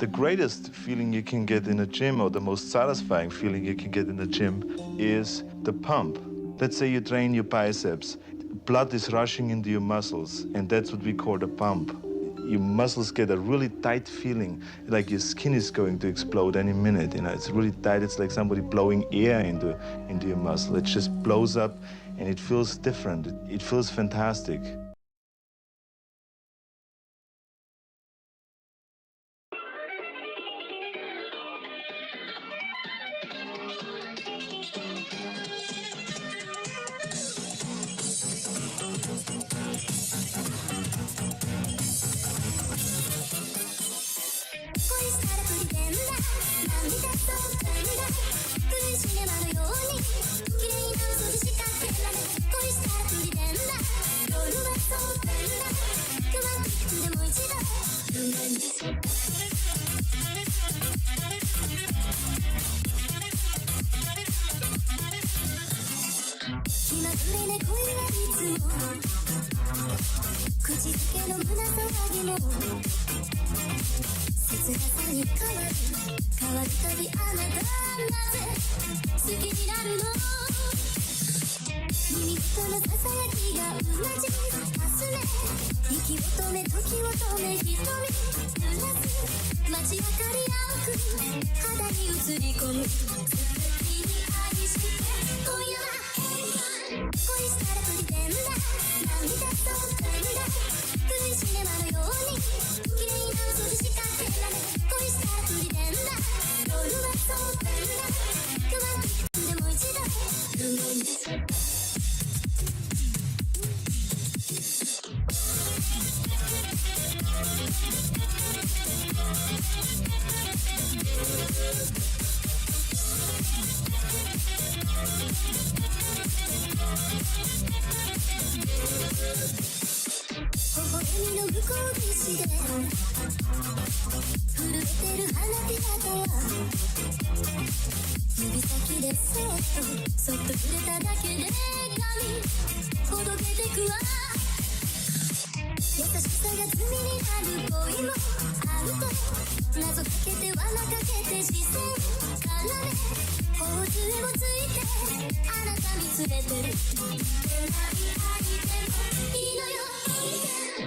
The greatest feeling you can get in a gym, or the most satisfying feeling you can get in a gym, is the pump. Let's say you train your biceps. Blood is rushing into your muscles, and that's what we call the pump. Your muscles get a really tight feeling, like your skin is going to explode any minute. You know, it's really tight. It's like somebody blowing air into your muscle. It just blows up, and it feels different. It feels fantastic.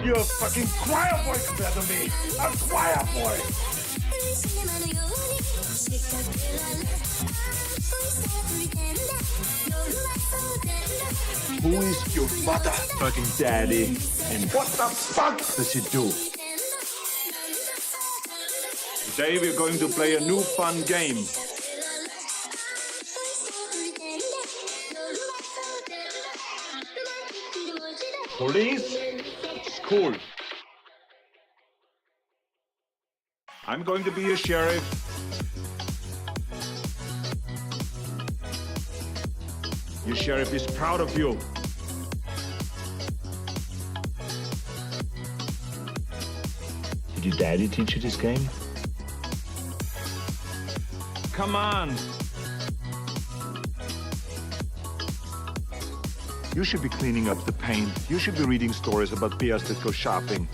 You're a fucking choir boy compared to me. A choir boy. Who is your mother? Fucking daddy. And what the fuck does she do? Today we're going to play a new fun game. Police? Cool. I'm going to be your sheriff. Your sheriff is proud of you. Did your daddy teach you this game? Come on. You should be cleaning up the paint. You should be reading stories about bears that go shopping.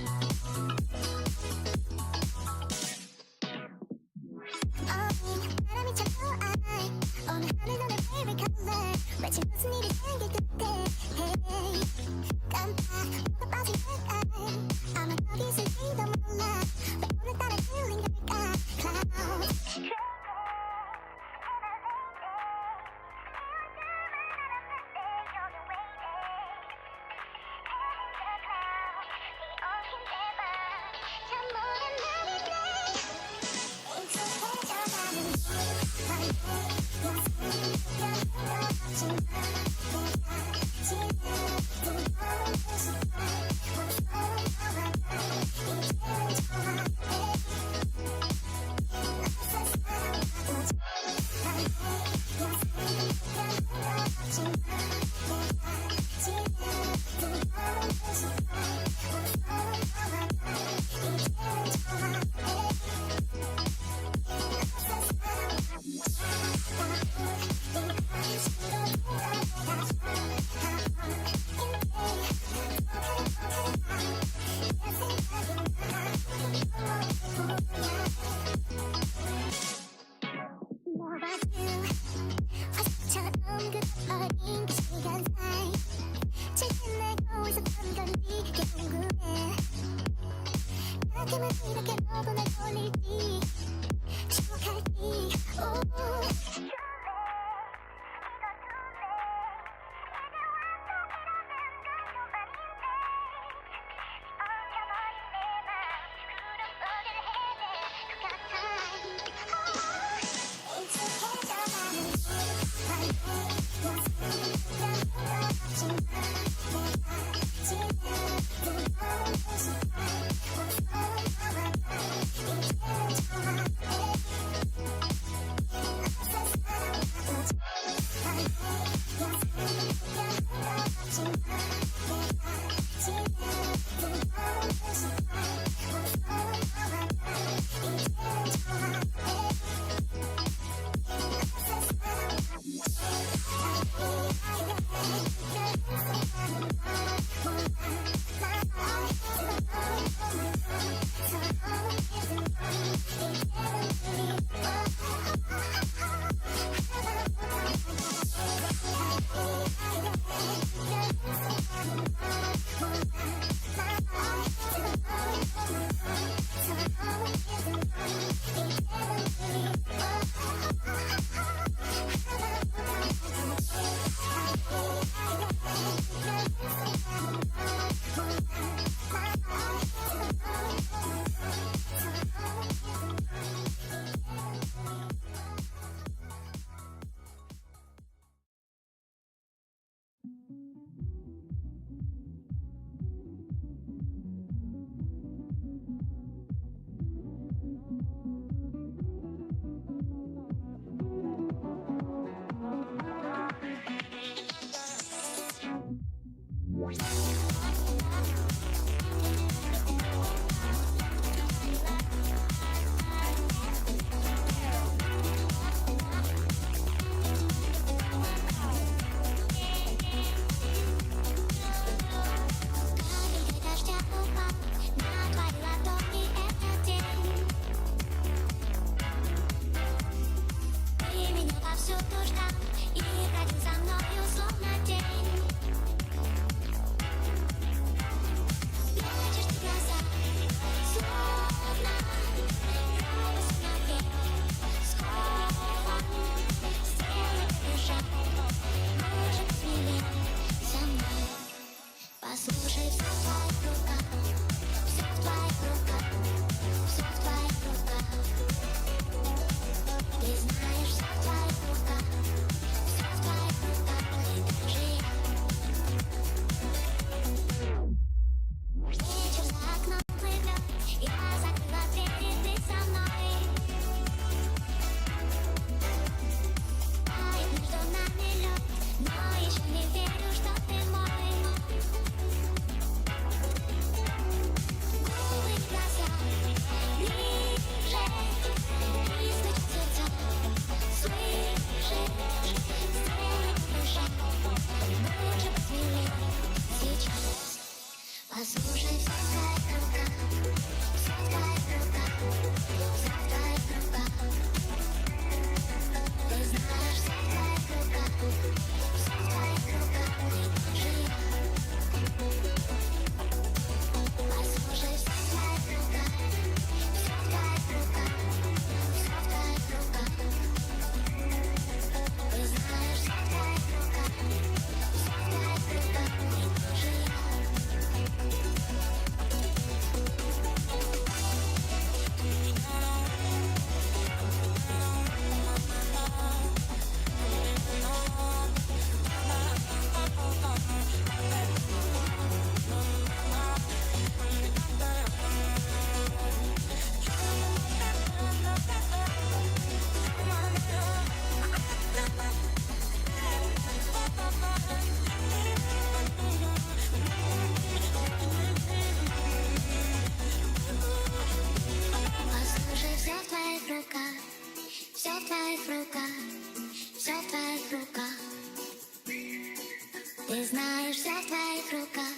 Ты знаешь, все в твоих руках,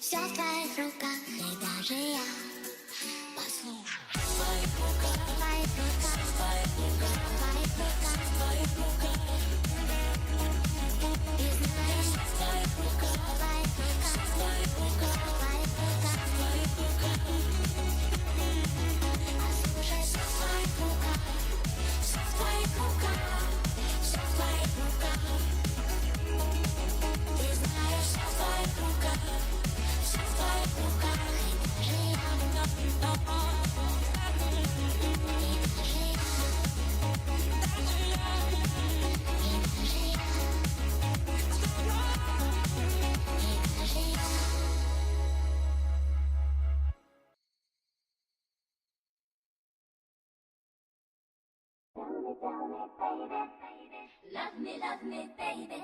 все в твоих руках, и даже я. Послушай, в твоих руках, в твоих руках, в твоих руках, в твоих руках. love me, baby.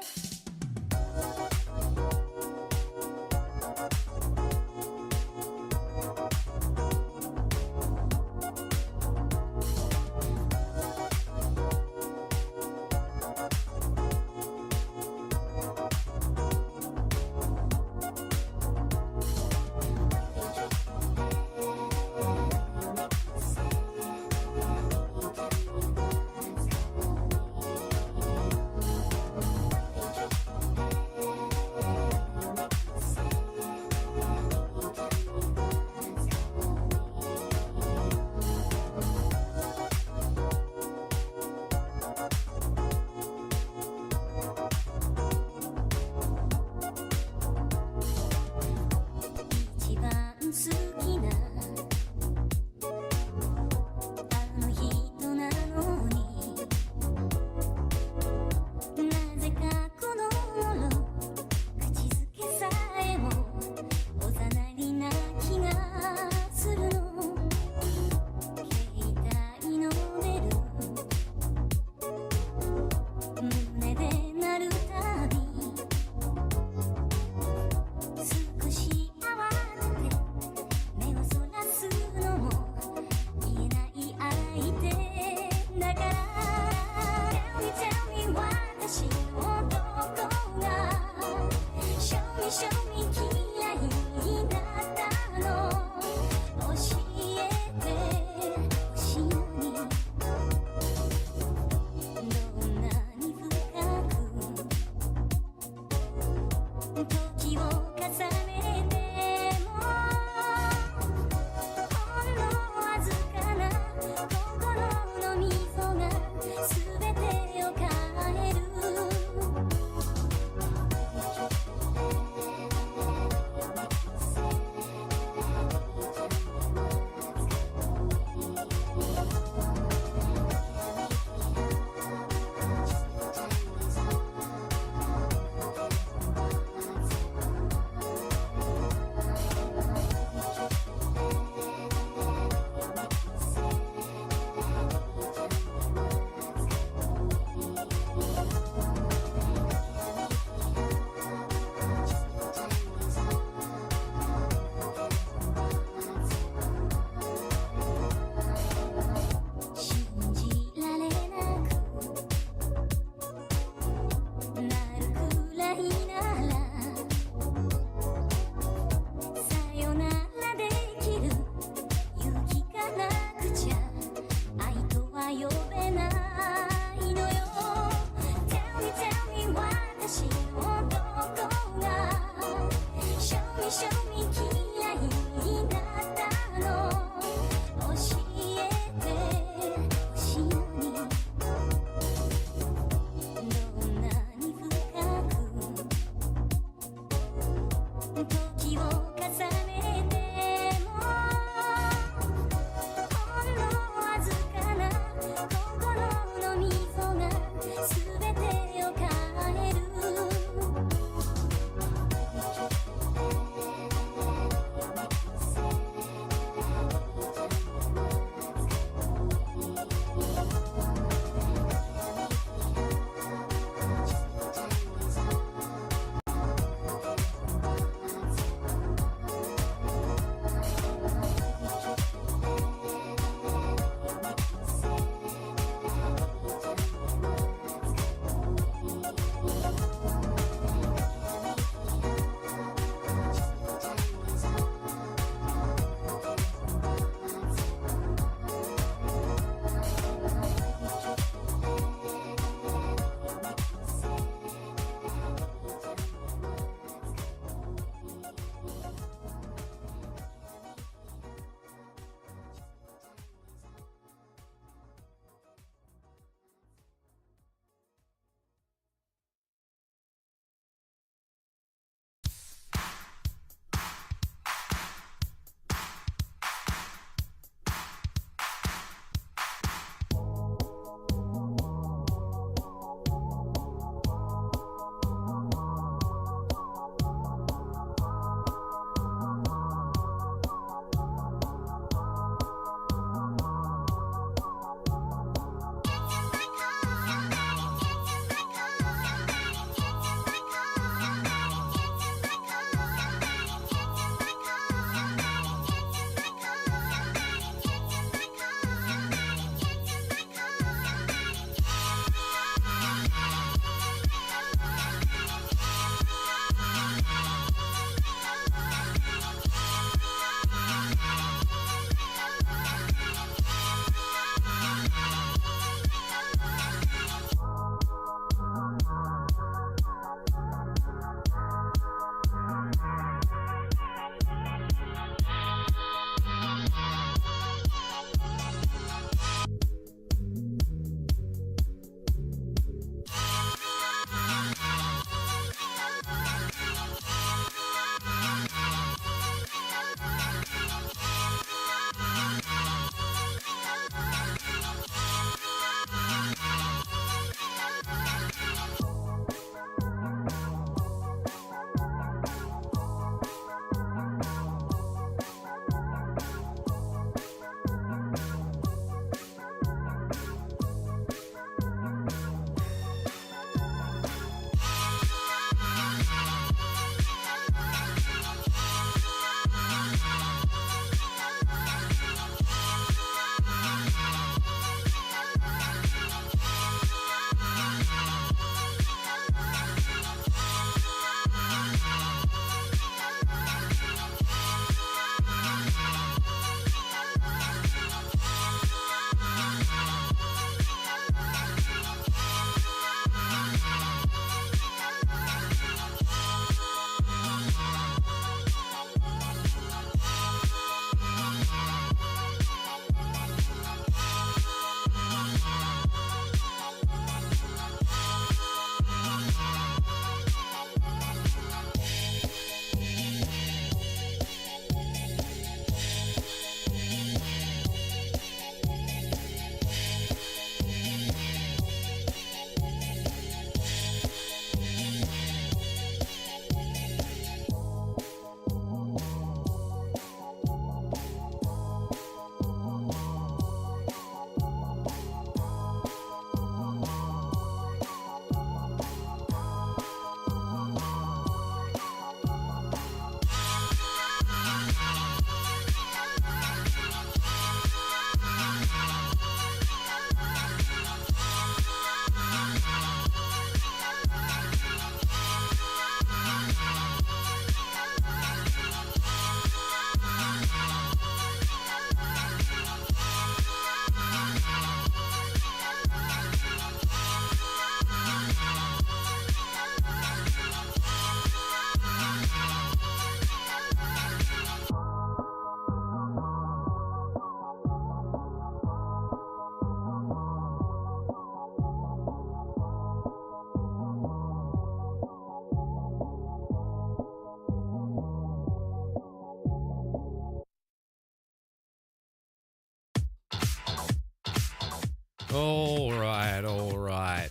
All right, all right.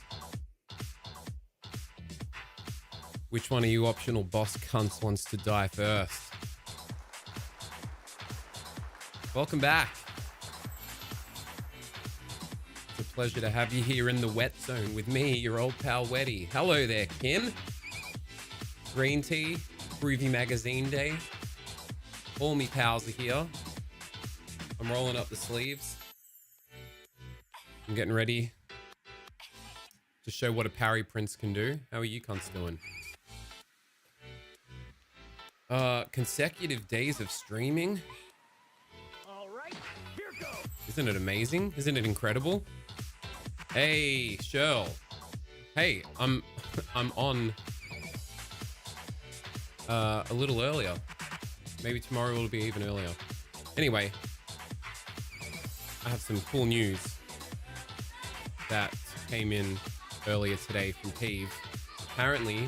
Which one of you optional boss cunts wants to die first? Welcome back. It's a pleasure to have you here in the wet zone with me, your old pal Weddy. Hello there, Kim. Green tea, Groovy Magazine Day. All me pals are here. I'm rolling up the sleeves. I'm getting ready to show what a parry prince can do. How are you cunts doing? Consecutive days of streaming. All right, here goes. Isn't it amazing? Isn't it incredible? Hey, Shirl. Hey, I'm on a little earlier. Maybe tomorrow will be even earlier. Anyway, I have some cool news that came in earlier today from Peeve. Apparently,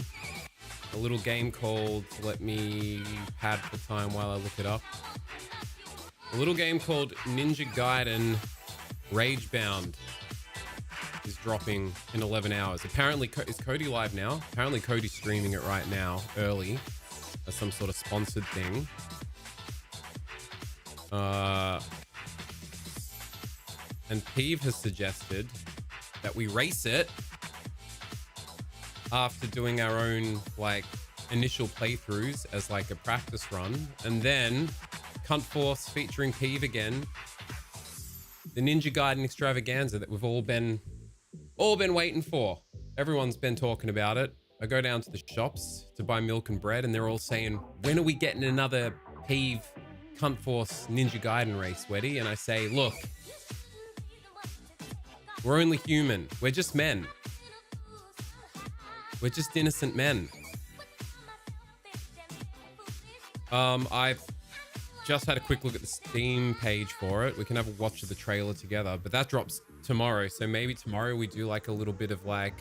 a little game called, let me pad for time while I look it up. A little game called Ninja Gaiden Ragebound is dropping in 11 hours. Apparently, is Cody live now? Apparently, Cody's streaming it right now, early, as some sort of sponsored thing. And Peeve has suggested that we race it after doing our own, like, initial playthroughs as, like, a practice run. And then Cunt Force featuring Peeve again. The Ninja Gaiden extravaganza that we've all been waiting for. Everyone's been talking about it. I go down to the shops to buy milk and bread, and they're all saying, when are we getting another Peeve Cunt Force Ninja Gaiden race, Weddy? And I say, look, we're only human. We're just men. We're just innocent men. I've just had a quick look at the Steam page for it. We can have a watch of the trailer together, but that drops tomorrow. So maybe tomorrow we do like a little bit of like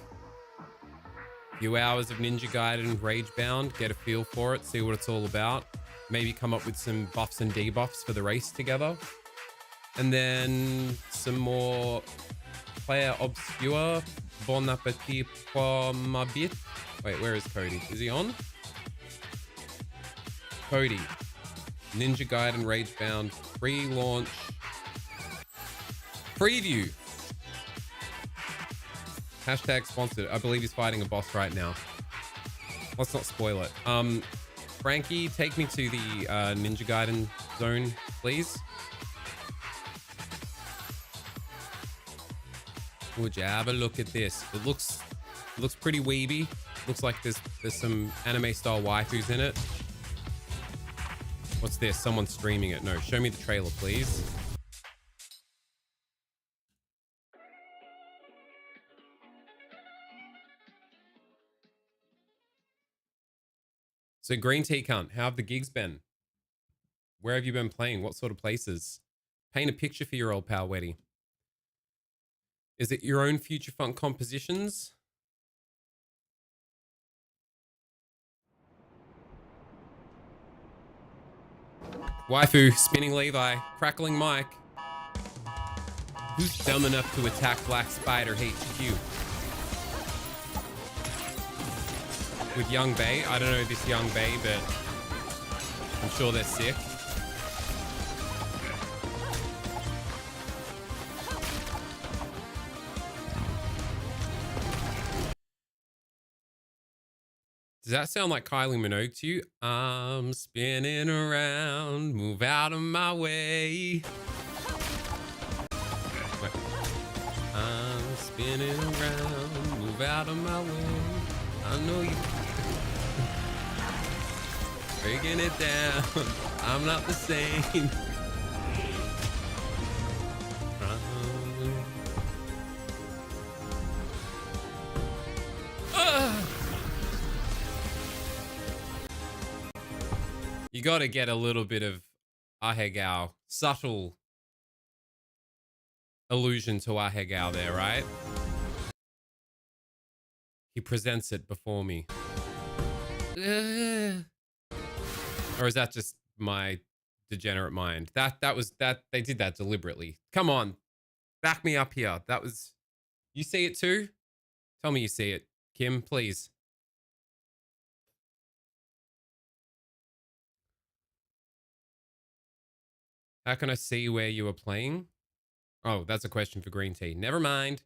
a few hours of Ninja Gaiden Ragebound, get a feel for it, see what it's all about. Maybe come up with some buffs and debuffs for the race together. And then some more Player Obscure. Bon appetit pour ma bite. Wait, where is Cody? Is he on? Cody. Ninja Gaiden Ragebound pre-launch preview. Hashtag sponsored. I believe he's fighting a boss right now. Let's not spoil it. Frankie, take me to the Ninja Gaiden zone, please. Would you have a look at this? It looks pretty weeby. Looks like there's some anime style waifus in it. What's this? Someone's streaming it. No, show me the trailer, please. So Green Tea Cunt, how have the gigs been? Where have you been playing? What sort of places? Paint a picture for your old pal, Weddy. Is it your own Future Funk compositions? Waifu, spinning Levi, crackling Mike. Who's dumb enough to attack Black Spider HQ? With Young Bay? I don't know this Young Bay, but I'm sure they're sick. Does that sound like Kylie Minogue to you? I'm spinning around, move out of my way. Wait. I'm spinning around, move out of my way. I know you. Breaking it down, I'm not the same. You got to get a little bit of Ahegao, subtle allusion to Ahegao there, right? He presents it before me. Or is that just my degenerate mind? That they did that deliberately. Come on. Back me up here. That was... You see it too? Tell me you see it. Kim, please. How can I see where you were playing? Oh, that's a question for Green Tea. Never mind.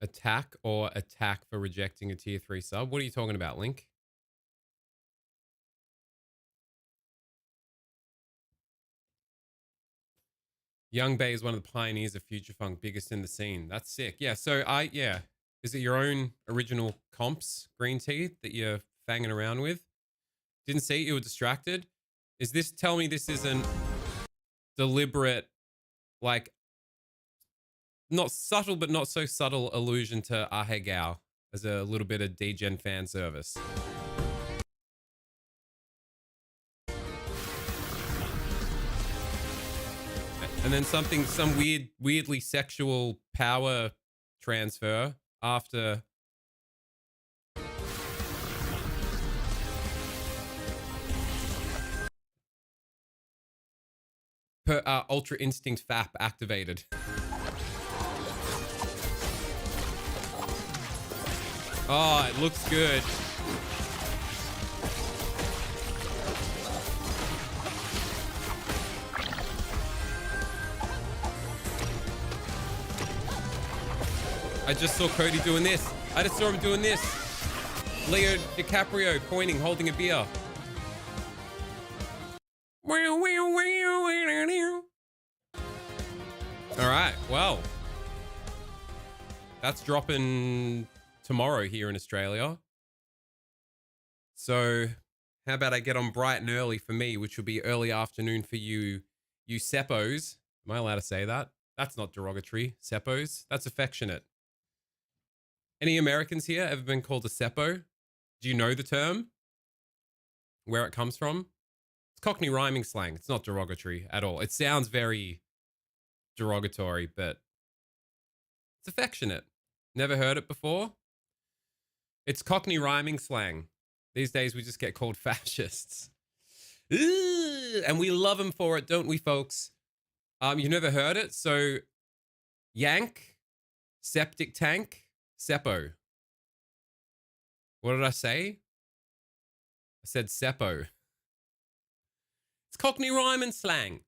Attack or attack for rejecting a tier 3 sub? What are you talking about, Link? Young Bay is one of the pioneers of future funk, biggest in the scene. That's sick. Yeah, so yeah. Is it your own original comps, Green Tea, that you're fanging around with? Didn't see it, you were distracted. Is this, tell me this isn't deliberate, like, not subtle, but not so subtle allusion to Ahegao as a little bit of degen fan service. And then some weirdly sexual power transfer after Ultra Instinct FAP activated. Oh, it looks good. I just saw Cody doing this. I just saw him doing this. Leo DiCaprio pointing, holding a beer. All right, well, that's dropping tomorrow here in Australia. So how about I get on bright and early for me, which will be early afternoon for you seppos. Am I allowed to say that? That's not derogatory. Seppos. That's affectionate. Any Americans here ever been called a seppo? Do you know the term? Where it comes from? It's Cockney rhyming slang. It's not derogatory at all. It sounds very derogatory, but it's affectionate. Never heard it before? It's Cockney rhyming slang. These days we just get called fascists. Ooh, and we love them for it, don't we, folks? You've never heard it? So, yank, septic tank, seppo. What did I say? I said seppo. It's Cockney rhyming slang.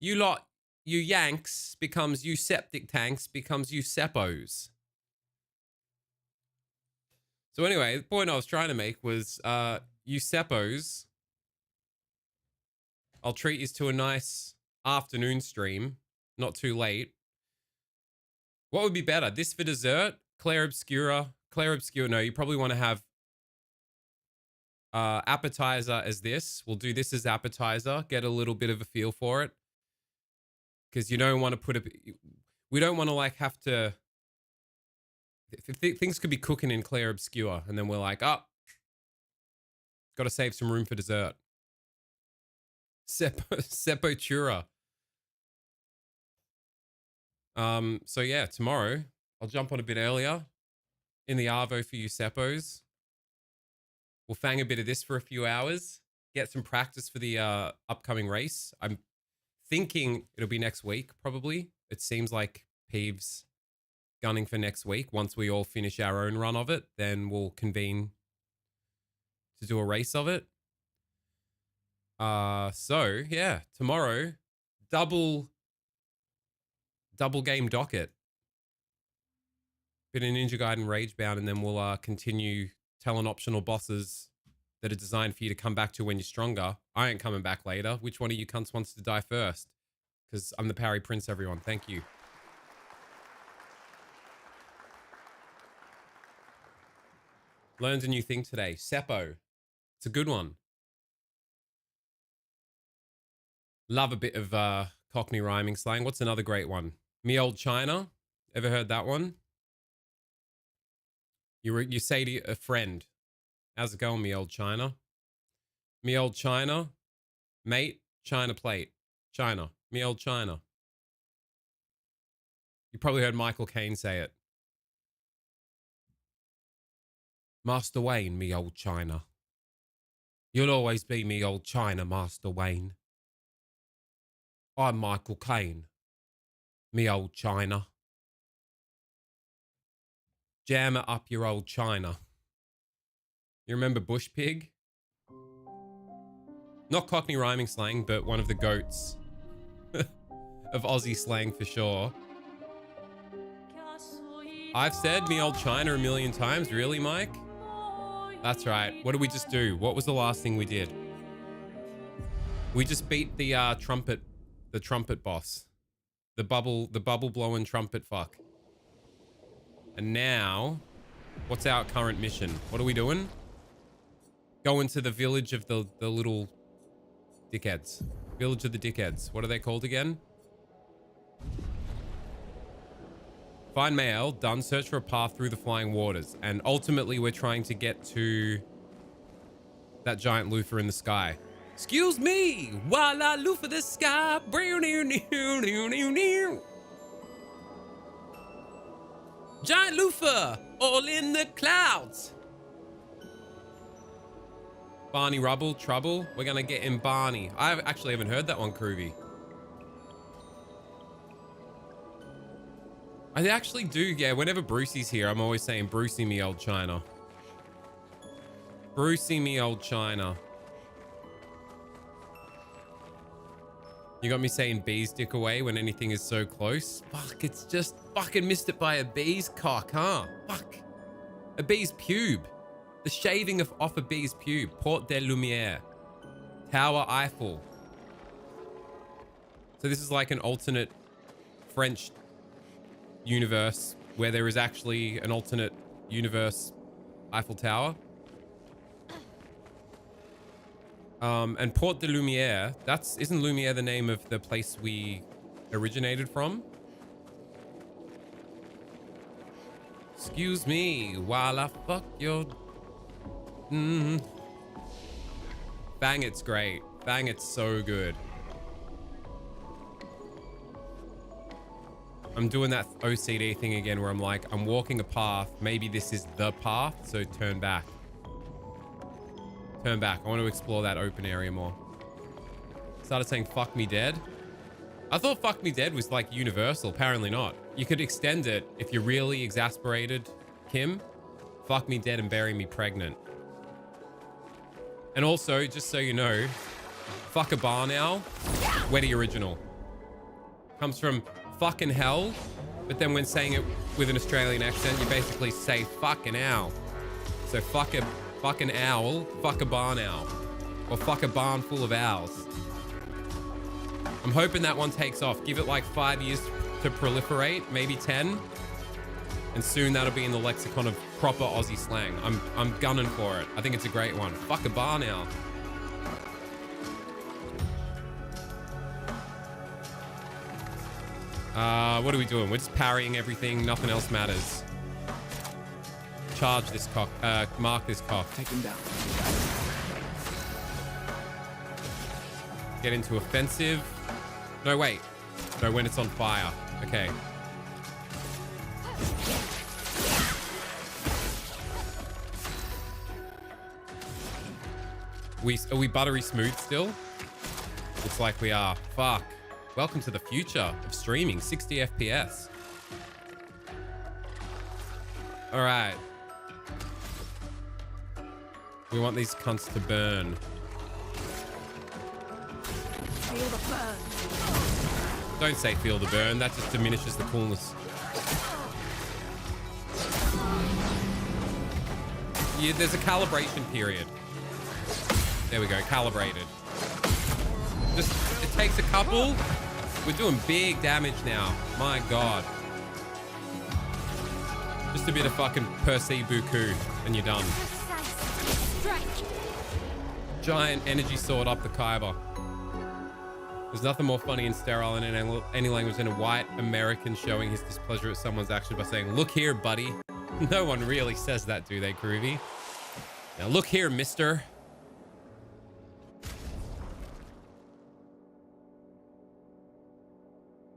You lot, you yanks becomes you septic tanks becomes you seppos. So anyway, the point I was trying to make was, you seppos, I'll treat you to a nice afternoon stream, not too late. What would be better? This for dessert? Claire Obscura, no, you probably want to have appetizer as this. We'll do this as appetizer, get a little bit of a feel for it. Because you don't want to put we don't want to like have to, things could be cooking in Claire Obscura and then we're like, oh, got to save some room for dessert. Sepultura. So yeah, tomorrow I'll jump on a bit earlier in the Arvo for you seppos. We'll fang a bit of this for a few hours, get some practice for the upcoming race. I'm thinking it'll be next week, probably. It seems like Peeves gunning for next week. Once we all finish our own run of it, then we'll convene to do a race of it. So yeah, tomorrow, double game docket. Bit of Ninja Gaiden Ragebound, and then we'll continue telling optional bosses that are designed for you to come back to when you're stronger. I ain't coming back later. Which one of you cunts wants to die first? Because I'm the Parry Prince, everyone. Thank you. Learned a new thing today. Seppo. It's a good one. Love a bit of Cockney rhyming slang. What's another great one? Me Old China. Ever heard that one? You say to a friend, how's it going, me old China? Me old China. Mate, China plate. China. Me old China. You probably heard Michael Caine say it. Master Wayne, me old China. You'll always be me old China, Master Wayne. I'm Michael Caine. Me old China. Jam it up your old China. You remember Bush Pig? Not Cockney rhyming slang, but one of the goats of Aussie slang for sure. I've said me old China a million times. Really, Mike? That's right. What did we just do? What was the last thing we did? We just beat the trumpet boss. The bubble blowing trumpet fuck. And now, what's our current mission? What are we doing? Go into the village of the little dickheads. Village of the dickheads. What are they called again? Find Mael, done. Search for a path through the flying waters. And ultimately, we're trying to get to that giant loofah in the sky. Excuse me, while I loofah the sky. Giant loofah, all in the clouds. Barney Rubble, Trouble. We're gonna get in Barney. I actually haven't heard that one, Groovy. I actually do, yeah. Whenever Brucey's here, I'm always saying, Brucey me old China. Brucey me old China. You got me saying bee's dick away when anything is so close. Fuck, it's just fucking missed it by a bee's cock, huh? Fuck. A bee's pube. The shaving off a bee's pube. Porte de Lumière. Tower Eiffel. So this is like an alternate French universe where there is actually an alternate universe Eiffel Tower. And Porte de Lumière, isn't Lumière the name of the place we originated from? Excuse me while I fuck your... Bang, it's great. Bang, it's so good. I'm doing that OCD thing again where I'm like, I'm walking a path. Maybe this is the path, so turn back. Turn back. I want to explore that open area more. Started saying fuck me dead. I thought fuck me dead was like universal. Apparently not. You could extend it if you're really exasperated, Kim. Fuck me dead and bury me pregnant. And also, just so you know, fuck a barn owl. Weddy original. Comes from fucking hell, but then when saying it with an Australian accent, you basically say fucking owl. So fuck a fucking owl, fuck a barn owl, or fuck a barn full of owls. I'm hoping that one takes off. Give it like 5 years to proliferate, maybe 10, and soon that'll be in the lexicon of proper Aussie slang. I'm gunning for it. I think it's a great one. Fuck a barn owl. What are we doing? We're just parrying everything. Nothing else matters. Charge this cock. Mark this cock. Take him down. Get into offensive. No, wait. No, when it's on fire. Okay. Are we buttery smooth still? Looks like we are. Fuck. Welcome to the future of streaming. 60 FPS. All right. We want these cunts to burn. Feel the burn. Don't say feel the burn. That just diminishes the coolness. Yeah, there's a calibration period. There we go. Calibrated. Just, it takes a couple. We're doing big damage now. My God. Just a bit of fucking Percy Buku and you're done. Giant energy sword up the Khyber. There's nothing more funny and sterile in any language than a white American showing his displeasure at someone's action by saying, "Look here, buddy." No one really says that, do they, Groovy? Now look here, mister.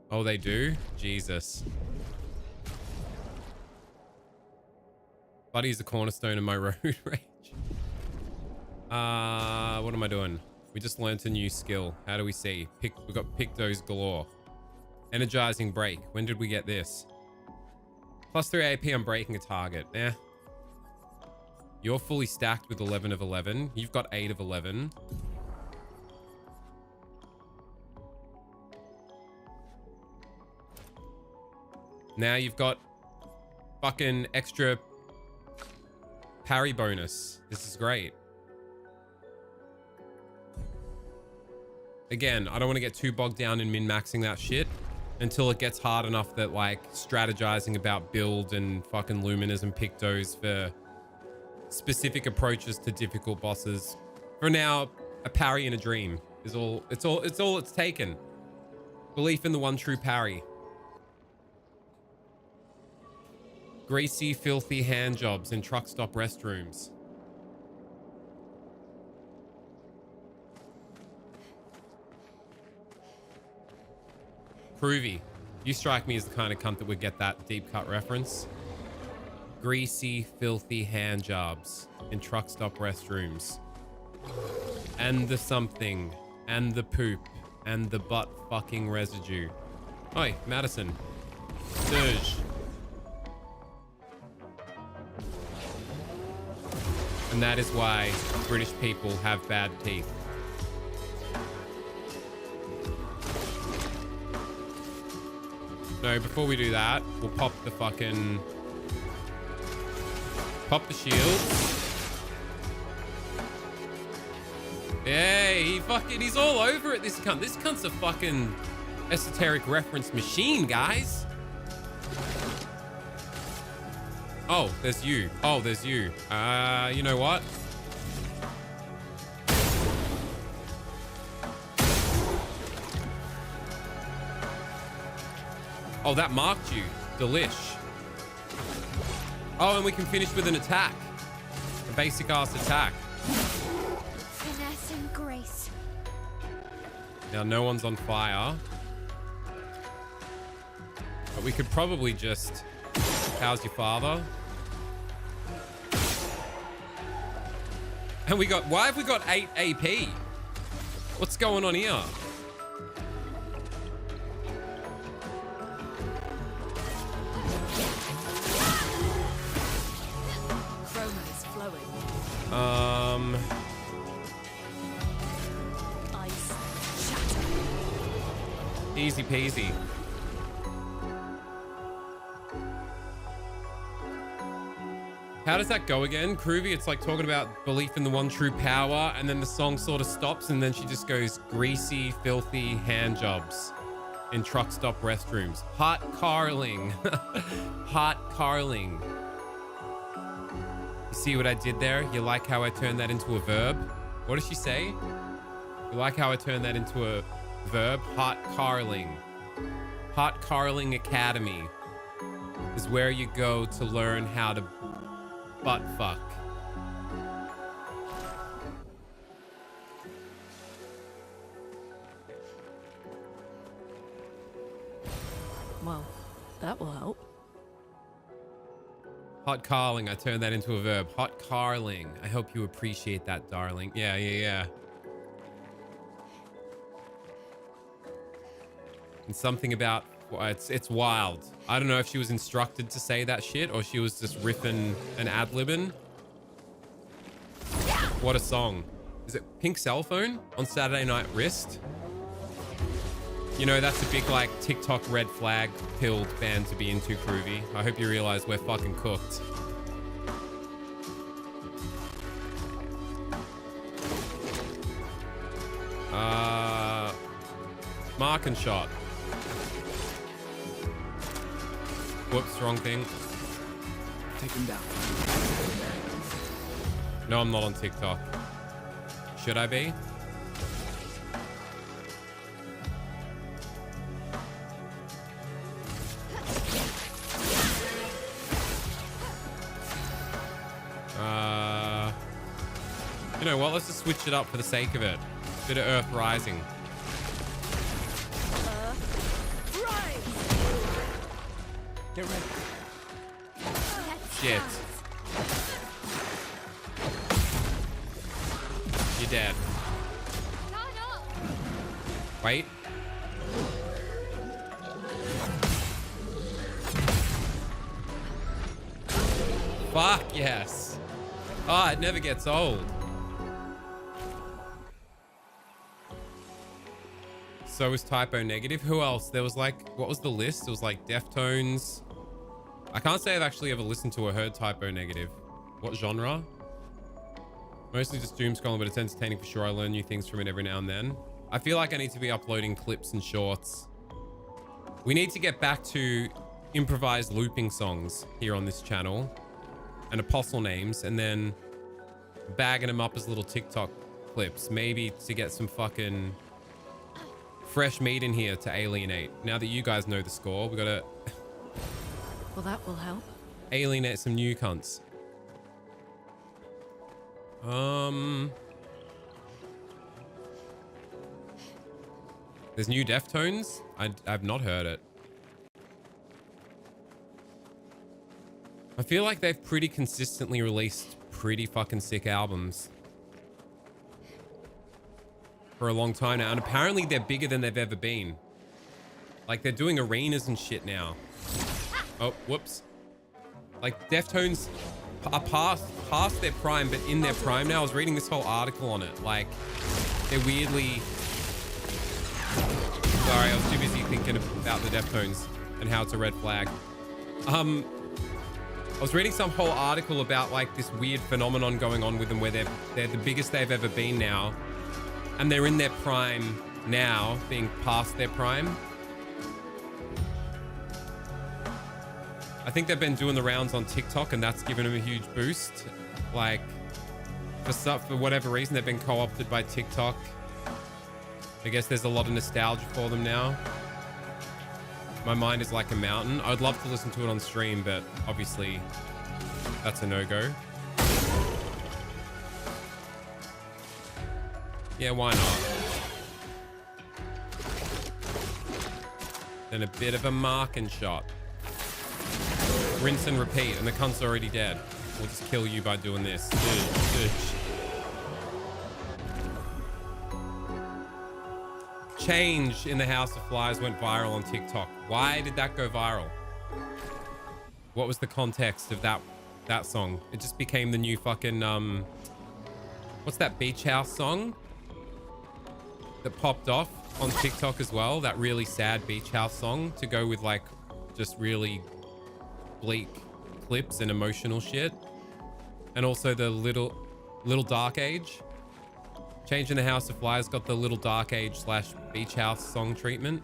Oh, they do? Jesus. Buddy's the cornerstone of my road rage. What am I doing? We just learnt a new skill. How do we see? We got Pictos galore. Energizing break. When did we get this? +3 AP on breaking a target. Eh. You're fully stacked with 11 of 11. You've got 8 of 11. Now you've got fucking extra parry bonus. This is great. Again, I don't want to get too bogged down in min-maxing that shit until it gets hard enough that like strategizing about build and fucking luminous and pictos for specific approaches to difficult bosses. For now, a parry in a dream is all it's taken. Belief in the one true parry. Greasy, filthy hand jobs in truck stop restrooms. Groovy. You strike me as the kind of cunt that would get that deep cut reference. Greasy, filthy hand jobs in truck stop restrooms. And the something. And the poop. And the butt fucking residue. Oi, Madison. Surge. And that is why British people have bad teeth. No, before we do that, we'll pop the fucking... Pop the shields. Yeah, he's all over it, this cunt. This cunt's a fucking esoteric reference machine, guys. Oh, there's you. Oh, there's you. You know what? Oh, that marked you. Delish. Oh, and we can finish with an attack. A basic ass attack. Finesse and grace. Now, no one's on fire. But we could probably just... How's your father? And we got... Why have we got 8 AP? What's going on here? Ice shatter. Easy peasy. How does that go again? Groovy, it's like talking about belief in the one true power, and then the song sort of stops, and then she just goes, greasy, filthy hand jobs in truck stop restrooms. Hot carling. Hot carling. You see what I did there? You like how I turned that into a verb? What does she say? You like how I turned that into a verb? Hot carling. Hot Carling Academy is where you go to learn how to butt fuck. Well, that will help. Hot carling, I turned that into a verb. Hot carling. I hope you appreciate that, darling. Yeah. And something about, it's wild. I don't know if she was instructed to say that shit or she was just riffing and ad-libbing. What a song. Is it Pink Cell Phone on Saturday Night Wrist? You know, that's a big, like, TikTok red flag pilled band to be into, Groovy. I hope you realize we're fucking cooked. Mark and shot. Whoops, wrong thing. Take him down. No, I'm not on TikTok. Should I be? You know what? Let's just switch it up for the sake of it. Bit of Earth Rising. Rise! Get ready. Shit. You're dead. Wait. Fuck yes. Oh, it never gets old. So was Typo Negative. Who else? There was like, what was the list? It was like Deftones. I can't say I've actually ever listened to or heard Typo Negative. What genre? Mostly just doom scrolling, but it's entertaining for sure. I learn new things from it every now and then. I feel like I need to be uploading clips and shorts. We need to get back to improvised looping songs here on this channel and apostle names, and then bagging them up as little TikTok clips, maybe to get some fucking fresh meat in here to alienate. Now that you guys know the score, we gotta Well, that will help. alienate some new cunts. There's new Deftones. I've not heard it. I feel like they've pretty consistently released pretty fucking sick albums for a long time now, and apparently they're bigger than they've ever been. Like, they're doing arenas and shit now. Oh, whoops. Like, Deftones are past their prime, but in their prime now. I was reading this whole article on it. Like, they're weirdly... Sorry, I was too busy thinking about the Deftones and how it's a red flag. I was reading some whole article about like this weird phenomenon going on with them where they're the biggest they've ever been now, and they're in their prime now, being past their prime. I think they've been doing the rounds on TikTok, and that's given them a huge boost. Like, for whatever reason, they've been co-opted by TikTok. I guess there's a lot of nostalgia for them now. My mind is like a mountain. I'd love to listen to it on stream, but obviously that's a no-go. Yeah, why not? Then a bit of a marking shot. Rinse and repeat, and the cunt's already dead. We'll just kill you by doing this. Change in the House of Flies went viral on TikTok. Why did that go viral? What was the context of that song? It just became the new fucking what's that beach house song that popped off on TikTok as well? That really sad beach house song to go with like just really bleak clips and emotional shit. And also the little dark age. Change in the House of Flies got the Little Dark Age / Beach House song treatment.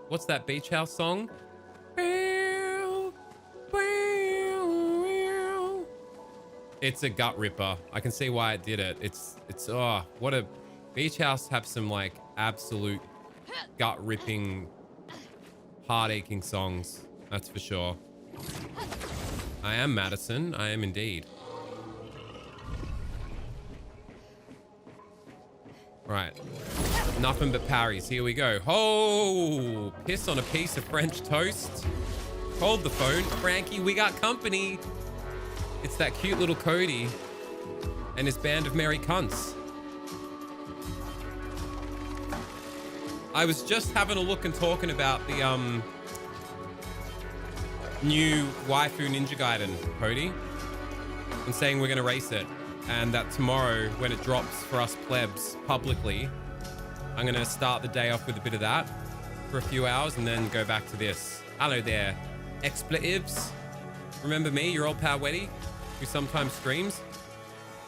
What's that Beach House song? It's a gut ripper. I can see why it did it. It's oh, what a Beach House have some like absolute gut ripping, heart-aching songs, that's for sure. I am Madison. I am indeed. Right. Nothing but parries. Here we go. Oh, piss on a piece of French toast. Hold the phone. Frankie, we got company. It's that cute little Cody and his band of merry cunts. I was just having a look and talking about the new Waifu Ninja Gaiden, Cody, and saying we're going to race it, and that tomorrow when it drops for us plebs publicly, I'm going to start the day off with a bit of that for a few hours and then go back to this. Hello there, expletives. Remember me, your old pal Weddy, who sometimes streams?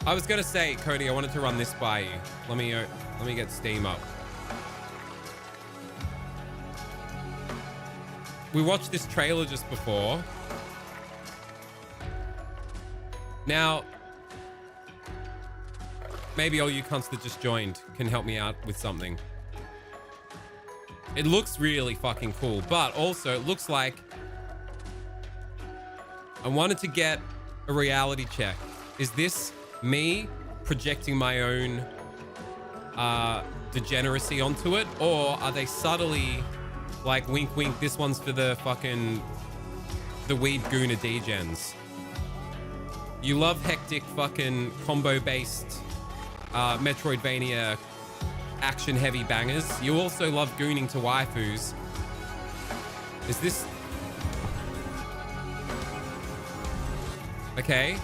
I was going to say, Cody, I wanted to run this by you. Let me get Steam up. We watched this trailer just before. Now, maybe all you cunts that just joined can help me out with something. It looks really fucking cool, but also it looks like I wanted to get a reality check. Is this me projecting my own degeneracy onto it, or are they subtly like wink wink, this one's for the fucking the Weed Guna degens. You love hectic fucking combo-based Metroidvania action-heavy bangers. You also love gooning to waifus. Is this... Okay.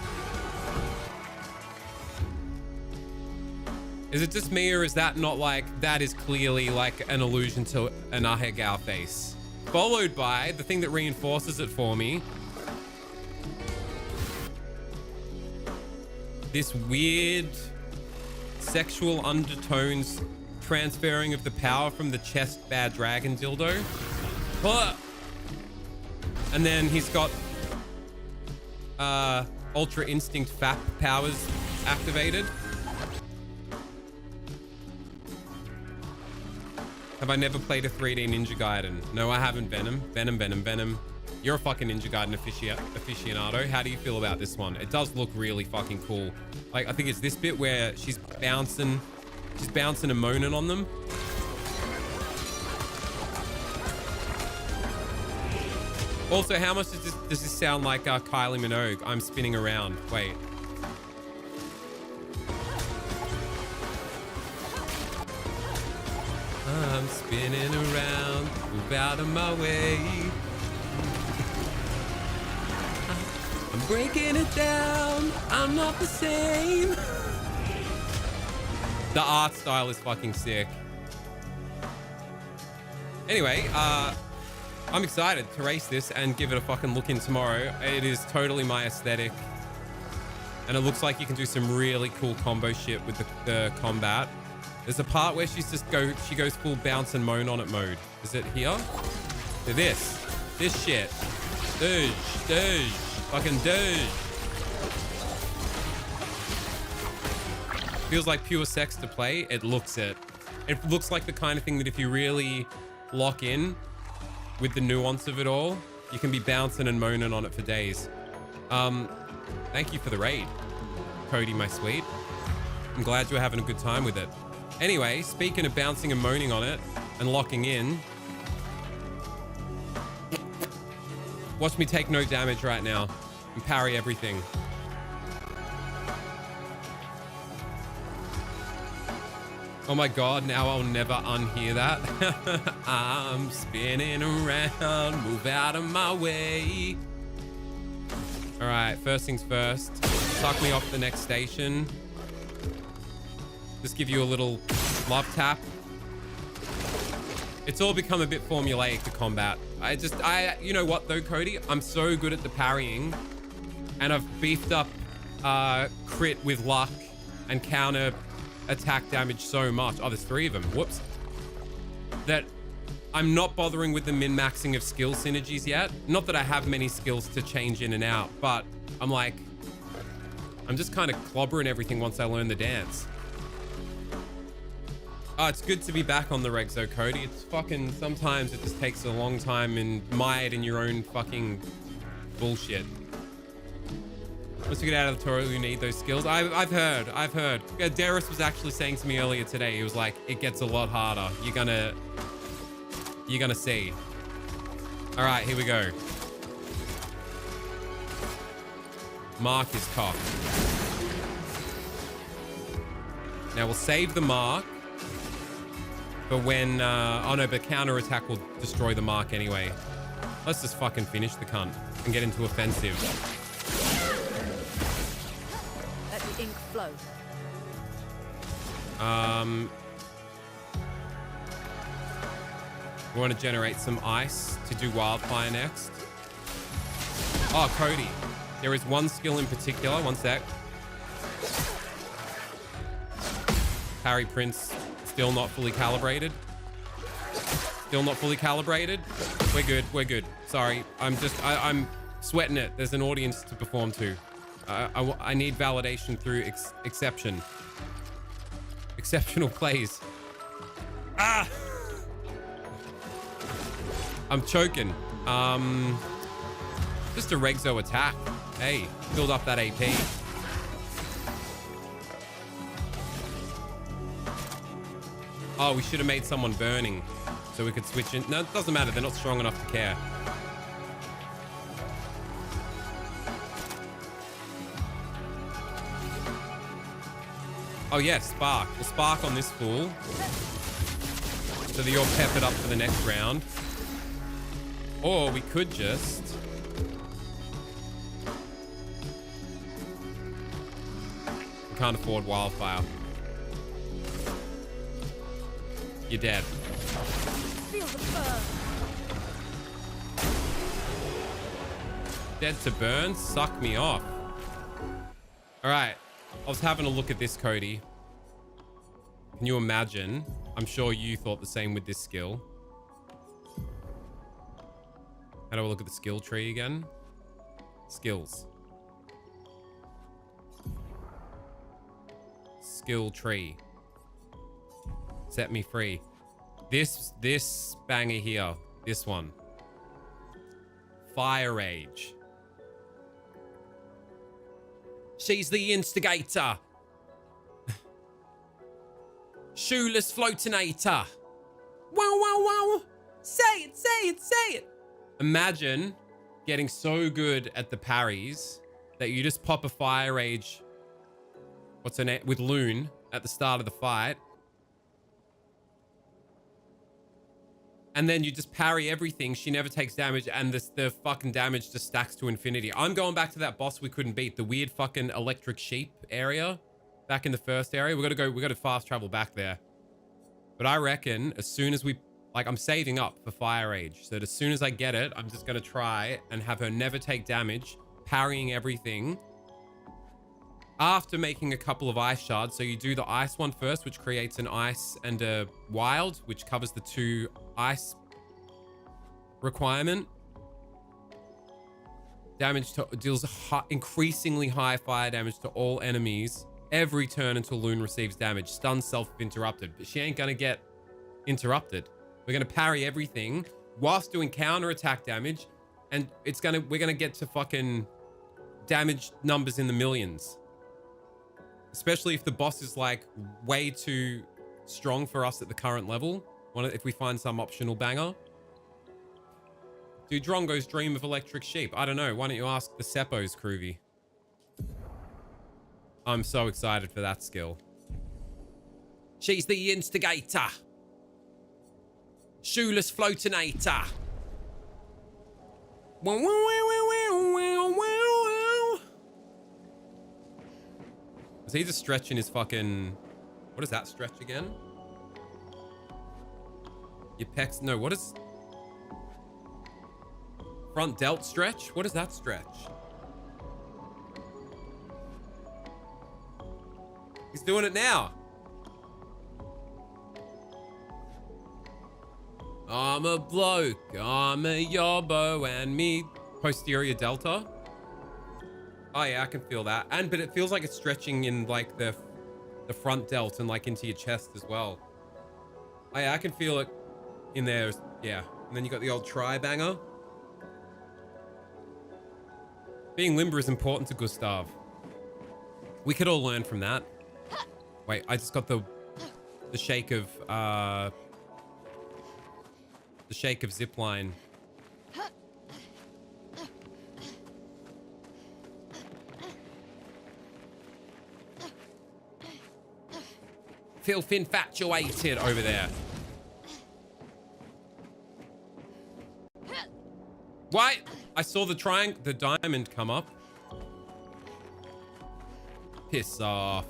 Is it just me, or is that not like... That is clearly like an allusion to an Ahegao face. Followed by the thing that reinforces it for me. This weird sexual undertones transferring of the power from the chest bad dragon dildo. And then he's got Ultra Instinct FAP powers activated. Have I never played a 3D Ninja Gaiden? No, I haven't, Venom. Venom. You're a fucking Ninja Gaiden aficionado. How do you feel about this one? It does look really fucking cool. Like, I think it's this bit where she's bouncing and moaning on them. Also, how much does this sound like Kylie Minogue? I'm spinning around. Wait. I'm spinning around, move out of my way. I'm breaking it down, I'm not the same. The art style is fucking sick. Anyway, I'm excited to race this and give it a fucking look in tomorrow. It is totally my aesthetic. And it looks like you can do some really cool combo shit with the combat. There's a part where she goes full bounce and moan on it mode. Is it here? This shit. Douche, fucking douche. Feels like pure sex to play. It looks it. It looks like the kind of thing that if you really lock in with the nuance of it all, you can be bouncing and moaning on it for days. Thank you for the raid, Cody, my sweet. I'm glad you're having a good time with it. Anyway, speaking of bouncing and moaning on it and locking in, watch me take no damage right now and parry everything. Oh my God, now I'll never unhear that. I'm spinning around, move out of my way. All right, first things first, suck me off the next station. Just give you a little love tap. It's all become a bit formulaic, the combat. You know what though, Cody? I'm so good at the parrying, and I've beefed up crit with luck and counter attack damage so much. Oh, there's 3 of them. Whoops. That I'm not bothering with the min-maxing of skill synergies yet. Not that I have many skills to change in and out, but I'm just kind of clobbering everything once I learn the dance. Oh, it's good to be back on the regs though, Cody. It's fucking, sometimes it just takes a long time and mired in your own fucking bullshit. Once you get out of the tutorial, you need those skills. I've heard. Yeah, Darius was actually saying to me earlier today, he was like, it gets a lot harder. You're gonna see. All right, here we go. Mark is cocked. Now we'll save the mark. But when, oh no, but counter attack will destroy the mark anyway. Let's just fucking finish the cunt and get into offensive. Let the ink flow. We want to generate some ice to do wildfire next. Oh, Cody, there is one skill in particular. One sec. Harry Prince. Still not fully calibrated. We're good. Sorry. I'm sweating it. There's an audience to perform to. I need validation through exception. Exceptional plays. Ah! I'm choking. Just a Regzo attack. Hey, build up that AP. Oh, we should have made someone burning so we could switch in. No, it doesn't matter. They're not strong enough to care. Oh yeah, spark. We'll spark on this fool. So that you're peppered up for the next round. Or we could just... We can't afford wildfire. You're dead. Feel the burn. Dead to burn? Suck me off. Alright. I was having a look at this, Cody. Can you imagine? I'm sure you thought the same with this skill. How do I look at the skill tree again? Skills. Skill tree. Set me free. This banger here. This one. Fire Rage. She's the instigator. Shoeless floatinator. Wow, wow, wow. Say it, say it, say it. Imagine getting so good at the parries that you just pop a Fire Rage. What's her name? With Loon at the start of the fight. And then you just parry everything. She never takes damage, and the fucking damage just stacks to infinity. I'm going back to that boss we couldn't beat. The weird fucking electric sheep area. Back in the first area. We gotta fast travel back there. But I reckon as soon as we... Like, I'm saving up for Fire Rage. So that as soon as I get it, I'm just gonna try and have her never take damage. Parrying everything. After making a couple of ice shards. So you do the ice one first, which creates an ice and a wild, which covers the 2 ice requirement. Damage to deals increasingly high fire damage to all enemies every turn until Loon receives damage. Stun self if interrupted. But she ain't gonna get interrupted. We're gonna parry everything whilst doing counter attack damage, and we're gonna get to fucking damage numbers in the millions. Especially if the boss is like way too strong for us at the current level. If we find some optional banger. Do Drongos dream of electric sheep? I don't know. Why don't you ask the Seppos, Groovy? I'm so excited for that skill. She's the instigator. Shoeless floatinator. Is he just stretching his fucking... What is that stretch again? Your pecs... No, what is... Front delt stretch? What is that stretch? He's doing it now. I'm a bloke. I'm a yobbo and me... Posterior delta. Oh yeah, I can feel that. But it feels like it's stretching in like the front delt and like into your chest as well. Oh yeah, I can feel it in there. Yeah. And then you got the old tri-banger. Being limber is important to Gustav. We could all learn from that. Wait, I just got the shake of zipline. Filth infatuated over there. What? I saw the diamond come up. Piss off.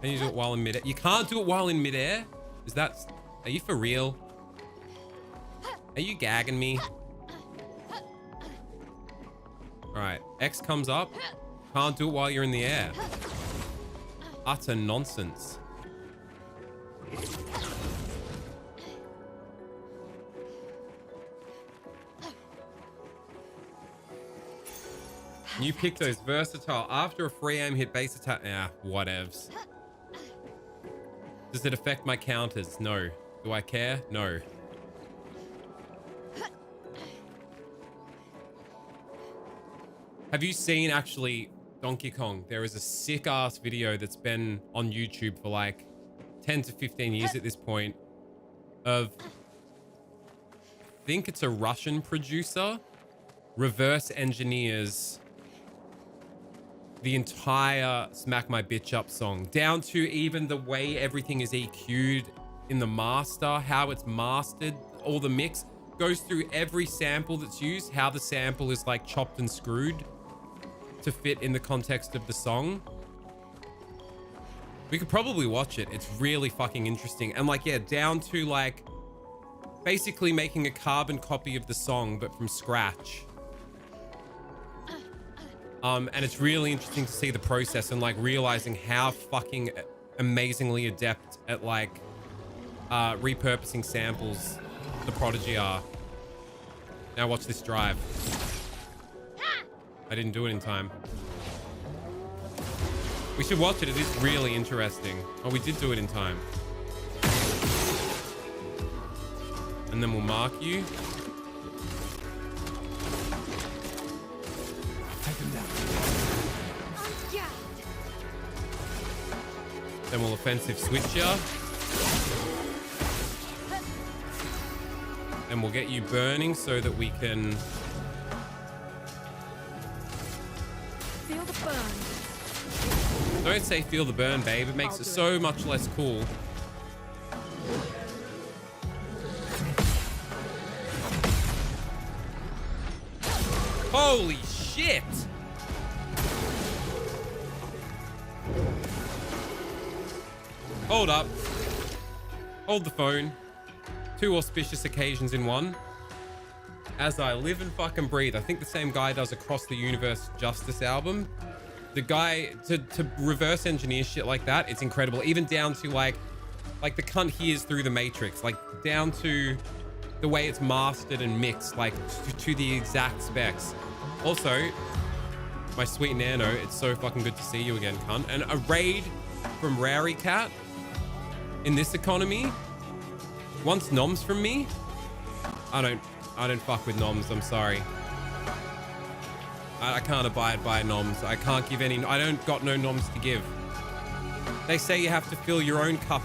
Can you do it while in midair? You can't do it while in midair? Is that... Are you for real? Are you gagging me? Alright. X comes up. Can't do it while you're in the air. Utter nonsense. You pick those versatile. After a free aim hit base attack. Yeah, whatevs. Does it affect my counters? No. Do I care? No. Have you seen actually Donkey Kong? There is a sick ass video that's been on YouTube for like 10 to 15 years at this point of, I think it's a Russian producer, reverse engineers the entire Smack My Bitch Up song, down to even the way everything is EQ'd in the master, how it's mastered, all the mix, goes through every sample that's used, how the sample is like chopped and screwed to fit in the context of the song. We could probably watch it. It's really fucking interesting. And like, yeah, down to like basically making a carbon copy of the song, but from scratch. And it's really interesting to see the process and like realizing how fucking amazingly adept at like repurposing samples the Prodigy are. Now watch this drive. I didn't do it in time. We should watch it. It is really interesting. Oh, we did do it in time. And then we'll mark you. Then we'll offensive switch ya. And we'll get you burning so that we can Feel the burn. Don't say feel the burn, babe. It makes it so much less cool. Holy shit! Hold up. Hold the phone. 2 auspicious occasions in one. As I live and fucking breathe. I think the same guy does Across the Universe Justice album. The guy, to reverse engineer shit like that, it's incredible. Even down to like the cunt he is through the Matrix. Like down to the way it's mastered and mixed, like to the exact specs. Also, my sweet Nano, it's so fucking good to see you again, cunt. And a raid from Rowdy Cat in this economy wants noms from me. I don't fuck with noms. I'm sorry. I can't abide by noms. I can't give any. I don't got no noms to give. They say you have to fill your own cup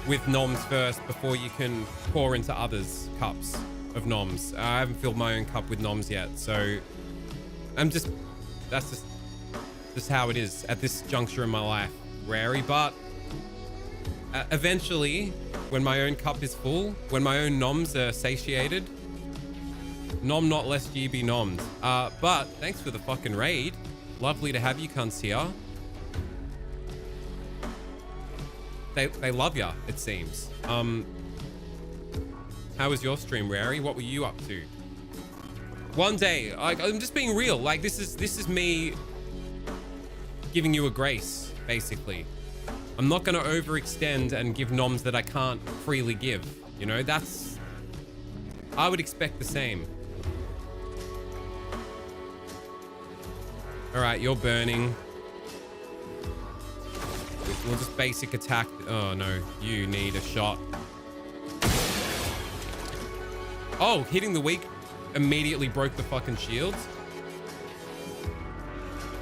with noms first before you can pour into others' cups of noms. I haven't filled my own cup with noms yet, so that's just how it is at this juncture in my life, Rary. But eventually, when my own cup is full, when my own noms are satiated, nom not less ye be nommed. But thanks for the fucking raid. Lovely to have you cunts here. They love ya, it seems. How was your stream, Rary? What were you up to? One day, I'm just being real. Like this is me giving you a grace, basically. I'm not gonna overextend and give noms that I can't freely give. You know, I would expect the same. All right, you're burning. We'll just basic attack. Oh no, you need a shot. Oh, hitting the weak immediately broke the fucking shields.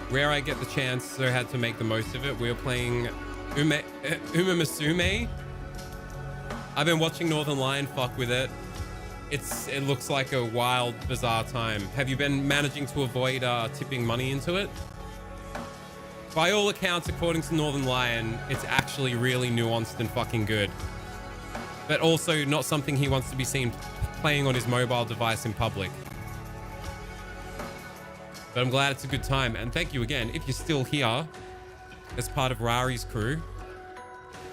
Where I get the chance, so I had to make the most of it. We were playing Uma Musume. I've been watching Northern Lion fuck with it. It looks like a wild, bizarre time. Have you been managing to avoid tipping money into it? By all accounts, according to Northern Lion, it's actually really nuanced and fucking good. But also not something he wants to be seen playing on his mobile device in public. But I'm glad it's a good time. And thank you again. If you're still here as part of Rary's crew,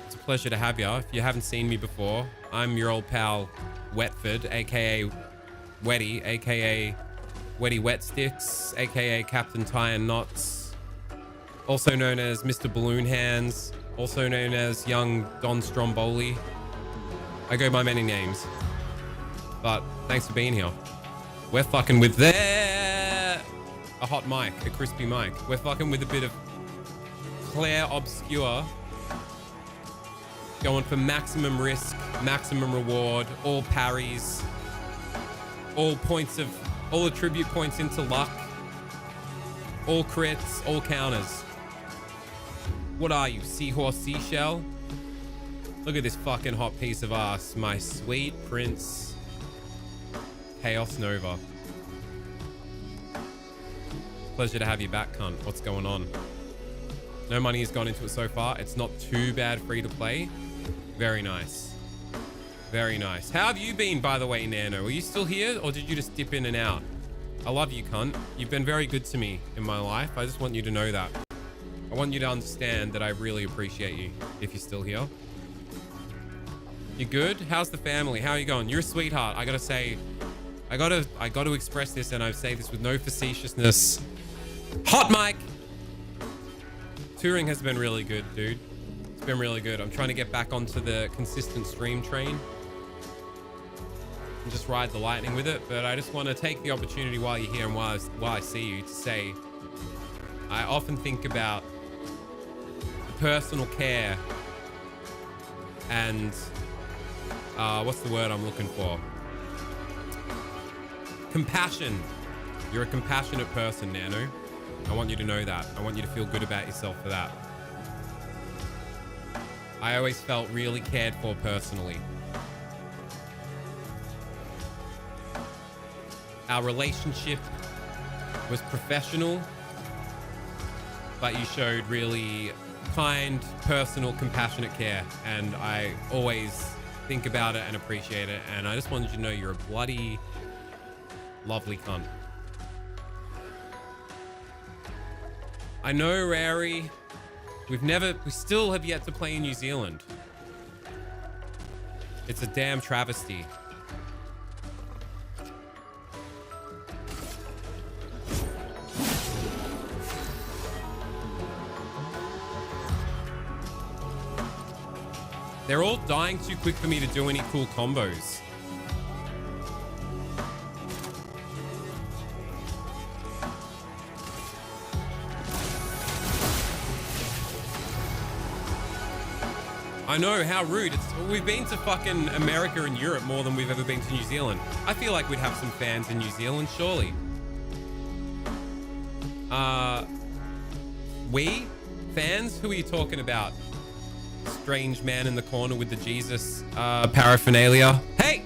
it's a pleasure to have you. If you haven't seen me before, I'm your old pal, Wetford, aka Wetty, aka Wetty Wet Sticks, aka Captain Tie and Knots, also known as Mr. Balloon Hands, also known as Young Don Stromboli. I go by many names, but thanks for being here. We're fucking with a hot mic, a crispy mic. We're fucking with a bit of Claire Obscure, going for maximum risk, maximum reward, all parries, all attribute points into luck, all crits, all counters. What are you, seahorse, seashell? Look at this fucking hot piece of ass, my sweet Prince Chaos Nova. Pleasure to have you back, cunt. What's going on? No money has gone into it so far. It's not too bad free to play. Very nice. Very nice. How have you been, by the way, Nano? Are you still here or did you just dip in and out? I love you, cunt. You've been very good to me in my life. I just want you to know that. I want you to understand that I really appreciate you if you're still here. You good? How's the family? How are you going? You're a sweetheart. I gotta say, I gotta express this, and I say this with no facetiousness. Hot mic! Touring has been really good, dude. It's been really good. I'm trying to get back onto the consistent stream train and just ride the lightning with it. But I just want to take the opportunity while you're here and while I see you to say, I often think about the personal care and what's the word I'm looking for? Compassion. You're a compassionate person, Nano. I want you to know that. I want you to feel good about yourself for that. I always felt really cared for personally. Our relationship was professional, but you showed really kind, personal, compassionate care. And I always think about it and appreciate it. And I just wanted you to know you're a bloody lovely cunt. I know, Rary, we still have yet to play in New Zealand. It's a damn travesty. They're all dying too quick for me to do any cool combos. I know, how rude. We've been to fucking America and Europe more than we've ever been to New Zealand. I feel like we'd have some fans in New Zealand, surely. We? Fans? Who are you talking about? Strange man in the corner with the Jesus paraphernalia. Hey!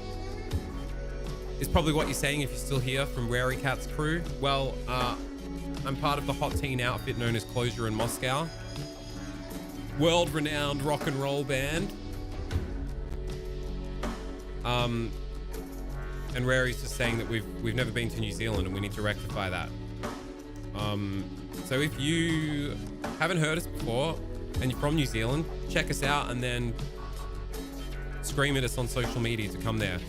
Is probably what you're saying if you're still here from Rary Cat's crew. Well, I'm part of the hot teen outfit known as Closure in Moscow. World-renowned rock and roll band. And Rary's just saying that we've never been to New Zealand and we need to rectify that. So if you haven't heard us before and you're from New Zealand, check us out and then scream at us on social media to come there.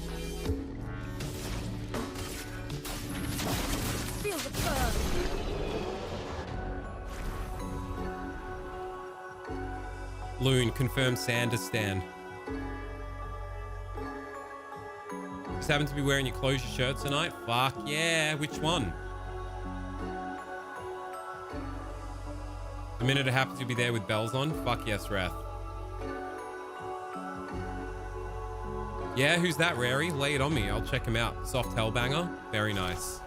Feel the burn. Loon, confirmed Sanders stand. Just happen to be wearing your Closure shirt tonight? Fuck yeah, which one? The minute I happen to be there with bells on? Fuck yes, Wrath. Yeah, who's that, Rary? Lay it on me, I'll check him out. Soft Hellbanger, very nice.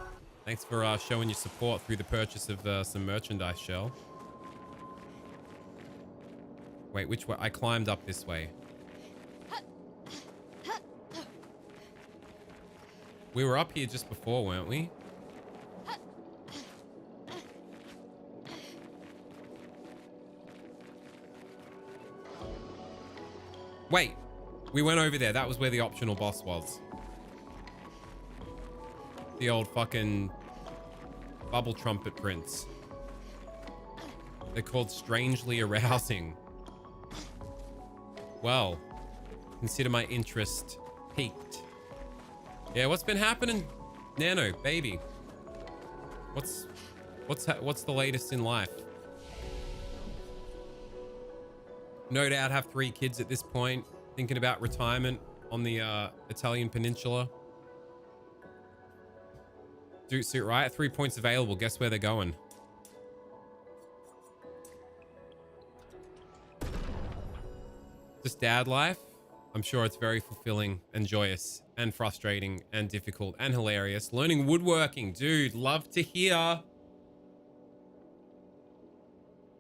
Thanks for showing your support through the purchase of some merchandise, Shell. Wait, which way? I climbed up this way. We were up here just before, weren't we? Wait, we went over there. That was where the optional boss was. The old fucking bubble trumpet prince. They're called strangely arousing. Well, consider my interest piqued. Yeah, what's been happening, Nano, baby? What's the latest in life? No doubt have 3 kids at this point, thinking about retirement on the Italian peninsula. Dude suit, right? 3 points available. Guess where they're going? Just dad life? I'm sure it's very fulfilling and joyous and frustrating and difficult and hilarious. Learning woodworking, dude, love to hear.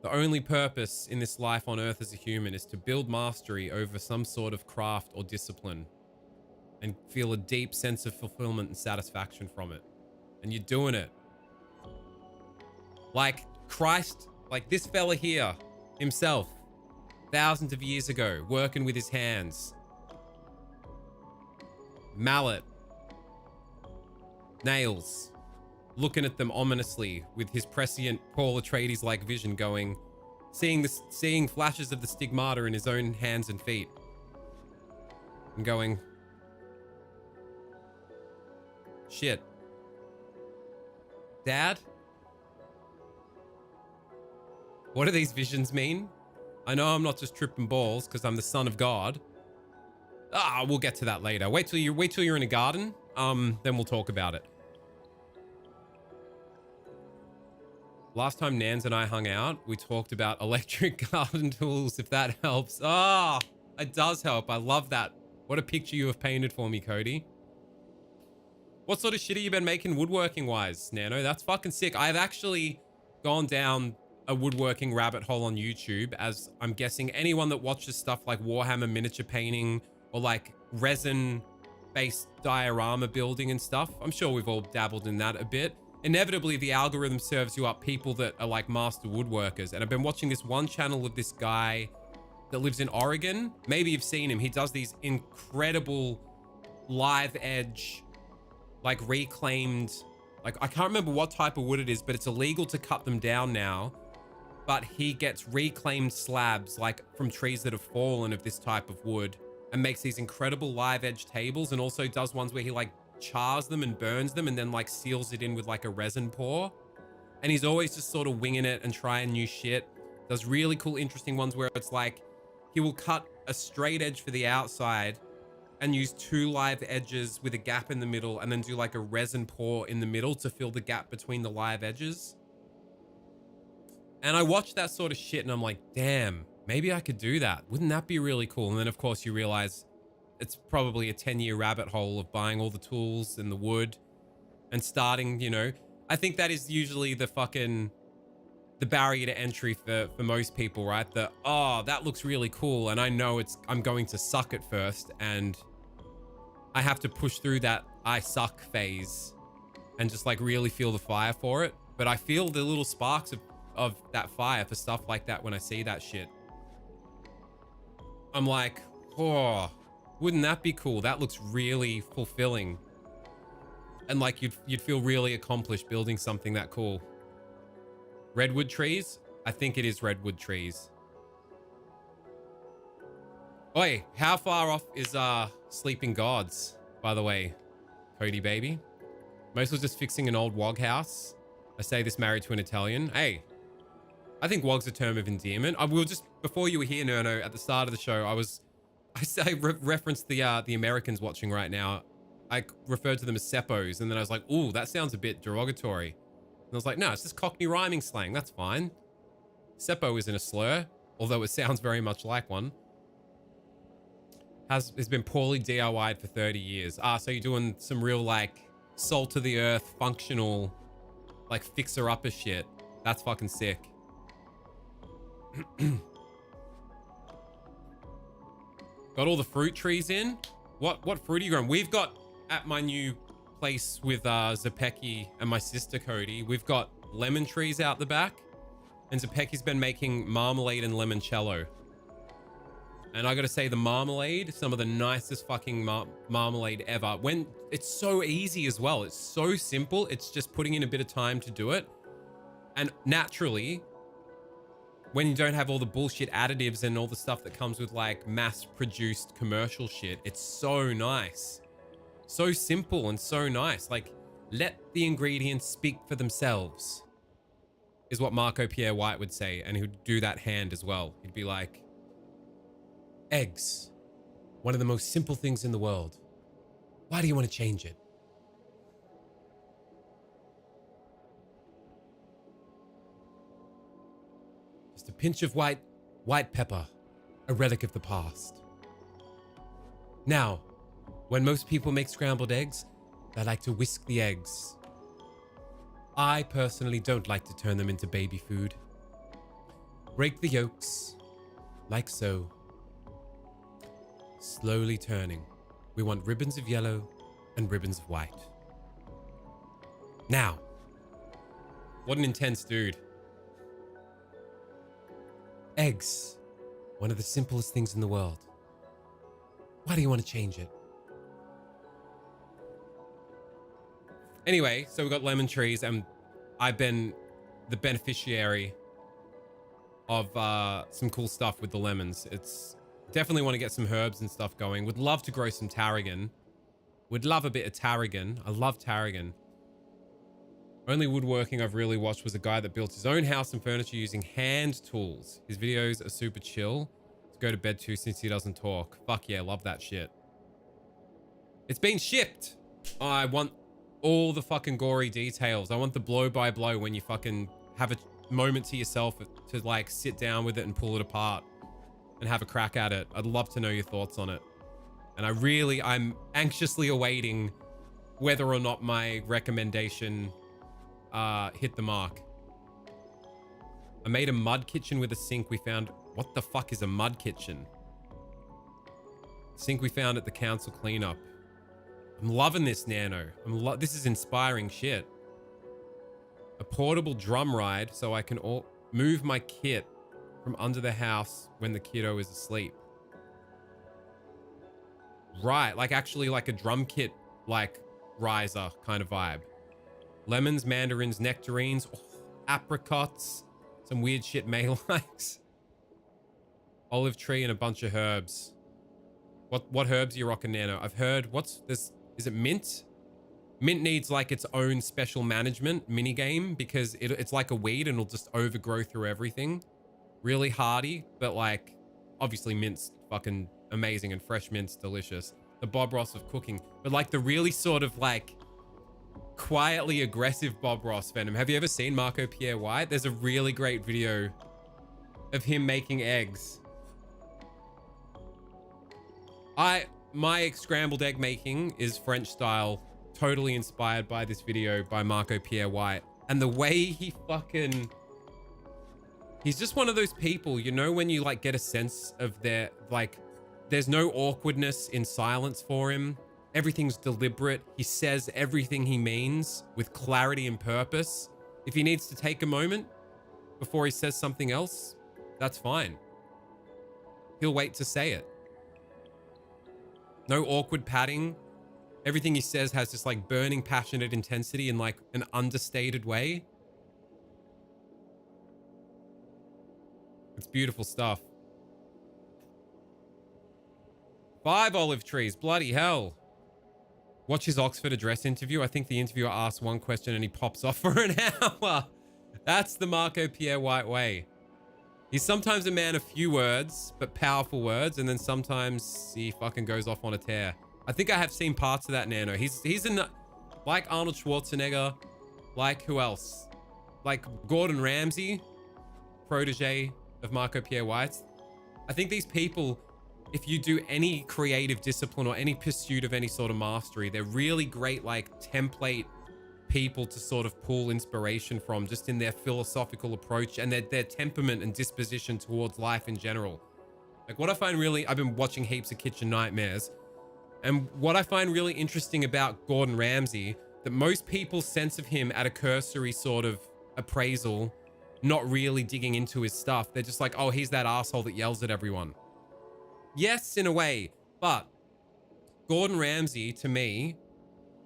The only purpose in this life on earth as a human is to build mastery over some sort of craft or discipline and feel a deep sense of fulfillment and satisfaction from it. And you're doing it. Like Christ, like this fella here himself, thousands of years ago, working with his hands. Mallet. Nails. Looking at them ominously with his prescient Paul Atreides-like vision going, seeing flashes of the stigmata in his own hands and feet. And going, shit. Dad? What do these visions mean? I know I'm not just tripping balls because I'm the son of God. We'll get to that later. Wait till you're in a garden. Then we'll talk about it. Last time Nans and I hung out, we talked about electric garden tools, if that helps. It does help. I love that. What a picture you have painted for me, Cody. What sort of shit have you been making woodworking-wise, Nano? That's fucking sick. I've actually gone down a woodworking rabbit hole on YouTube, as I'm guessing anyone that watches stuff like Warhammer miniature painting or like resin-based diorama building and stuff, I'm sure we've all dabbled in that a bit. Inevitably, the algorithm serves you up people that are like master woodworkers. And I've been watching this one channel of this guy that lives in Oregon. Maybe you've seen him. He does these incredible live edge, like reclaimed, like I can't remember what type of wood it is, but it's illegal to cut them down now. But he gets reclaimed slabs like from trees that have fallen of this type of wood and makes these incredible live edge tables, and also does ones where he like chars them and burns them and then like seals it in with like a resin pour. And he's always just sort of winging it and trying new shit. Does really cool, interesting ones where it's like he will cut a straight edge for the outside and use two live edges with a gap in the middle, and then do like a resin pour in the middle to fill the gap between the live edges. And I watched that sort of shit and I'm like, damn, maybe I could do that. Wouldn't that be really cool? And then of course you realize it's probably a 10-year rabbit hole of buying all the tools and the wood and starting, you know. I think that is usually the barrier to entry for most people, right? That looks really cool, and I know I'm going to suck at first, and I have to push through that I suck phase and just like really feel the fire for it. But I feel the little sparks of that fire for stuff like that when I see that shit. I'm like, oh, wouldn't that be cool? That looks really fulfilling. And like you'd feel really accomplished building something that cool. Redwood trees? I think it is redwood trees. Oi, how far off is Sleeping Gods, by the way, Cody baby? Most was just fixing an old wog house. I say this married to an Italian. Hey, I think wog's a term of endearment. I will just, before you were here, Nerno, at the start of the show, I referenced the Americans watching right now. I referred to them as seppos, and then I was like, ooh, that sounds a bit derogatory. And I was like, no, it's just Cockney rhyming slang. That's fine. Seppo isn't a slur, although it sounds very much like one. Has been poorly DIY'd for 30 years. So you're doing some real like salt of the earth, functional, like fixer-upper shit. That's fucking sick. Got all the fruit trees in. What fruit are you growing? We've got at my new place with Zepeki and my sister Cody, we've got lemon trees out the back, and Zepeki's been making marmalade and limoncello. And I gotta say, the marmalade, some of the nicest fucking marmalade ever. When it's so easy as well. It's so simple. It's just putting in a bit of time to do it. And naturally, when you don't have all the bullshit additives and all the stuff that comes with like mass-produced commercial shit, it's so nice. So simple and so nice. Like, let the ingredients speak for themselves, is what Marco Pierre White would say. And he'd do that hand as well. He'd be like, eggs, one of the most simple things in the world. Why do you want to change it? Just a pinch of white pepper, a relic of the past. Now, when most people make scrambled eggs, they like to whisk the eggs. I personally don't like to turn them into baby food. Break the yolks, like so. Slowly turning. We want ribbons of yellow and ribbons of white. Now, what an intense dude. Eggs. One of the simplest things in the world. Why do you want to change it? Anyway, so we've got lemon trees, and I've been the beneficiary of some cool stuff with the lemons. It's definitely want to get some herbs and stuff going. Would love to grow some tarragon. Would love a bit of tarragon. I love tarragon. Only woodworking I've really watched was a guy that built his own house and furniture using hand tools. His videos are super chill. To go to bed too since he doesn't talk. Fuck yeah, love that shit. It's been shipped. I want all the fucking gory details. I want the blow by blow when you fucking have a moment to yourself to like sit down with it and pull it apart and have a crack at it. I'd love to know your thoughts on it. And I'm anxiously awaiting whether or not my recommendation hit the mark. I made a mud kitchen with a sink we found. What the fuck is a mud kitchen? Sink we found at the council cleanup. I'm loving this, Nano. This is inspiring shit. A portable drum ride so I can move my kit from under the house when the kiddo is asleep. Right, like actually like a drum kit, like riser kind of vibe. Lemons, mandarins, nectarines, apricots, some weird shit May likes. Olive tree and a bunch of herbs. What herbs are you rocking, Nano? I've heard, what's this? Is it mint? Mint needs like its own special management mini game because it's like a weed and it'll just overgrow through everything. Really hardy, but like obviously mint's fucking amazing and fresh mint's delicious. The Bob Ross of cooking, but like the really sort of like quietly aggressive Bob Ross venom. Have you ever seen Marco Pierre White? There's a really great video of him making eggs. My scrambled egg making is French style, totally inspired by this video by Marco Pierre White. And the way he fucking... He's just one of those people, you know, when you like get a sense of their, like, there's no awkwardness in silence for him. Everything's deliberate. He says everything he means with clarity and purpose. If he needs to take a moment before he says something else, that's fine. He'll wait to say it. No awkward padding. Everything he says has this like burning, passionate intensity in like an understated way. It's beautiful stuff. 5 olive trees. Bloody hell. Watch his Oxford address interview. I think the interviewer asks one question and he pops off for an hour. That's the Marco Pierre White way. He's sometimes a man of few words, but powerful words. And then sometimes he fucking goes off on a tear. I think I have seen parts of that, Nano. He's in, like Arnold Schwarzenegger. Like who else? Like Gordon Ramsay, protege of Marco Pierre White. I think these people, if you do any creative discipline or any pursuit of any sort of mastery, they're really great, like template people to sort of pull inspiration from, just in their philosophical approach and their temperament and disposition towards life in general. Like what I find really, I've been watching heaps of Kitchen Nightmares, and what I find really interesting about Gordon Ramsay, that most people's sense of him at a cursory sort of appraisal, not really digging into his stuff, they're just like, oh, he's that asshole that yells at everyone. Yes, in a way, but Gordon Ramsay, to me,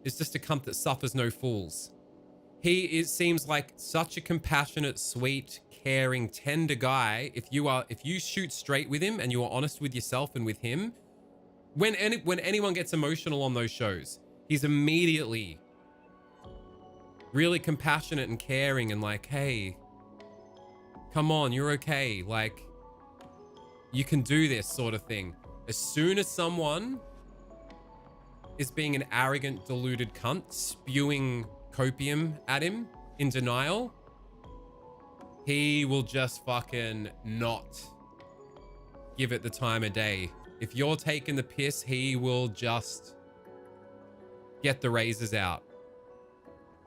is just a cunt that suffers no fools. He seems like such a compassionate, sweet, caring, tender guy. If you shoot straight with him and you are honest with yourself and with him, when anyone gets emotional on those shows, he's immediately really compassionate and caring and like, hey, come on, you're okay. Like, you can do this sort of thing. As soon as someone is being an arrogant, deluded cunt, spewing copium at him in denial, he will just fucking not give it the time of day. If you're taking the piss, he will just get the razors out.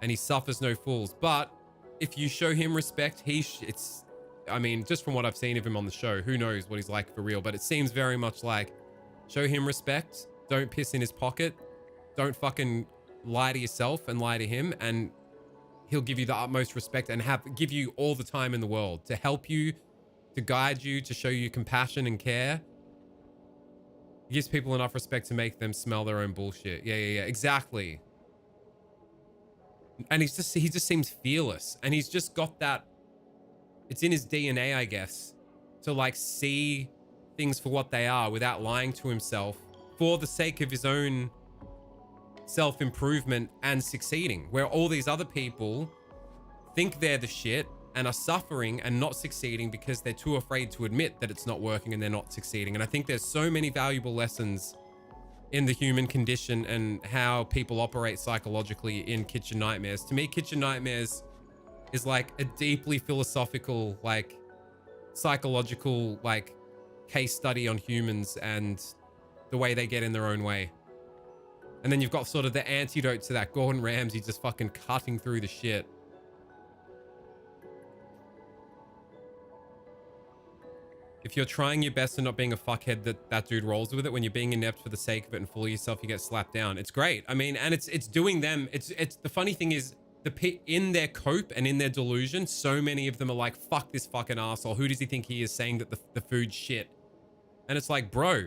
And he suffers no fools. But if you show him respect, I mean, just from what I've seen of him on the show, who knows what he's like for real, but it seems very much like, show him respect, don't piss in his pocket, don't fucking lie to yourself and lie to him, and he'll give you the utmost respect and give you all the time in the world to help you, to guide you, to show you compassion and care. He gives people enough respect to make them smell their own bullshit. Yeah, exactly. And he just seems fearless, and he's just got that, it's in his DNA, I guess, to like see things for what they are without lying to himself for the sake of his own self-improvement and succeeding, where all these other people think they're the shit and are suffering and not succeeding because they're too afraid to admit that it's not working and they're not succeeding. And I think there's so many valuable lessons in the human condition and how people operate psychologically in Kitchen Nightmares. To me, Kitchen Nightmares is like a deeply philosophical, like psychological, like case study on humans and the way they get in their own way. And then you've got sort of the antidote to that, Gordon Ramsay just fucking cutting through the shit. If you're trying your best and not being a fuckhead, that dude rolls with it. When you're being inept for the sake of it and full of yourself, you get slapped down. It's great. I mean, and it's doing them. It's the funny thing is, in their cope and in their delusion, so many of them are like, fuck this fucking asshole. Who does he think he is saying that the food's shit? And it's like, bro,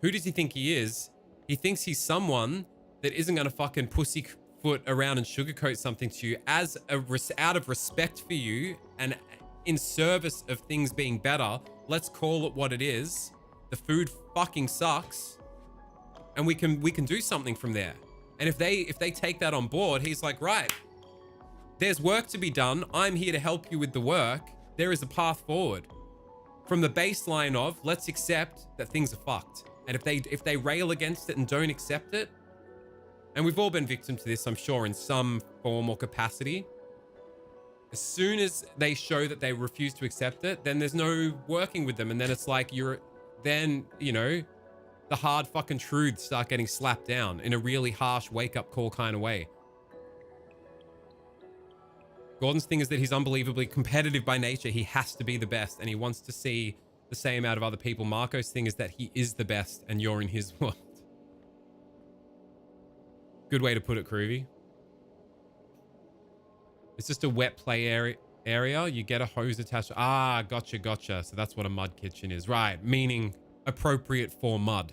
who does he think he is? He thinks he's someone that isn't going to fucking pussyfoot around and sugarcoat something to you out of respect for you and in service of things being better. Let's call it what it is. The food fucking sucks, and we can do something from there. And if they take that on board, he's like, right, there's work to be done. I'm here to help you with the work. There is a path forward from the baseline of let's accept that things are fucked. And if they rail against it and don't accept it, and we've all been victim to this, I'm sure, in some form or capacity. As soon as they show that they refuse to accept it, then there's no working with them. And then it's like the hard fucking truths start getting slapped down in a really harsh wake-up call kind of way. Gordon's thing is that he's unbelievably competitive by nature. He has to be the best, and he wants to see the same out of other people. Marco's thing is that he is the best, and you're in his world. Good way to put it, Groovy. It's just a wet play area. You get a hose attached. Ah, gotcha. So that's what a mud kitchen is. Right, meaning appropriate for mud.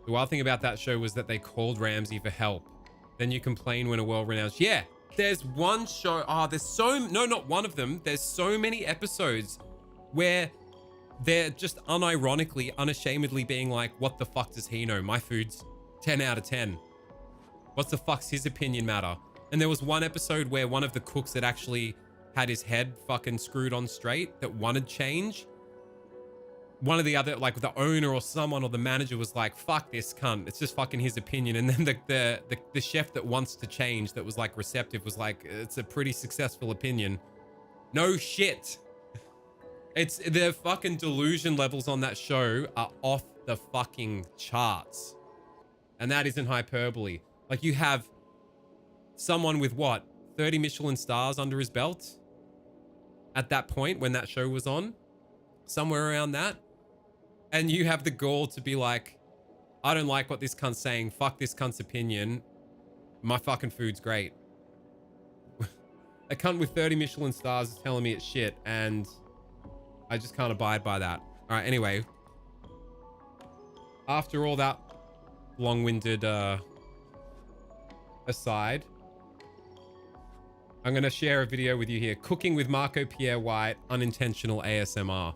The wild thing about that show was that they called Ramsay for help. Then you complain when a well-renowned... Yeah, there's one show... No, not one of them. There's so many episodes where they're just unironically, unashamedly being like, what the fuck does he know? My food's 10 out of 10. What's the fuck's his opinion matter? And there was one episode where one of the cooks that actually had his head fucking screwed on straight that wanted change. One of the other, like the owner or someone or the manager was like, fuck this cunt. It's just fucking his opinion. And then the chef that wants to change, that was like receptive, was like, it's a pretty successful opinion. No shit. It's the fucking delusion levels on that show are off the fucking charts. And that isn't hyperbole. Like, you have someone with what, 30 Michelin stars under his belt at that point when that show was on, somewhere around that. And you have the gall to be like, I don't like what this cunt's saying. Fuck this cunt's opinion. My fucking food's great. A cunt with 30 Michelin stars is telling me it's shit, and I just can't abide by that. All right, anyway. After all that long-winded aside, I'm going to share a video with you here. Cooking with Marco Pierre White, unintentional ASMR.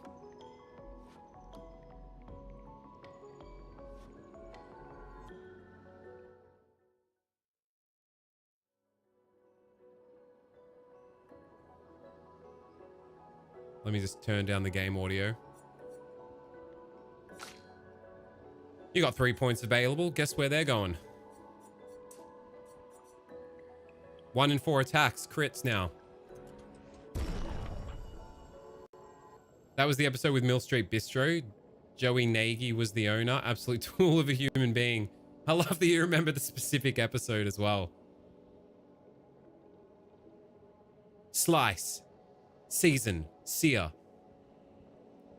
Let me just turn down the game audio. You got 3 points available. Guess where they're going? 1 in 4 attacks, crits now. That was the episode with Mill Street Bistro. Joey Nagy was the owner. Absolute tool of a human being. I love that you remember the specific episode as well. Slice. Season. Sear.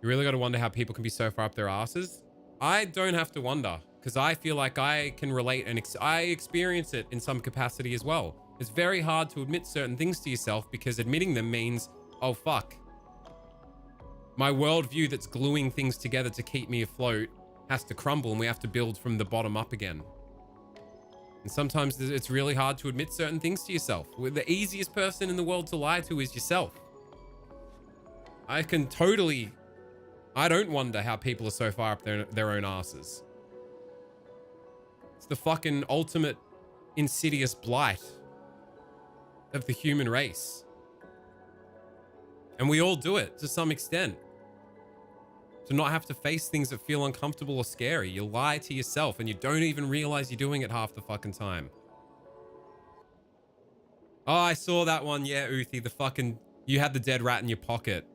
You really got to wonder how people can be so far up their asses. I don't have to wonder, because I feel like I can relate, and I experience it in some capacity as well. It's very hard to admit certain things to yourself because admitting them means, oh fuck, my worldview that's gluing things together to keep me afloat has to crumble and we have to build from the bottom up again. And sometimes it's really hard to admit certain things to yourself. The easiest person in the world to lie to is yourself. I don't wonder how people are so far up their own asses. It's the fucking ultimate insidious blight of the human race. And we all do it to some extent. To not have to face things that feel uncomfortable or scary. You lie to yourself and you don't even realize you're doing it half the fucking time. Oh, I saw that one. Yeah, Uthi, the fucking... You had the dead rat in your pocket.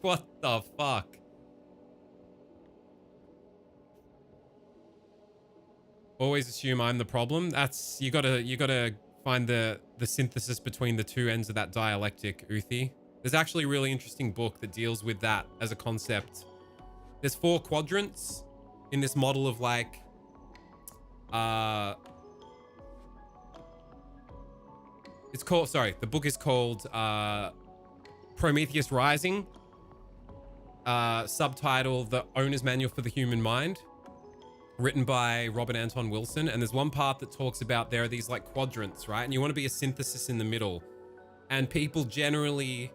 What the fuck? Always assume I'm the problem. That's... You gotta find the synthesis between the two ends of that dialectic, Uthi. There's actually a really interesting book that deals with that as a concept. There's 4 quadrants in this model of like, it's called, sorry, the book is called Prometheus Rising. Subtitle, The Owner's Manual for the Human Mind, written by Robert Anton Wilson. And there's one part that talks about there are these like quadrants, right? And you want to be a synthesis in the middle. And people generally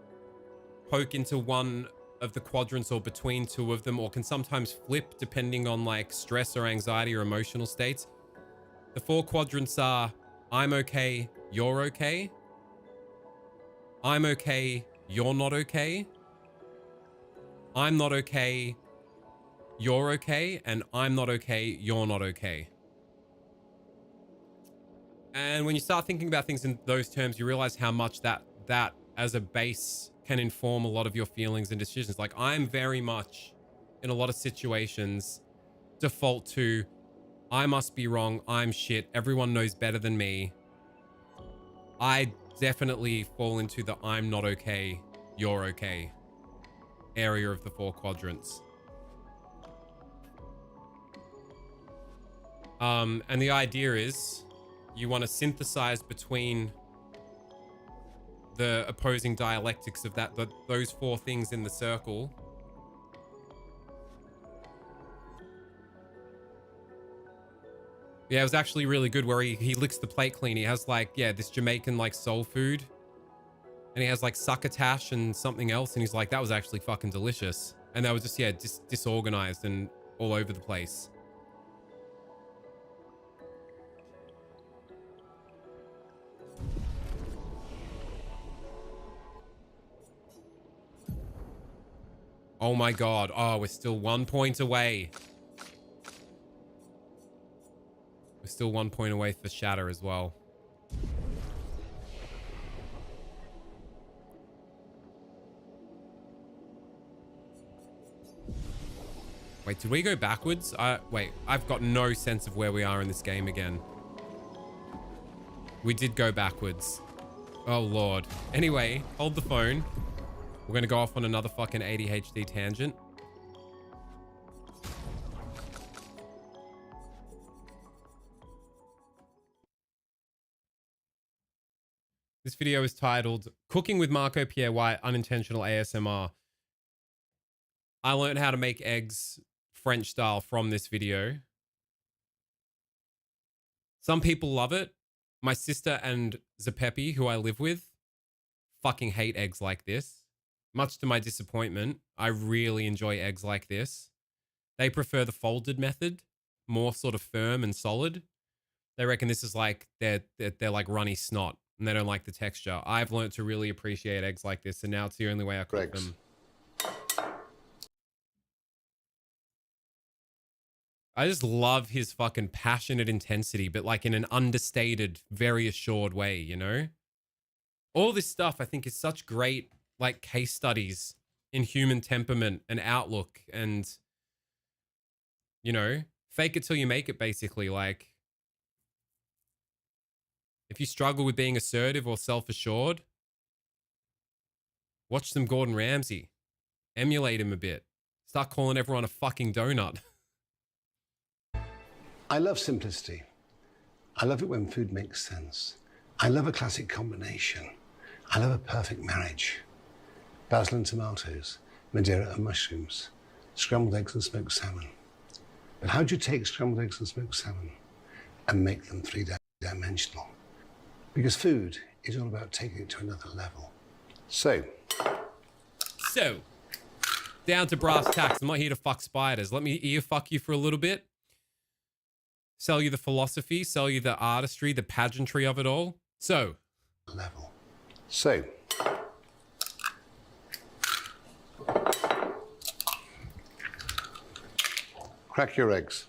poke into one of the quadrants or between 2 of them, or can sometimes flip depending on like stress or anxiety or emotional states. The 4 quadrants are: I'm okay, you're okay. I'm okay, you're not okay. I'm not okay, you're okay. And I'm not okay, you're not okay. And when you start thinking about things in those terms, you realize how much that as a base can inform a lot of your feelings and decisions. Like, I'm very much in a lot of situations default to, I must be wrong, I'm shit, everyone knows better than me. I definitely fall into the I'm not okay, you're okay area of the 4 quadrants. And the idea is you want to synthesize between the opposing dialectics of those 4 things in the circle. Yeah, it was actually really good where he licks the plate clean. He has like, yeah, this Jamaican like soul food. And he has like succotash and something else. And he's like, that was actually fucking delicious. And that was just, yeah, disorganized and all over the place. Oh my God. Oh, we're still 1 point away. We're still 1 point away for Shatter as well. Wait, did we go backwards? Wait, I've got no sense of where we are in this game again. We did go backwards. Oh, Lord. Anyway, hold the phone. We're going to go off on another fucking ADHD tangent. This video is titled Cooking with Marco Pierre White, Unintentional ASMR. I learned how to make eggs French style from this video. Some people love it. My sister and Zepepi, who I live with, fucking hate eggs like this. Much to my disappointment, I really enjoy eggs like this. They prefer the folded method, more sort of firm and solid. They reckon this is like, they're like runny snot and they don't like the texture. I've learned to really appreciate eggs like this, and now it's the only way I cook them. I just love his fucking passionate intensity, but like in an understated, very assured way, you know? All this stuff I think is such great like case studies in human temperament and outlook, and, you know, fake it till you make it, basically. Like, if you struggle with being assertive or self-assured, watch some Gordon Ramsay. Emulate him a bit. Start calling everyone a fucking donut. I love simplicity. I love it when food makes sense. I love a classic combination. I love a perfect marriage. Basil and tomatoes, Madeira and mushrooms, scrambled eggs and smoked salmon. But how do you take scrambled eggs and smoked salmon and make them three-dimensional? Because food is all about taking it to another level. So, down to brass tacks. I'm not here to fuck spiders. Let me ear fuck you for a little bit. Sell you the philosophy, sell you the artistry, the pageantry of it all. So, crack your eggs.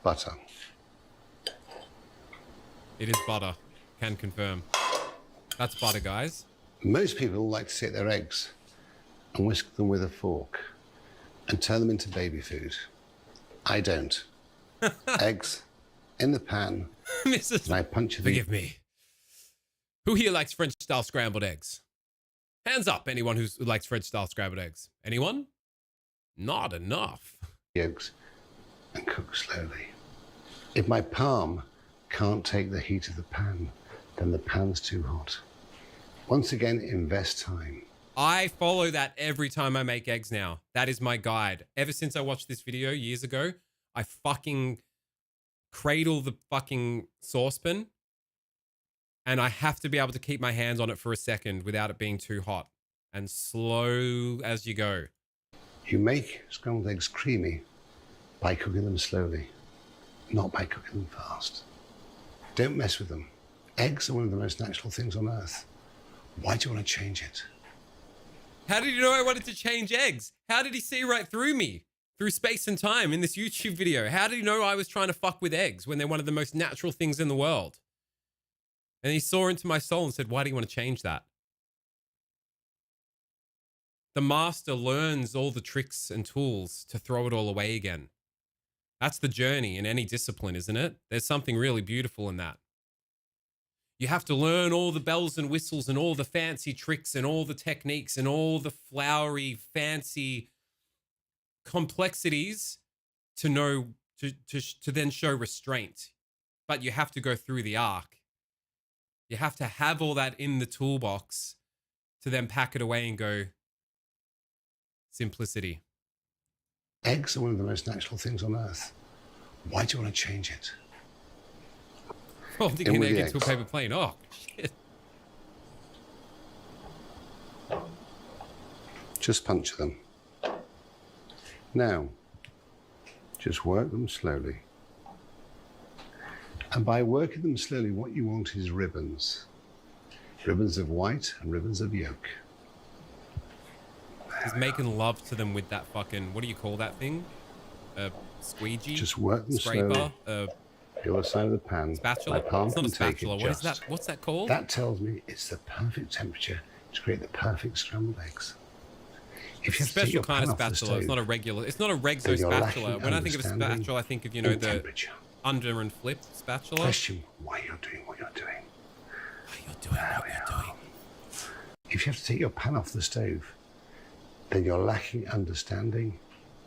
Butter. it is butter. Can confirm. That's butter, guys. Most people like to take their eggs and whisk them with a fork and turn them into baby food. I don't. Eggs in the pan, Mrs. and I punch them. Forgive me. Who here likes French-style scrambled eggs? Hands up, anyone who likes French-style scrambled eggs. Anyone? Not enough. Yolks and cook slowly. If my palm can't take the heat of the pan, then the pan's too hot. Once again, invest time. I follow that every time I make eggs now. That is my guide. Ever since I watched this video years ago, I fucking cradle the fucking saucepan and I have to be able to keep my hands on it for a second without it being too hot, and slow as you go. You make scrambled eggs creamy by cooking them slowly, not by cooking them fast. Don't mess with them. Eggs are one of the most natural things on earth. Why do you want to change it? How did you know I wanted to change eggs? How did he see right through me? Through space and time in this YouTube video? How did he know I was trying to fuck with eggs when they're one of the most natural things in the world? And he saw into my soul and said, why do you want to change that? The master learns all the tricks and tools to throw it all away again. That's the journey in any discipline, isn't it? There's something really beautiful in that. You have to learn all the bells and whistles and all the fancy tricks and all the techniques and all the flowery, fancy complexities to know, to then show restraint. But you have to go through the arc. You have to have all that in the toolbox to then pack it away and go, simplicity. Eggs are one of the most natural things on earth. Why do you want to change it? Folding an egg into a paper plane. Oh, shit. Just puncture them. Now, just work them slowly. And by working them slowly, what you want is ribbons. Ribbons of white and ribbons of yolk. He's making love to them with that fucking, what do you call that thing? A squeegee? Just work them scraper? slowly. The other side of the pan. Spatula? My palm It's not a can take spatula. it What is just. that? What's that called? That tells me it's the perfect temperature to create the perfect scrambled eggs. If you have to take Special your kind pan of off the spatula. It's stove, not a regular. It's not a regzo then you're spatula. lacking When I think of a understanding spatula, I think of, you know, in the temperature. under and flip spatula. Question why you're doing what you're doing. If you have to take your pan off the stove, then you're lacking understanding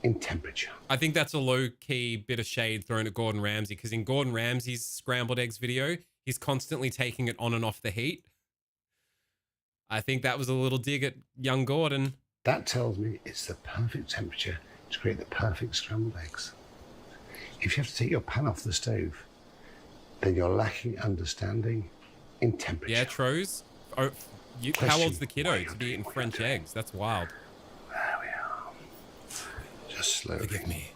in temperature. I think that's a low-key bit of shade thrown at Gordon Ramsay, because in Gordon Ramsay's scrambled eggs video, he's constantly taking it on and off the heat. I think that was a little dig at young Gordon. That tells me it's the perfect temperature to create the perfect scrambled eggs. If you have to take your pan off the stove, then you're lacking understanding in temperature. Yeah, Troz. Oh, how old's the kiddo to be eating French eggs? That's wild. There we are. Just slowly. Forgive me.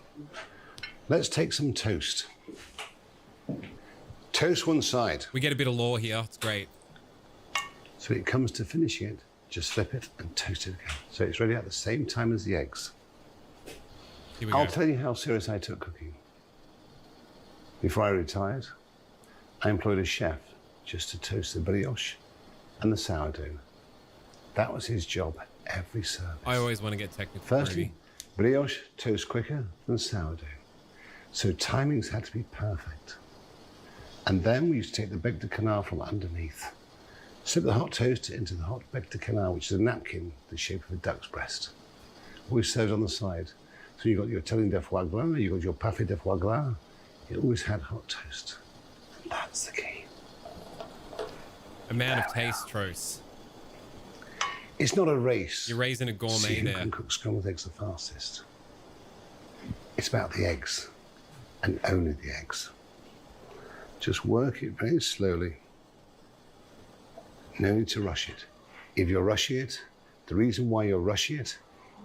Let's take some toast. Toast one side. We get a bit of law here. It's great. So when it comes to finishing it, just flip it and toast it again. So it's ready at the same time as the eggs. Here we I'll go. tell you how serious I took cooking. Before I retired, I employed a chef just to toast the brioche and the sourdough. That was his job every service. I always want to get technical. Firstly, brioche toasts quicker than sourdough. So timings had to be perfect. And then we used to take the bec de canard from underneath, slip the hot toast into the hot bec de canard, which is a napkin the shape of a duck's breast. Always served on the side. So you've got your Italian de foie gras, you've got your parfait de foie gras, it always had hot toast. And that's the key. A man of taste, Tros. It's not a race. You're raising a gourmet See who there. can cook scrambled eggs the fastest. It's about the eggs, and only the eggs. Just work it very slowly. No need to rush it. If you're rushing it, the reason why you're rushing it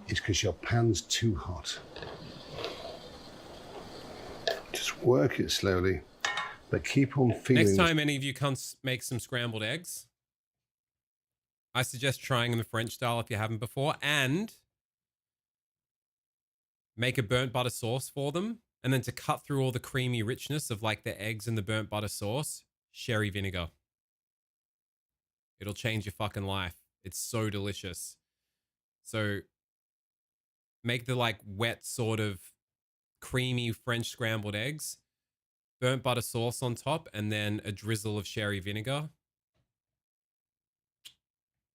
is because your pan's too hot. Just work it slowly, but keep on feeling. Next time any of you cunts make some scrambled eggs, I suggest trying them the French style if you haven't before, and make a burnt butter sauce for them. And then to cut through all the creamy richness of like the eggs and the burnt butter sauce, sherry vinegar. It'll change your fucking life. It's so delicious. So make the like wet sort of creamy French scrambled eggs, burnt butter sauce on top, and then a drizzle of sherry vinegar.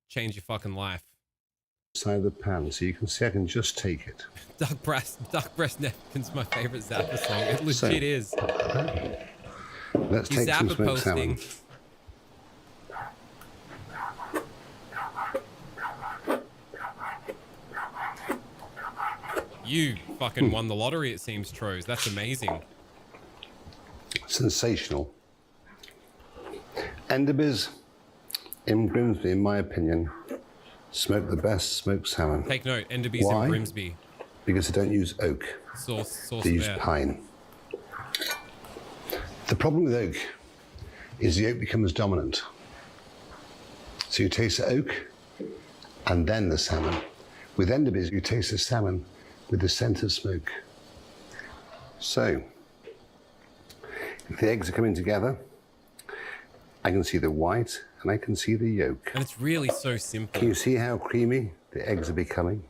Change your fucking life. Side of the pan, so you can see I can just take it. Duck breast napkin's my favorite Zappa song. It legit is. Let's take some Zappa smoked salmon. posting. You fucking won the lottery, it seems, Tros. That's amazing. Sensational. Enderby's in Grimsby, in my opinion, smoke the best smoked salmon. Take note, Enderby's Why? in Grimsby. Because they don't use oak. Sauce They use there. pine. The problem with oak is the oak becomes dominant. So you taste the oak and then the salmon. With Enderby's, you taste the salmon with the scent of smoke. So, if the eggs are coming together, I can see the white and I can see the yolk. And it's really so simple. Can you see how creamy the eggs are becoming?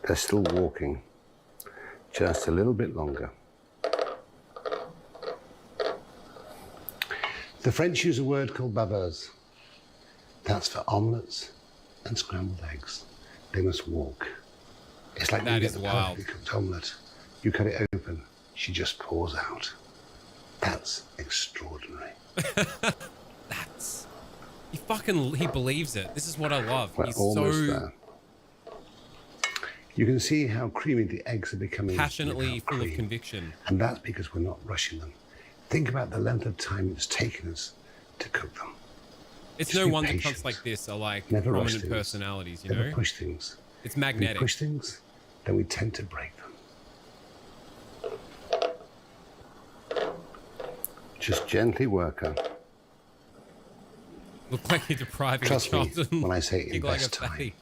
They're still walking, just a little bit longer. The French use a word called baveuse. That's for omelettes and scrambled eggs. They must walk. It's like That you get is the wild. perfectly cooked omelette. You cut it open, she just pours out. That's extraordinary. He believes it. This is what I love. We're He's almost so there. You can see how creamy the eggs are becoming. passionately without full of cream. conviction. And that's because we're not rushing them. Think about the length of time it's taken us to cook them. It's Just no be wonder patient. cunts like this are like Never rush prominent things. personalities, you Never know? push things. It's If we magnetic. push things, then we tend to break them. Just gently work her. Look like you're depriving Trust a child. me when I say Gig like a invest time. fatty.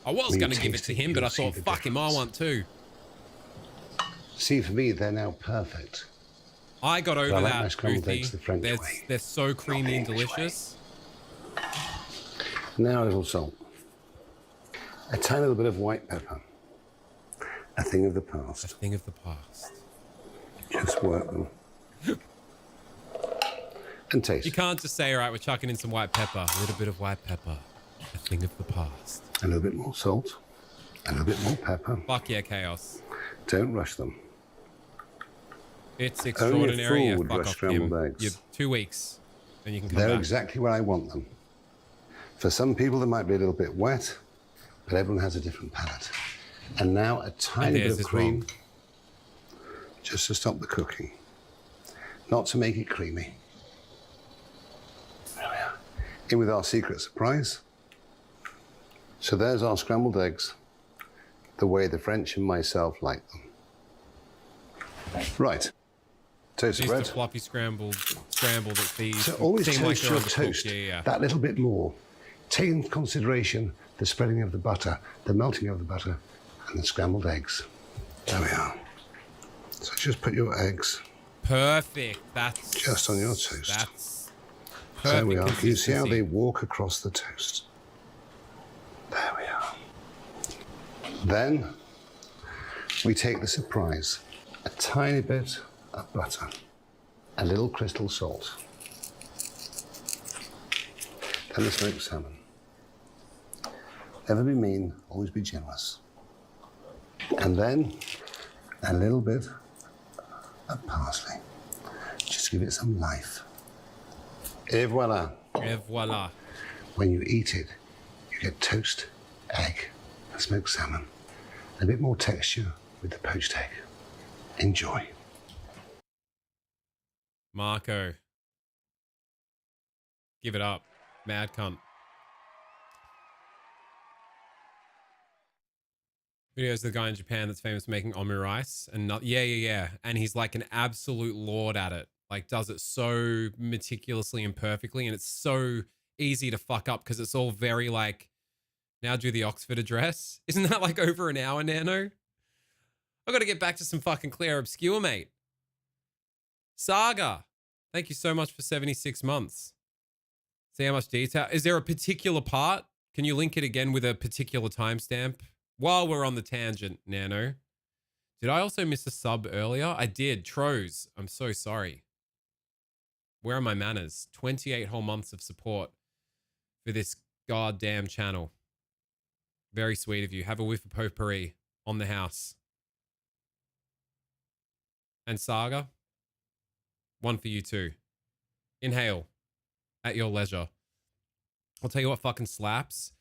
I was When you going to give it taste to it, him, but you'll I see thought, the fuck him, I difference. want to. See, for me, they're now perfect. I got I over like my that, scrambled Boothie. eggs the French They're, way, they're so creamy and the English way. delicious. Now a little salt. A tiny little bit of white pepper. A thing of the A past. thing of the past. Just work them. And taste. You can't just say, all right, we're chucking in some white pepper. A little bit of white pepper. A thing of the past. A little bit more salt. A little bit more pepper. Fuck yeah, chaos. Don't rush them. It's Only a extraordinary. fool Yeah, would fuck rush off, scrambled Tim. eggs. You're 2 weeks, and you can come They're back. exactly where I want them. For some people, they might be a little bit wet, but everyone has a different palate. And now a tiny bit theirs of is cream, wrong. just to stop the cooking. Not to make it creamy. There we are. In with our secret surprise. So there's our scrambled eggs, the way the French and myself like them. Right. Toasted Used bread. to floppy scrambled at these. So always seem toast they're your undercooked. toast Yeah. that little bit more. Take into consideration the spreading of the butter, the melting of the butter, and the scrambled eggs. There we are. So just put your eggs Perfect. That's just on your toast. That's perfect. There we are. Can you see how consistency. they walk across the toast? There we are. Then we take the surprise. A tiny bit of butter, a little crystal salt, then the smoked salmon. Never be mean, always be generous. And then a little bit of parsley. Just give it some life. Et voila. Et voila. When you eat it, you get toast, egg, and smoked salmon, and a bit more texture with the poached egg. Enjoy. Marco. Give it up. Mad cunt. Videos of the guy in Japan that's famous for making omurice and not yeah. And he's like an absolute lord at it. Like does it so meticulously and perfectly, and it's so easy to fuck up because it's all very like, now do the Oxford address. Isn't that like over an hour, Nano? I gotta get back to some fucking Clear Obscure, mate. Saga. Thank you so much for 76 months. See how much detail. Is there a particular part? Can you link it again with a particular timestamp? While we're on the tangent, Nano. Did I also miss a sub earlier? I did. Troz, I'm so sorry. Where are my manners? 28 whole months of support for this goddamn channel. Very sweet of you. Have a whiff of potpourri on the house. And Saga, one for you too. Inhale at your leisure. I'll tell you what fucking slaps.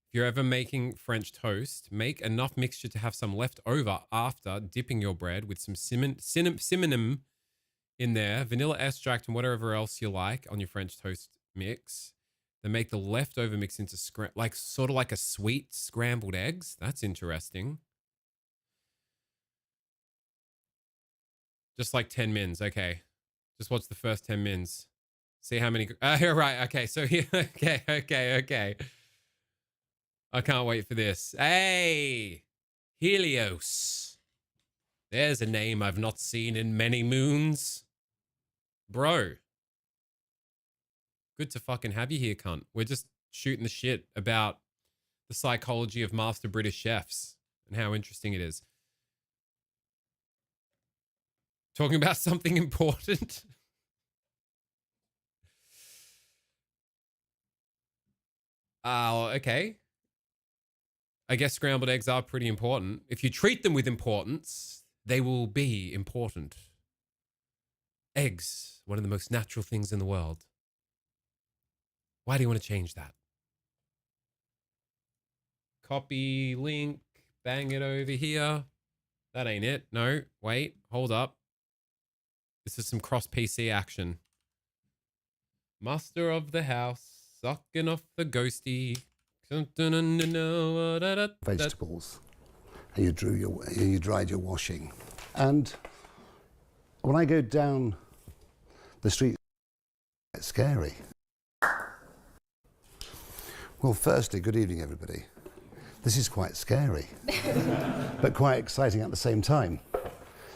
If you're ever making French toast, make enough mixture to have some left over after dipping your bread with some cinnamon in there, vanilla extract and whatever else you like on your French toast mix. Then make the leftover mix into like sort of like a sweet scrambled eggs. That's interesting. Just like 10 mins. Okay. Just watch the first 10 mins. See how many. Right. Okay. So here. Okay. I can't wait for this. Hey, Helios. There's a name I've not seen in many moons. Bro. Good to fucking have you here, cunt. We're just shooting the shit about the psychology of master British chefs and how interesting it is. Talking about something important. Okay. I guess scrambled eggs are pretty important. If you treat them with importance, they will be important. Eggs, one of the most natural things in the world. Why do you want to change that? Copy, link, bang it over here. That ain't it. No, wait, hold up. This is some cross PC action. Master of the house, sucking off the ghosty. Vegetables, and you dried your washing. And when I go down the street, it's scary. Well, firstly, good evening, everybody. This is quite scary, but quite exciting at the same time.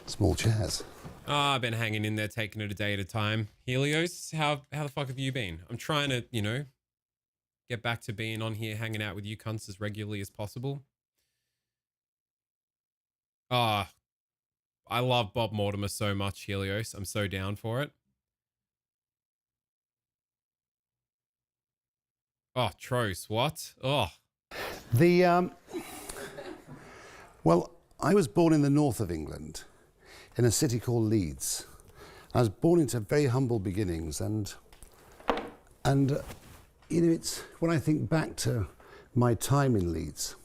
Small chairs. Oh, I've been hanging in there, taking it a day at a time. Helios, how the fuck have you been? I'm trying to, get back to being on here, hanging out with you cunts as regularly as possible. I love Bob Mortimer so much, Helios. I'm so down for it. Oh, Tros, what? Oh. Well, I was born in the north of England, in a city called Leeds. I was born into very humble beginnings, and it's when I think back to my time in Leeds.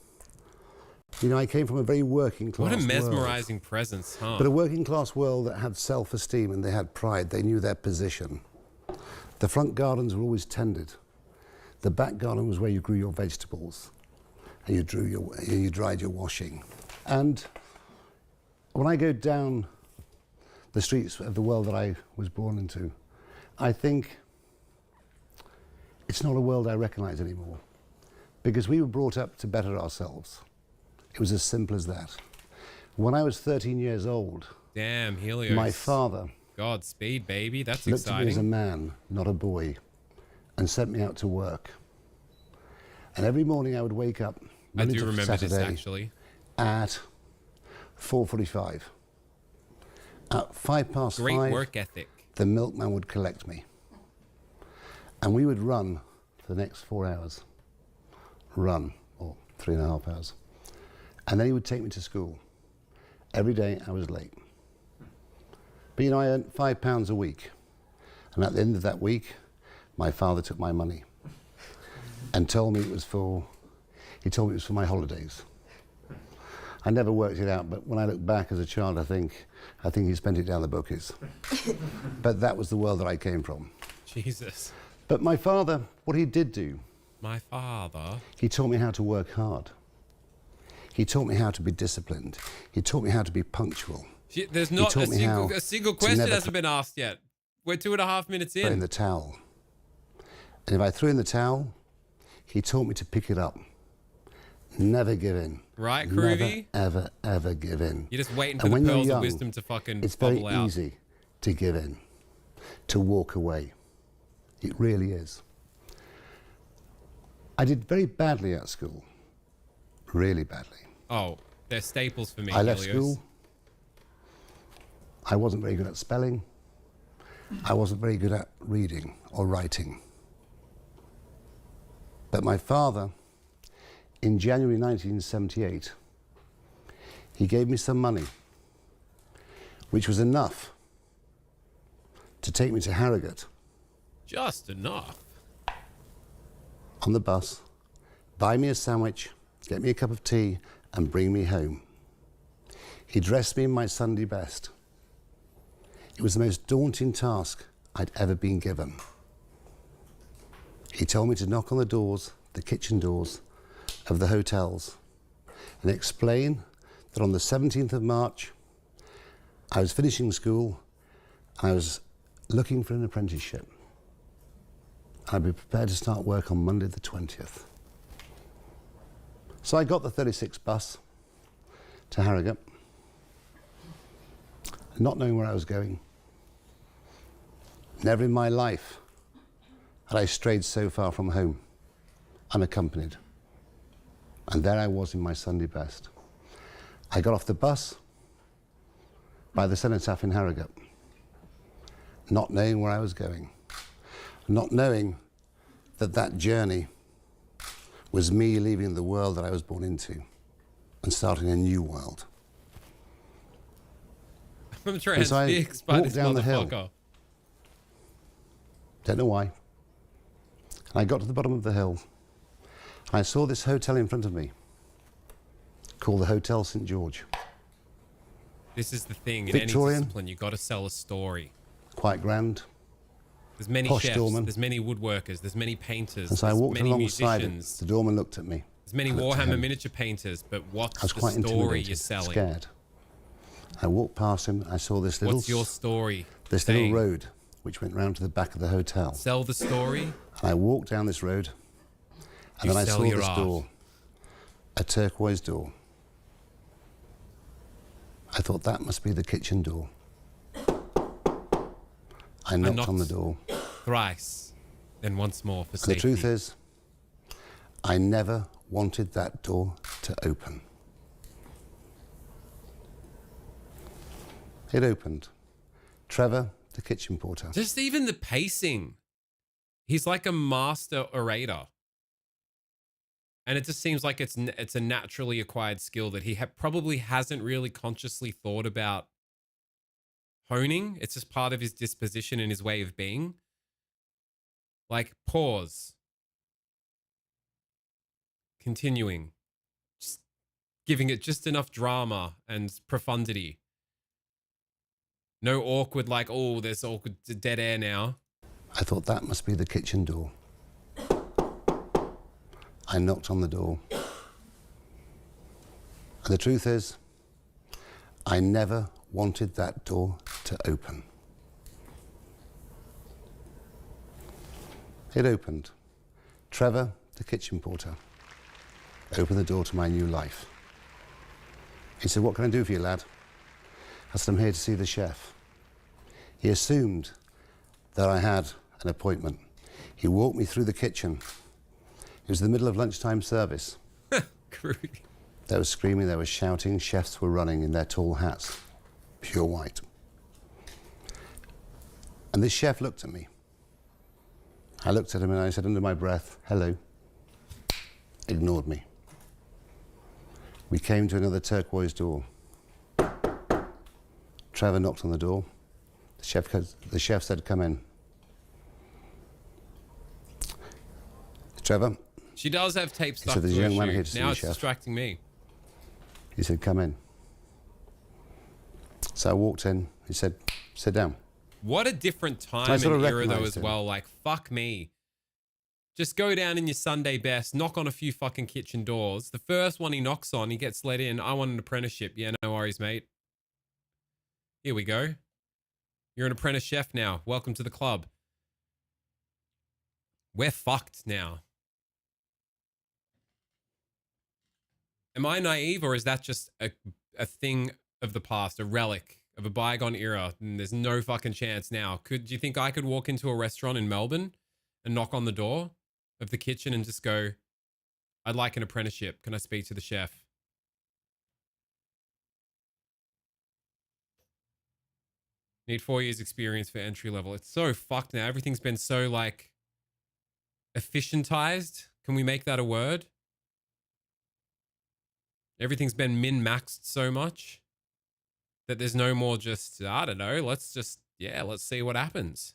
I came from a very working class world. What a mesmerizing presence, huh? But a working class world that had self-esteem and they had pride. They knew their position. The front gardens were always tended. The back garden was where you grew your vegetables, and you dried your washing. And when I go down the streets of the world that I was born into, I think it's not a world I recognize anymore, because we were brought up to better ourselves. It was as simple as that. When I was 13 years old, damn, Helios. My father, Godspeed, baby. That's looked exciting. at me as a man, not a boy, and sent me out to work. And every morning I would wake up, I do remember Saturday, this actually, at 4:45. At 5:05, great work ethic. The milkman would collect me. And we would run for the next 4 hours. Run, or 3.5 hours. And then he would take me to school. Every day I was late. But you know, I earned £5 a week. And at the end of that week, my father took my money and told me it was for my holidays. I never worked it out, but when I look back as a child, I think he spent it down the bookies. But that was the world that I came from. Jesus. But my father, what he did do, My father. he taught me how to work hard. He taught me how to be disciplined. He taught me how to be punctual. There's not taught me how a single to question never hasn't been asked yet. We're 2.5 minutes Throw in in. the towel. And if I threw in the towel, he taught me to pick it up. Never give in. Right, Groovy? Never, ever give in. You're just waiting for And the when you're pearls young, of wisdom to fucking it's very bubble out. easy to give in, to walk away. It really is. I did very badly at school. Really badly. Oh, they're staples for me, I left Helios. school. I wasn't very good at spelling. I wasn't very good at reading or writing. But my father, in January 1978, he gave me some money, which was enough to take me to Harrogate Just enough. on the bus, buy me a sandwich, get me a cup of tea, and bring me home. He dressed me in my Sunday best. It was the most daunting task I'd ever been given. He told me to knock on the doors, the kitchen doors, of the hotels and explain that on the 17th of March, I was finishing school, I was looking for an apprenticeship. I'd be prepared to start work on Monday the 20th. So I got the 36 bus to Harrogate, not knowing where I was going. Never in my life had I strayed so far from home, unaccompanied. And there I was in my Sunday best. I got off the bus by the cenotaph in Harrogate, not knowing where I was going, not knowing that that journey was me leaving the world that I was born into and starting a new world. I'm transfixed by this down the hill. motherfucker. Don't know why. And I got to the bottom of the hill. I saw this hotel in front of me called the Hotel St. George. This is the thing. In Victorian. any discipline, you've got to sell a story. Quite grand. There's many Posh chefs, doorman. there's many woodworkers, there's many painters, And so I there's walked many alongside it. musicians, The doorman looked at me. there's many I looked at Warhammer him. miniature painters, but what's I was the quite story intimidated, you're selling? scared. I walked past him. I saw this little, What's your story? this saying? little road which went round to the back of the hotel. Sell the story. And I walked down this road, and You then I sell saw your this art. door, a turquoise door. I thought that must be the kitchen door. I knocked on the door. Thrice, then once more for The safety. truth is, I never wanted that door to open. It opened. Trevor, the kitchen porter. Just even the pacing. He's like a master orator. And it just seems like it's a naturally acquired skill that he probably hasn't really consciously thought about honing. It's just part of his disposition and his way of being. Like, pause. Continuing. Just giving it just enough drama and profundity. No awkward, like, oh, there's awkward dead air now. I thought that must be the kitchen door. I knocked on the door. And the truth is, I never wanted that door to open. It opened. Trevor, the kitchen porter, opened the door to my new life. He said, "What can I do for you, lad?" I said, "I'm here to see the chef." He assumed that I had an appointment. He walked me through the kitchen. It was the middle of lunchtime service. Groovy. They were screaming, they were shouting, chefs were running in their tall hats, pure white. And this chef looked at me. I looked at him and I said under my breath, "Hello." Ignored me. We came to another turquoise door. Trevor knocked on the door. The chef said, come in. Trevor? She does have tape stuck said, to "There's a her young man shoe. here to see Now you, it's chef." distracting me. He said, come in. So I walked in. He said, sit down. What a different time I and sort of era though recognised as him. well. Like, fuck me. Just go down in your Sunday best, knock on a few fucking kitchen doors. The first one he knocks on, he gets let in. I want an apprenticeship. Yeah, no worries, mate. Here we go. You're an apprentice chef now. Welcome to the club. We're fucked now. Am I naive, or is that just a thing of the past, a relic of a bygone era? And there's no fucking chance now. Do you think I could walk into a restaurant in Melbourne and knock on the door of the kitchen and just go, I'd like an apprenticeship. Can I speak to the chef? Need 4 years experience for entry level. It's so fucked now. Everything's been so like efficientized. Can we make that a word? Everything's been min-maxed so much that there's no more just, I don't know, let's see what happens.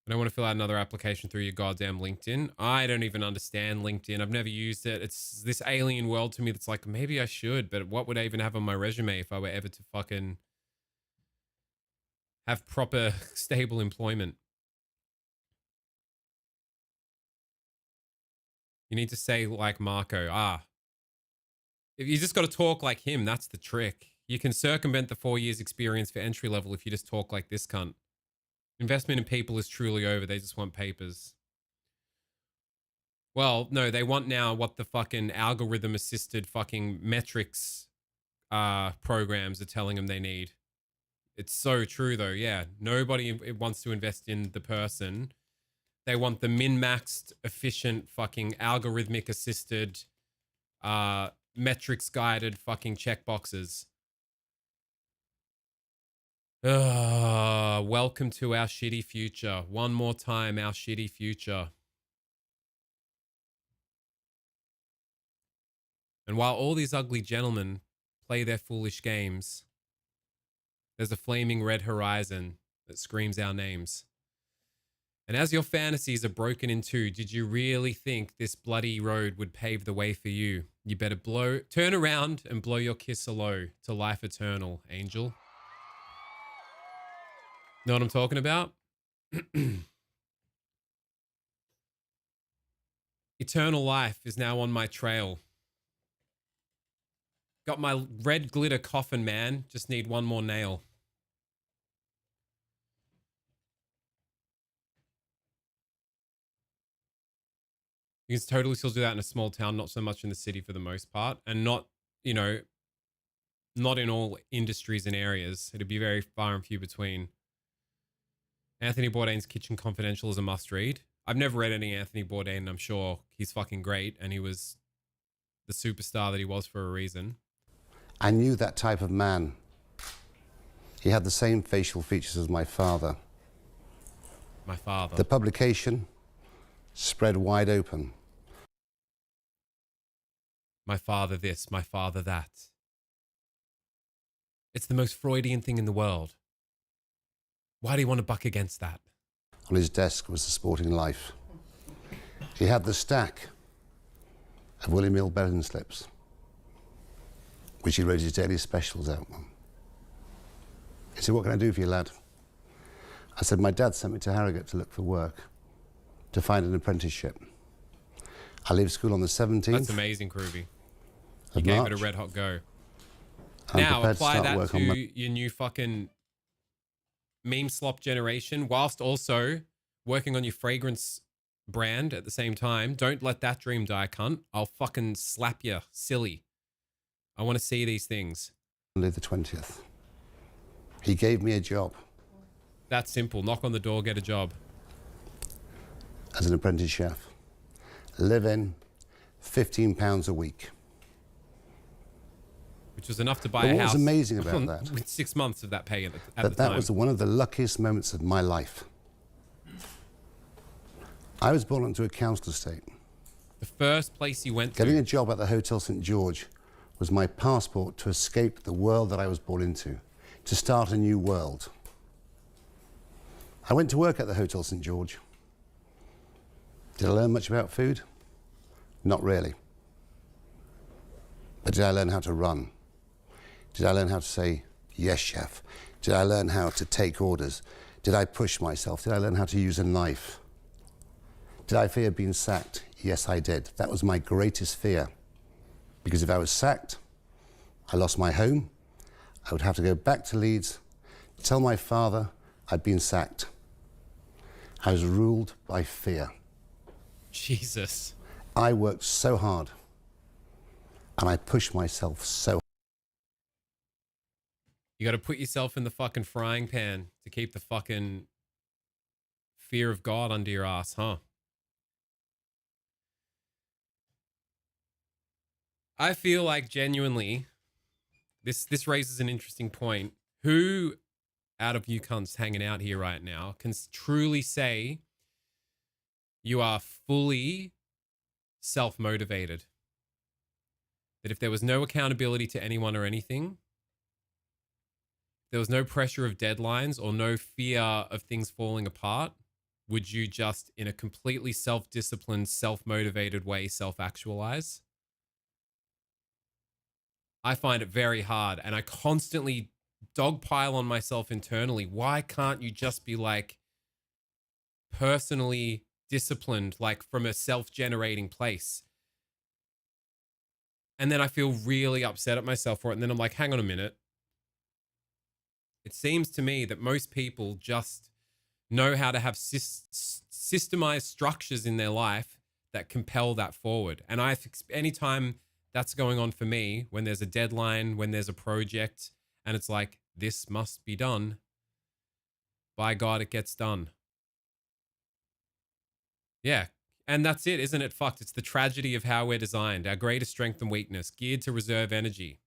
I don't want to fill out another application through your goddamn LinkedIn. I don't even understand LinkedIn. I've never used it. It's this alien world to me that's like, maybe I should, but what would I even have on my resume if I were ever to fucking have proper, stable employment? You need to say like Marco. If you just got to talk like him, that's the trick. You can circumvent the 4 years experience for entry level if you just talk like this cunt. Investment in people is truly over. They just want papers. Well, no, they want now what the fucking algorithm assisted fucking metrics programs are telling them they need. It's so true though. Yeah. Nobody wants to invest in the person. They want the min-maxed, efficient, fucking algorithmic assisted, metrics guided fucking checkboxes. Welcome to our shitty future. One more time, our shitty future. And while all these ugly gentlemen play their foolish games, there's a flaming red horizon that screams our names. And as your fantasies are broken in two, did you really think this bloody road would pave the way for you? You better turn around and blow your kiss hello to life eternal, angel. Know what I'm talking about? Eternal life is now on my trail. Got my red glitter coffin, man. Just need one more nail. You can totally still do that in a small town, not so much in the city for the most part. And not, you know, not in all industries and areas. It'd be very far and few between. Anthony Bourdain's Kitchen Confidential is a must read. I've never read any Anthony Bourdain. I'm sure he's fucking great. And he was the superstar that he was for a reason. I knew that type of man. He had the same facial features as my father. My father. The publication spread wide open. My father this, my father that. It's the most Freudian thing in the world. Why do you want to buck against that? On his desk was the Sporting Life. He had the stack of William Mill Belling slips, which he wrote his daily specials out on. He said, what can I do for you, lad? I said, my dad sent me to Harrogate to look for work, to find an apprenticeship. I leave school on the 17th. That's amazing, Groovy. You gave it a red hot go. I'm now, prepared to apply start that work to on your new fucking meme slop generation, whilst also working on your fragrance brand at the same time. Don't let that dream die, cunt. I'll fucking slap you, silly. I want to see these things. Monday the 20th. He gave me a job. That's simple. Knock on the door, get a job. As an apprentice chef. Live in, £15 a week. Which was enough to buy But a what house. was amazing about that? With 6 months of that pay at the That time. was one of the luckiest moments of my life. I was born into a council estate. The first place you went Getting to. a job at the Hotel St. George was my passport to escape the world that I was born into, to start a new world. I went to work at the Hotel St. George. Did I learn much about food? Not really. But did I learn how to run? Did I learn how to say, yes, chef? Did I learn how to take orders? Did I push myself? Did I learn how to use a knife? Did I fear being sacked? Yes, I did. That was my greatest fear. Because if I was sacked, I lost my home, I would have to go back to Leeds, tell my father I'd been sacked. I was ruled by fear. Jesus. I worked so hard, and I pushed myself so hard. You got to put yourself in the fucking frying pan to keep the fucking fear of God under your ass, huh? I feel like genuinely, this raises an interesting point. Who out of you cunts hanging out here right now can truly say you are fully self-motivated? That if there was no accountability to anyone or anything, there was no pressure of deadlines or no fear of things falling apart, would you just, in a completely self-disciplined, self-motivated way, self-actualize? I find it very hard, and I constantly dogpile on myself internally. Why can't you just be like personally disciplined, like from a self-generating place? And then I feel really upset at myself for it. And then I'm like, hang on a minute. It seems to me that most people just know how to have systemized structures in their life that compel that forward. And anytime that's going on for me, when there's a deadline, when there's a project, and it's like, this must be done, by God, it gets done. Yeah. And that's it, isn't it? Fucked. It's the tragedy of how we're designed. Our greatest strength and weakness, geared to reserve energy.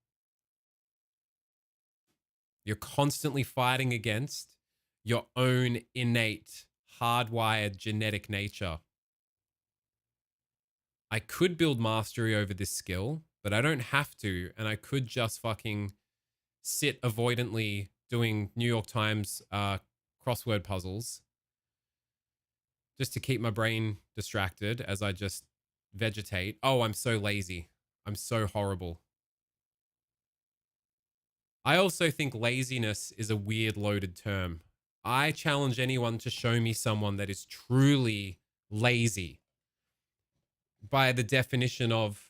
You're constantly fighting against your own innate, hardwired genetic nature. I could build mastery over this skill, but I don't have to. And I could just fucking sit avoidantly doing New York Times crossword puzzles just to keep my brain distracted as I just vegetate. Oh, I'm so lazy. I'm so horrible. I also think laziness is a weird loaded term. I challenge anyone to show me someone that is truly lazy by the definition of,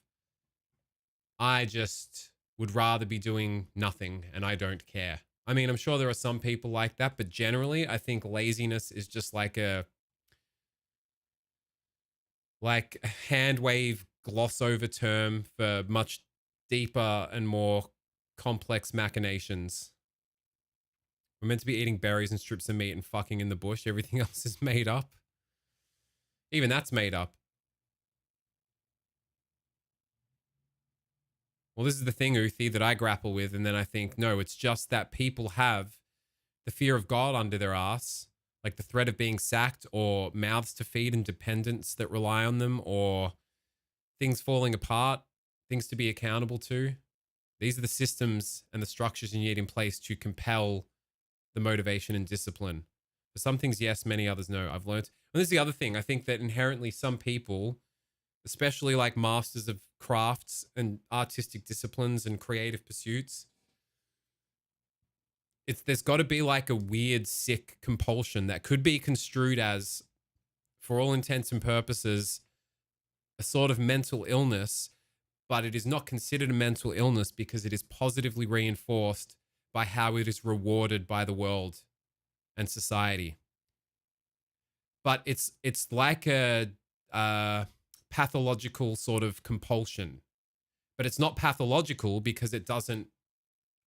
I just would rather be doing nothing and I don't care. I mean, I'm sure there are some people like that, but generally I think laziness is just like a hand wave gloss over term for much deeper and more complex machinations. We're meant to be eating berries and strips of meat and fucking in the bush. Everything else is made up. Even that's made up. Well, this is the thing, Uthi, that I grapple with. And then I think, no, it's just that people have the fear of God under their ass, like the threat of being sacked or mouths to feed and dependents that rely on them or things falling apart, things to be accountable to. These are the systems and the structures you need in place to compel the motivation and discipline. For some things, yes, many others, no. I've learned. And this is the other thing. I think that inherently some people, especially like masters of crafts and artistic disciplines and creative pursuits, there's got to be like a weird, sick compulsion that could be construed as, for all intents and purposes, a sort of mental illness, but it is not considered a mental illness because it is positively reinforced by how it is rewarded by the world and society. But it's like a pathological sort of compulsion, but it's not pathological because it doesn't.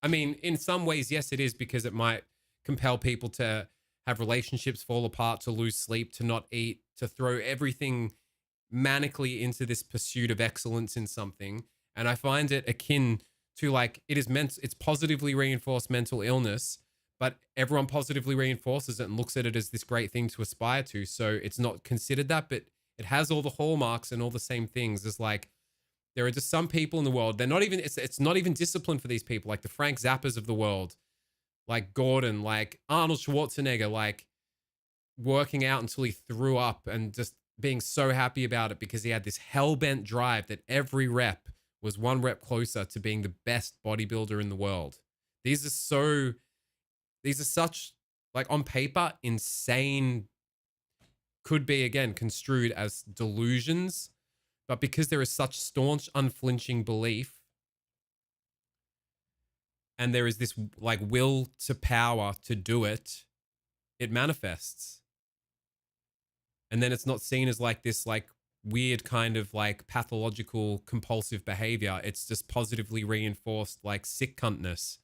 I mean, in some ways, yes, it is, because it might compel people to have relationships fall apart, to lose sleep, to not eat, to throw everything manically into this pursuit of excellence in something. And I find it akin to like, it's positively reinforced mental illness, but everyone positively reinforces it and looks at it as this great thing to aspire to. So it's not considered that, but it has all the hallmarks and all the same things as like There are just some people in the world. They're not even, it's not even discipline for these people. Like the Frank Zappas of the world, like Gordon, like Arnold Schwarzenegger, like working out until he threw up and just being so happy about it because he had this hell-bent drive that every rep was one rep closer to being the best bodybuilder in the world. These are such, like on paper, insane, could be again construed as delusions, but because there is such staunch, unflinching belief and there is this like will to power to do it, it manifests. And then it's not seen as like this like weird kind of like pathological compulsive behavior. It's just positively reinforced like sick cuntness.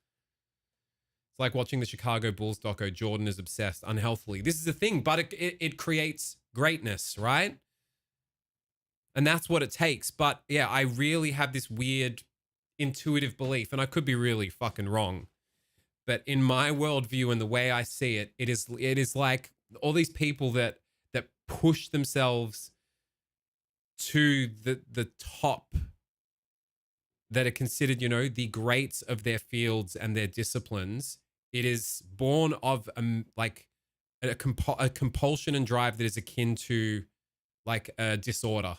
It's like watching the Chicago Bulls doco. Jordan is obsessed unhealthily. This is the thing, but it creates greatness, right? And that's what it takes. But yeah, I really have this weird intuitive belief, and I could be really fucking wrong. But in my worldview and the way I see it, it is like all these people that push themselves to the top, that are considered, you know, the greats of their fields and their disciplines. It is born of like a compulsion and drive that is akin to like a disorder.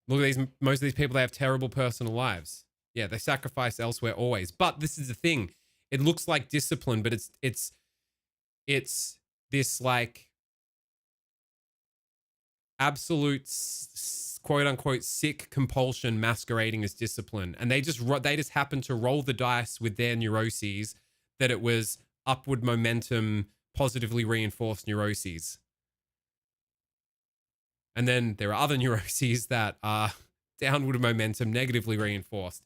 Look at these, most of these people, they have terrible personal lives. Yeah, they sacrifice elsewhere always. But this is the thing. It looks like discipline, but it's this like absolute quote unquote sick compulsion masquerading as discipline. And they just happen to roll the dice with their neuroses that it was upward momentum, positively reinforced neuroses. And then there are other neuroses that are downward momentum, negatively reinforced.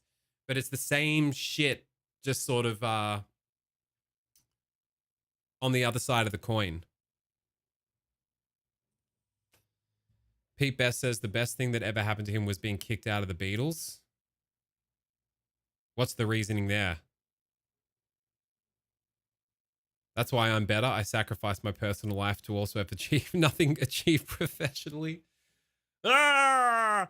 But it's the same shit, just sort of on the other side of the coin. Pete Best says the best thing that ever happened to him was being kicked out of the Beatles. What's the reasoning there? That's why I'm better. I sacrificed my personal life to also have achieved nothing achieved professionally. Ah!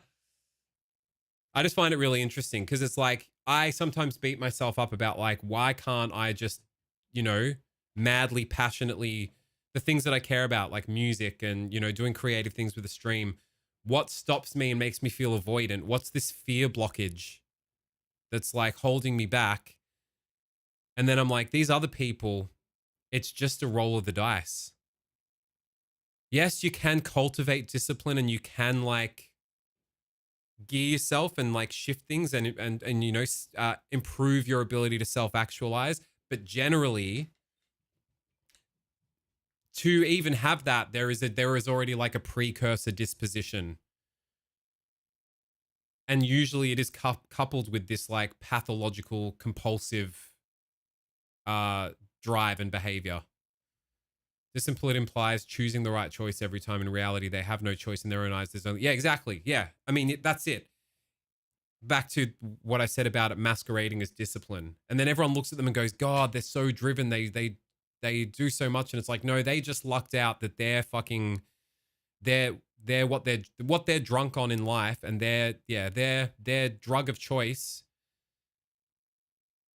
I just find it really interesting because it's like I sometimes beat myself up about like, why can't I just, you know, madly, passionately, the things that I care about, like music and, you know, doing creative things with a stream. What stops me and makes me feel avoidant? What's this fear blockage that's like holding me back? And then I'm like, these other people, it's just a roll of the dice. Yes, you can cultivate discipline and you can like gear yourself and like shift things and you know, improve your ability to self-actualize. But generally, to even have that, there is already like a precursor disposition. And usually it is coupled with this like pathological, compulsive drive and behavior. Discipline implies choosing the right choice every time. In reality, they have no choice in their own eyes. There's only, yeah, exactly. Yeah. I mean, that's it. Back to what I said about it masquerading as discipline. And then everyone looks at them and goes, God, they're so driven. They do so much. And it's like, no, they just lucked out that they're fucking, they're what they're drunk on in life. And their drug of choice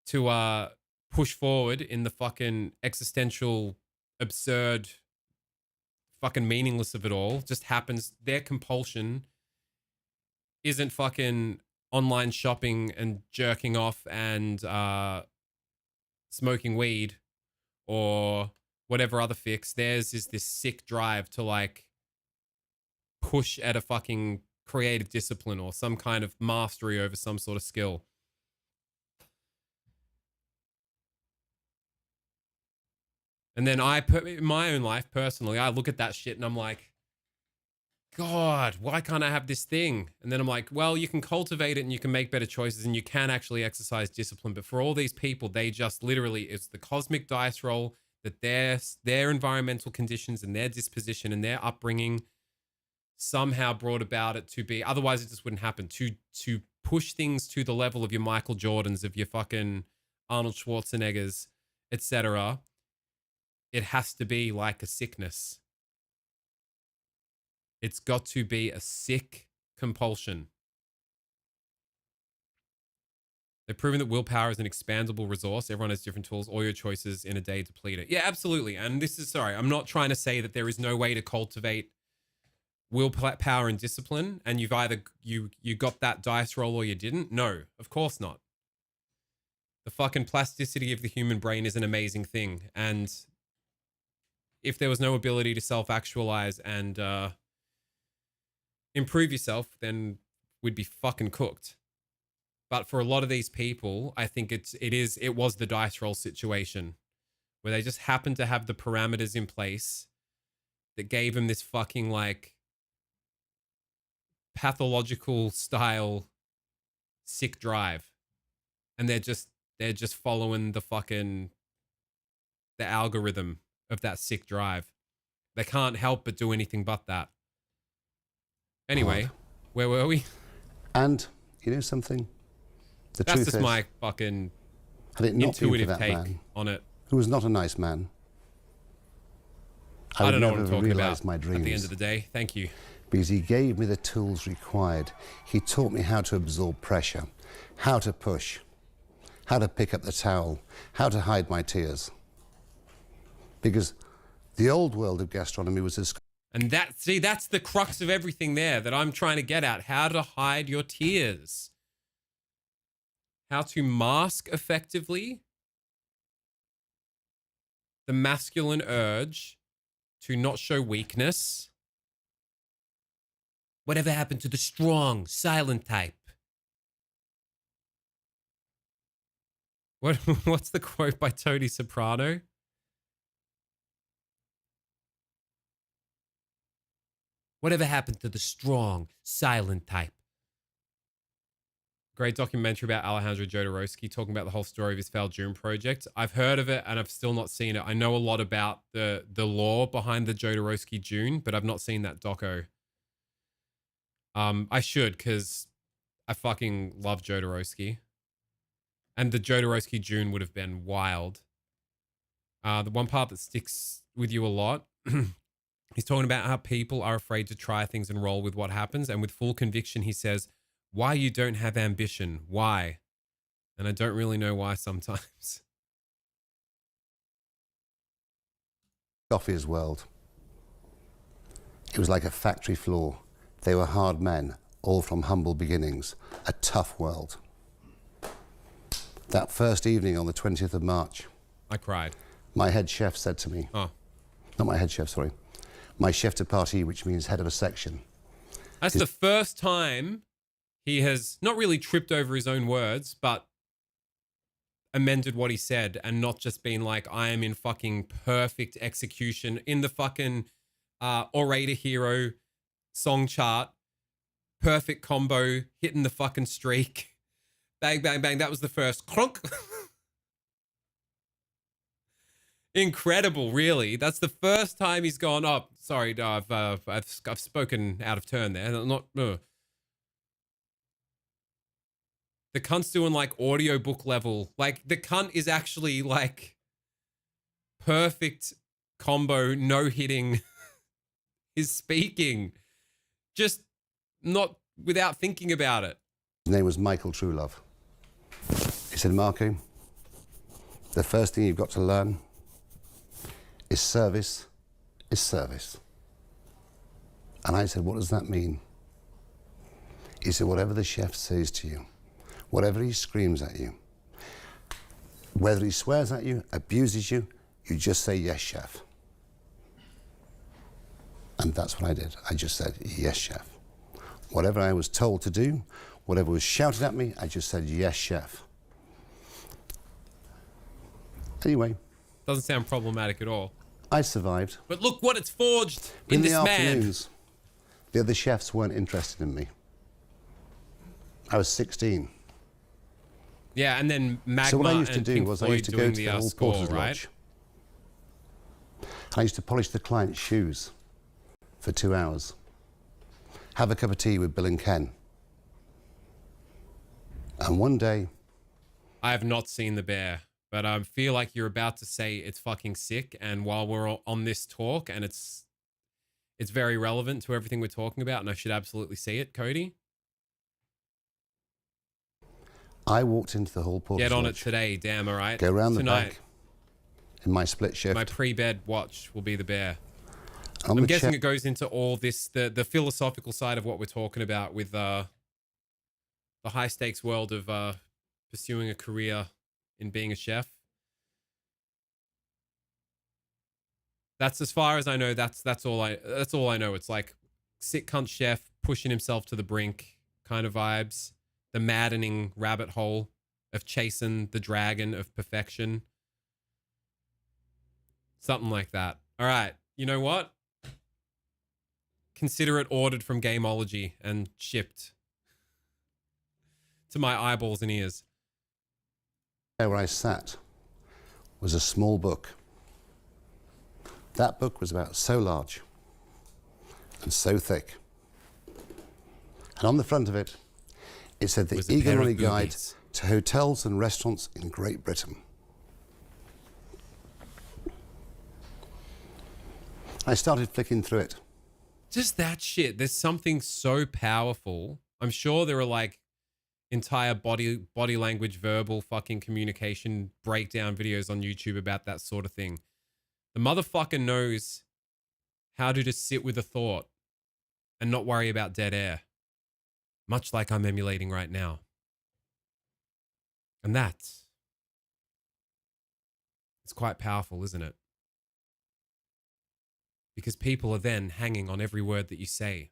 to push forward in the fucking existential, absurd, fucking meaningless of it all just happens. Their compulsion isn't fucking online shopping and jerking off and smoking weed or whatever other fix. Theirs is this sick drive to like push at a fucking creative discipline or some kind of mastery over some sort of skill. And then I put in my own life personally, I look at that shit and I'm like, God, why can't I have this thing? And then I'm like, well, you can cultivate it and you can make better choices and you can actually exercise discipline. But for all these people, they just literally, it's the cosmic dice roll that their environmental conditions and their disposition and their upbringing somehow brought about it to be. Otherwise, it just wouldn't happen. To push things to the level of your Michael Jordans, of your fucking Arnold Schwarzeneggers, etc., it has to be like a sickness. It's got to be a sick compulsion. They've proven that willpower is an expandable resource. Everyone has different tools. All your choices in a day deplete it. Yeah, absolutely. And this is, sorry, I'm not trying to say that there is no way to cultivate willpower and discipline, and you've either you got that dice roll or you didn't. No, of course not. The fucking plasticity of the human brain is an amazing thing, and if there was no ability to self-actualize and improve yourself, then we'd be fucking cooked. But for a lot of these people, I think it was the dice roll situation where they just happened to have the parameters in place that gave them this fucking like pathological style sick drive, and they're just following the algorithm of that sick drive. They can't help but do anything but that. Anyway, where were we? And you know something? The That's truth just is, my fucking had it not been for intuitive that take man, on it. who was not a nice man, I would don't know what never I'm have talking realised about my at dreams. the end of the day. Thank you. Because he gave me the tools required. He taught me how to absorb pressure, how to push, how to pick up the towel, how to hide my tears. Because the old world of gastronomy was as... And that's the crux of everything there that I'm trying to get at. How to hide your tears. How to mask effectively the masculine urge to not show weakness. Whatever happened to the strong, silent type? What's the quote by Tony Soprano? Whatever happened to the strong, silent type? Great documentary about Alejandro Jodorowsky talking about the whole story of his failed Dune project. I've heard of it and I've still not seen it. I know a lot about the lore behind the Jodorowsky Dune, but I've not seen that doco. I should, because I fucking love Jodorowsky. And the Jodorowsky Dune would have been wild. The one part that sticks with you a lot, he's talking about how people are afraid to try things and roll with what happens. And with full conviction, he says, why you don't have ambition? Why? And I don't really know why sometimes. Coffee's world. It was like a factory floor. They were hard men, all from humble beginnings. A tough world. That first evening on the 20th of March, I cried. my head chef said to me, not my head chef, sorry, my chef de partie, which means head of a section. That's the first time he has not really tripped over his own words, but amended what he said and not just been like, I am in fucking perfect execution in the fucking Orator Hero song chart. Perfect combo, hitting the fucking streak. Bang, bang, bang. That was the first clunk. Incredible, really. That's the first time he's gone, oh, sorry, no, I've spoken out of turn there. Not. The cunt's doing like audiobook level. Like the cunt is actually like perfect combo, no hitting his speaking. Just not without thinking about it. His name was Michael Truelove. He said, Marco, the first thing you've got to learn is service is service. And I said, what does that mean? He said, whatever the chef says to you, whatever he screams at you, whether he swears at you, abuses you, you just say, yes, chef. And that's what I did. I just said, yes, chef. Whatever I was told to do, whatever was shouted at me, I just said, yes, chef. Anyway. Doesn't sound problematic at all. I survived. But look what it's forged in this man. The other chefs weren't interested in me. I was 16. Yeah, and then Magma so what I used to and do Pink was Floyd I used to go to the the Hall score, Porter's right? Lodge. I used to polish the client's shoes for 2 hours. Have a cup of tea with Bill and Ken. And one day... I have not seen The Bear, but I feel like you're about to say it's fucking sick. And while we're on this talk, and it's it's very relevant to everything we're talking about, and I should absolutely see it. Cody, I walked into the hall porter's get on it lodge, today. Damn, all right. go round the Tonight, back in my split shift. my pre-bed watch will be the bear. On I'm the guessing chair- it goes into all this, the philosophical side of what we're talking about with the high stakes world of pursuing a career in being a chef. That's as far as I know. That's all I know. It's like sick cunt chef pushing himself to the brink kind of vibes. The maddening rabbit hole of chasing the dragon of perfection. Something like that. All right. You know what? Consider it ordered from Gameology and shipped to my eyeballs and ears. where I sat was a small book. That book was about so large and so thick. And on the front of it, it said the Was a Eagle pair of Money Guide boobies. to Hotels and Restaurants in Great Britain. I started flicking through it. Just that shit. There's something so powerful. I'm sure there are like entire body language, verbal fucking communication breakdown videos on YouTube about that sort of thing. The motherfucker knows how to just sit with a thought and not worry about dead air. Much like I'm emulating right now. And it's quite powerful, isn't it? Because people are then hanging on every word that you say.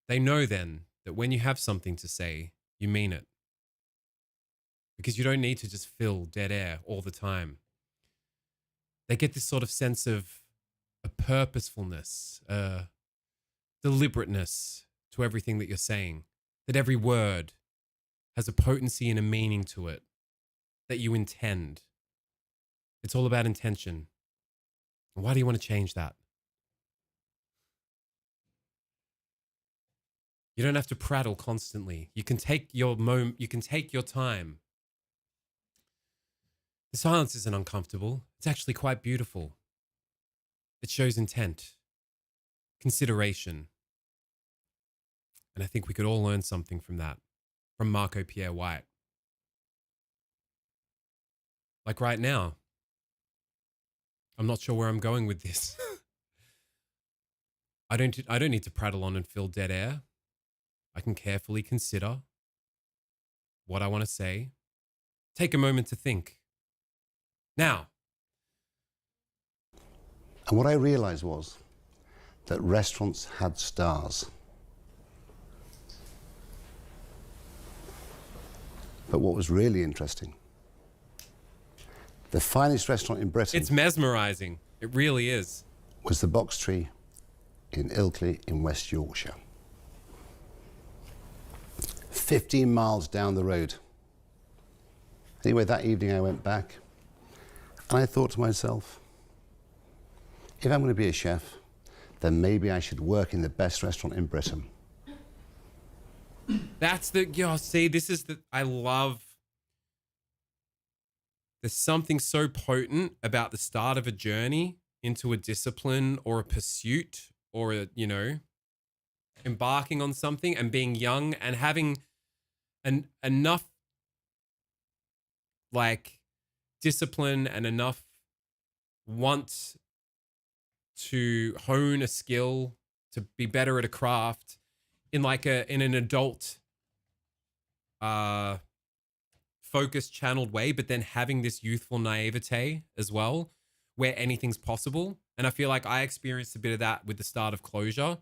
They know then that when you have something to say, you mean it. Because you don't need to just fill dead air all the time. They get this sort of sense of a purposefulness, a deliberateness to everything that you're saying. That every word has a potency and a meaning to it that you intend. It's all about intention. Why do you want to change that? You don't have to prattle constantly. You can take your moment, you can take your time. The silence isn't uncomfortable. It's actually quite beautiful. It shows intent, consideration. And I think we could all learn something from that, from Marco Pierre White. Like right now, I'm not sure where I'm going with this. I don't need to prattle on and fill dead air. I can carefully consider what I want to say. Take a moment to think. Now. And what I realized was that restaurants had stars. But what was really interesting, the finest restaurant in Britain It's mesmerizing. It really is. was the Box Tree in Ilkley in West Yorkshire. 15 miles down the road. Anyway, that evening I went back and I thought to myself, if I'm going to be a chef, then maybe I should work in the best restaurant in Britain. That's the, see, this is the, I love, there's something so potent about the start of a journey into a discipline or a pursuit or a, embarking on something and being young and having enough like discipline and enough want to hone a skill, to be better at a craft in like in an adult focused, channeled way, but then having this youthful naivete as well, where anything's possible. And I feel like I experienced a bit of that with the start of Closure,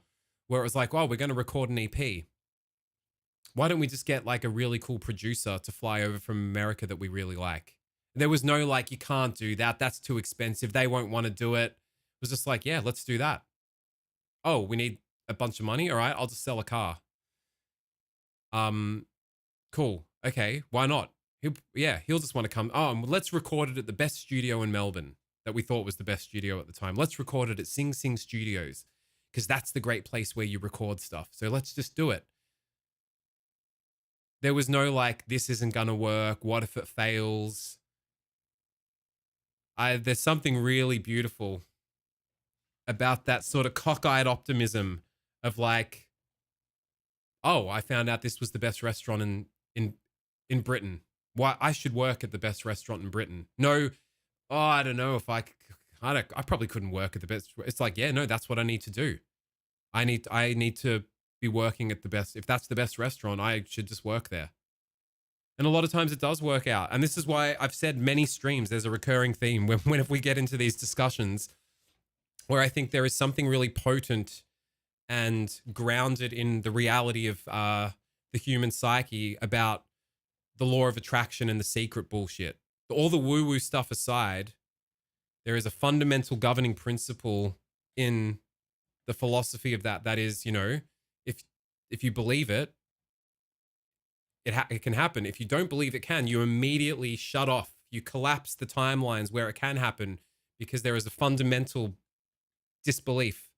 where it was like, well, we're going to record an EP. Why don't we just get like a really cool producer to fly over from America that we really like? There was no like, you can't do that. That's too expensive. They won't want to do it. It was just like, yeah, let's do that. Oh, we need a bunch of money. All right, I'll just sell a car. Cool. Okay, why not? He'll just want to come. Oh, let's record it at the best studio in Melbourne that we thought was the best studio at the time. Let's record it at Sing Sing Studios because that's the great place where you record stuff. So let's just do it. There was no like, this isn't going to work. What if it fails? There's something really beautiful about that sort of cockeyed optimism of like, oh, I found out this was the best restaurant in Britain. Why I should work at the best restaurant in Britain. No, oh, I don't know if I probably couldn't work at the best. It's like, yeah, no, that's what I need to do. I need to be working at the best. If that's the best restaurant, I should just work there. And a lot of times it does work out. And this is why I've said many streams, there's a recurring theme when if we get into these discussions where I think there is something really potent and grounded in the reality of the human psyche about the law of attraction and the secret bullshit. All the woo-woo stuff aside, there is a fundamental governing principle in the philosophy of that is, you know, if you believe it, it can happen. If you don't believe it can, you immediately shut off. You collapse the timelines where it can happen because there is a fundamental disbelief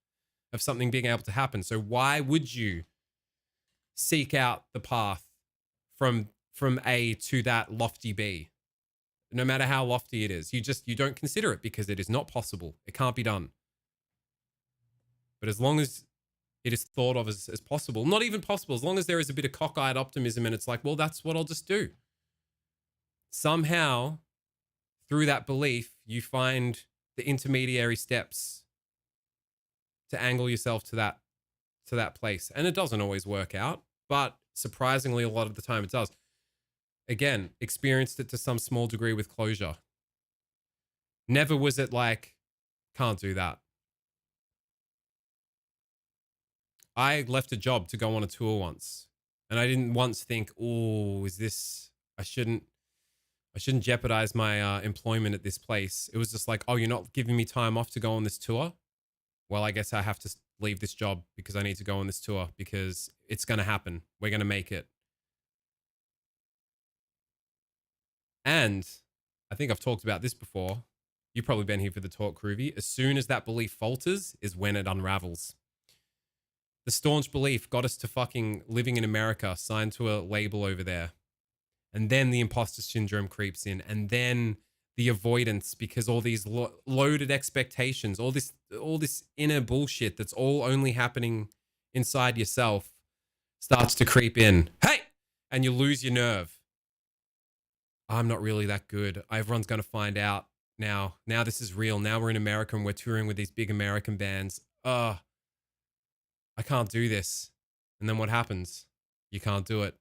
of something being able to happen. So why would you seek out the path from A to that lofty B? No matter how lofty it is, you don't consider it because it is not possible. It can't be done. But as long as it is thought of as possible, not even possible, as long as there is a bit of cockeyed optimism and it's like, well, that's what I'll just do. Somehow, through that belief, you find the intermediary steps to angle yourself to that place. And it doesn't always work out, but surprisingly, a lot of the time it does. Again, experienced it to some small degree with closure. Never was it like, can't do that. I left a job to go on a tour once, and I didn't once think, oh, I shouldn't jeopardize my employment at this place. It was just like, oh, you're not giving me time off to go on this tour? Well, I guess I have to leave this job because I need to go on this tour because it's going to happen. We're going to make it. And I think I've talked about this before. You've probably been here for the talk, Groovy. As soon as that belief falters is when it unravels. The staunch belief got us to fucking living in America, signed to a label over there. And then the imposter syndrome creeps in. And then the avoidance because all these loaded expectations, all this inner bullshit that's all only happening inside yourself starts to creep in. Hey! And you lose your nerve. I'm not really that good. Everyone's going to find out now. Now this is real. Now we're in America and we're touring with these big American bands. I can't do this. And then what happens? You can't do it.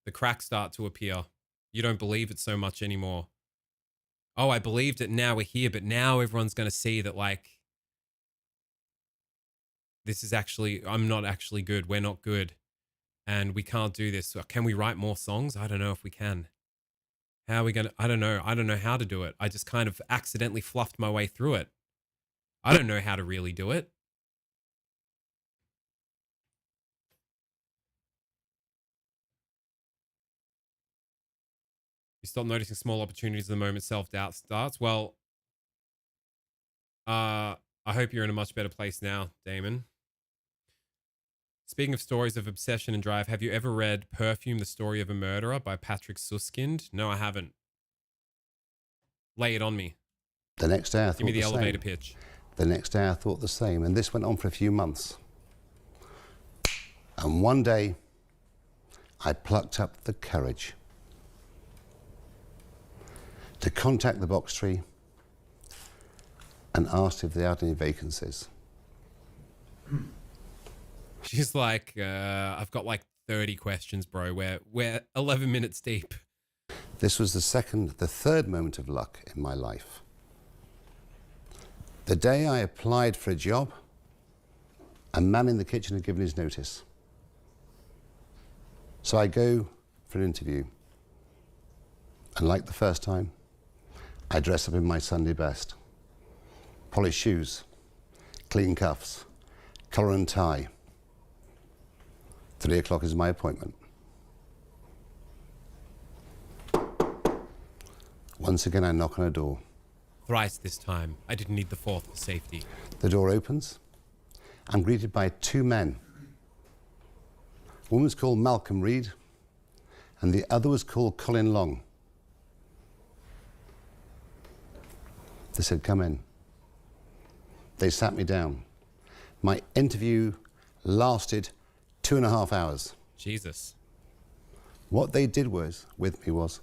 The cracks start to appear. You don't believe it so much anymore. Oh, I believed it. Now we're here. But now everyone's going to see that, like, this is actually, I'm not actually good. We're not good. And we can't do this. Can we write more songs? I don't know if we can. How are we going to, I don't know. I don't know how to do it. I just kind of accidentally fluffed my way through it. I don't know how to really do it. You stop noticing small opportunities the moment self-doubt starts. Well, I hope you're in a much better place now, Damon. Speaking of stories of obsession and drive, have you ever read Perfume, the Story of a Murderer by Patrick Suskind? No, I haven't. Lay it on me. The next day I thought Give me the elevator same. pitch. The next day I thought the same. And this went on for a few months. And one day I plucked up the courage to contact the box tree and asked if they had any vacancies. She's like, I've got like 30 questions, bro. We're 11 minutes deep. This was the third moment of luck in my life. The day I applied for a job, a man in the kitchen had given his notice. So I go for an interview. And like the first time, I dress up in my Sunday best. Polished shoes, clean cuffs, collar and tie. 3 o'clock is my appointment. Once again, I knock on a door. Thrice this time. I didn't need the fourth for safety. The door opens. I'm greeted by 2 men. One was called Malcolm Reed, and the other was called Colin Long. They said, come in. They sat me down. My interview lasted 2.5 hours. Jesus. What they did with me was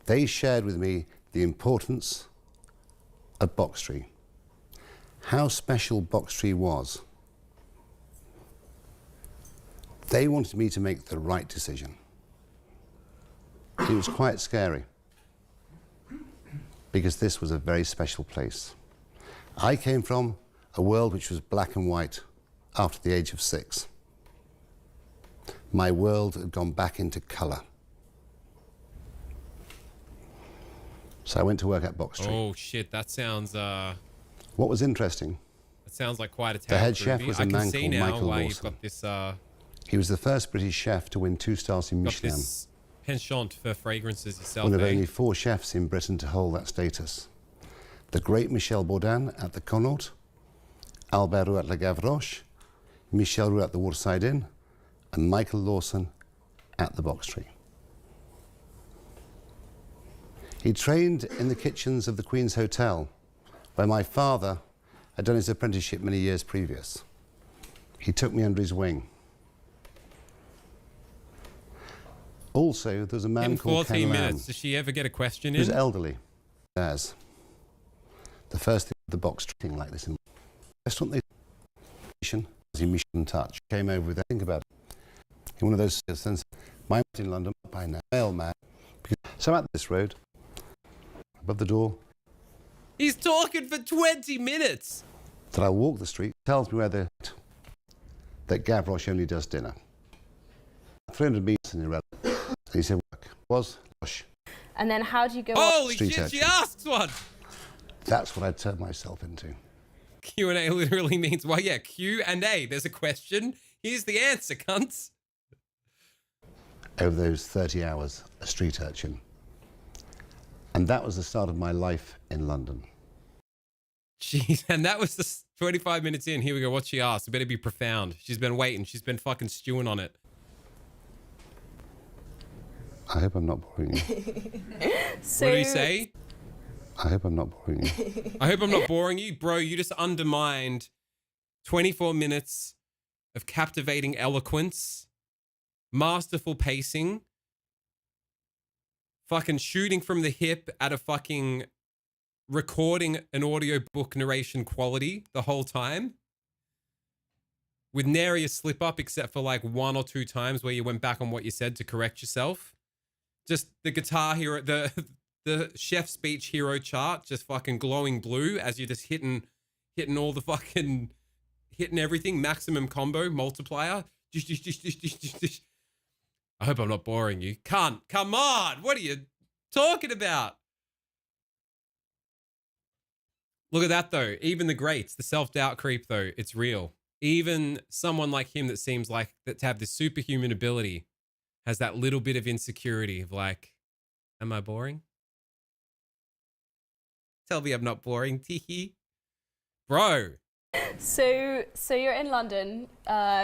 they shared with me the importance of box tree, how special box tree was. They wanted me to make the right decision. It was quite scary because this was a very special place. I came from a world which was black and white after the age of 6. My world had gone back into colour. So I went to work at Box Tree. Oh shit, that sounds What was interesting, that sounds like quite a tad the head groovy. chef was a I can man see called now Michael why you've Lawson. got this He was the first British chef to win 2 stars in got Michelin. this penchant for fragrances yourself. One of eh? only 4 chefs in Britain to hold that status. The great Michel Bourdin at the Connaught, Albert Roux at Le Gavroche, Michel Roux at the Waterside Inn, and Michael Lawson at the Box Tree. He trained in the kitchens of the Queen's Hotel, where my father had done his apprenticeship many years previous. He took me under his wing. Also, there's a man In called 14 Ken Lamb. minutes, does she ever get a question He was in? elderly. As the first thing, the box thing like this in restaurant, they as in Michelin touch came over with that. Think about it. In one of those sense, my in London by now, mailman. So I'm at this road, above the door, He's talking for 20 minutes. that I walk the street, tells me where that Gavroche only does dinner. 300 metres in the road. He said, work was Losh. And then how do you go Holy Street shit, she urchin. asks one. That's what I turned myself into. Q&A literally means, well, yeah, Q and A. There's a question. Here's the answer, cunts. Over those 30 hours, a street urchin. And that was the start of my life in London. Jeez, and that was the 25 minutes in. Here we go. What she asked. It better be profound. She's been waiting. She's been fucking stewing on it. I hope I'm not boring you. So, What did he say? I hope I'm not boring you. I hope I'm not boring you. Bro, you just undermined 24 minutes of captivating eloquence, masterful pacing, fucking shooting from the hip at a fucking recording an audiobook narration quality the whole time. With nary a slip up except for like 1 or 2 times where you went back on what you said to correct yourself. Just the guitar hero, the chef speech hero chart, just fucking glowing blue as you're just hitting all the fucking, hitting everything, maximum combo, multiplier. I hope I'm not boring you. Cunt, come on, what are you talking about? Look at that though, even the greats, the self-doubt creep though, it's real. Even someone like him that seems like that to have this superhuman ability has that little bit of insecurity of like, am I boring? Tell me I'm not boring, teehee. Bro. so you're in London,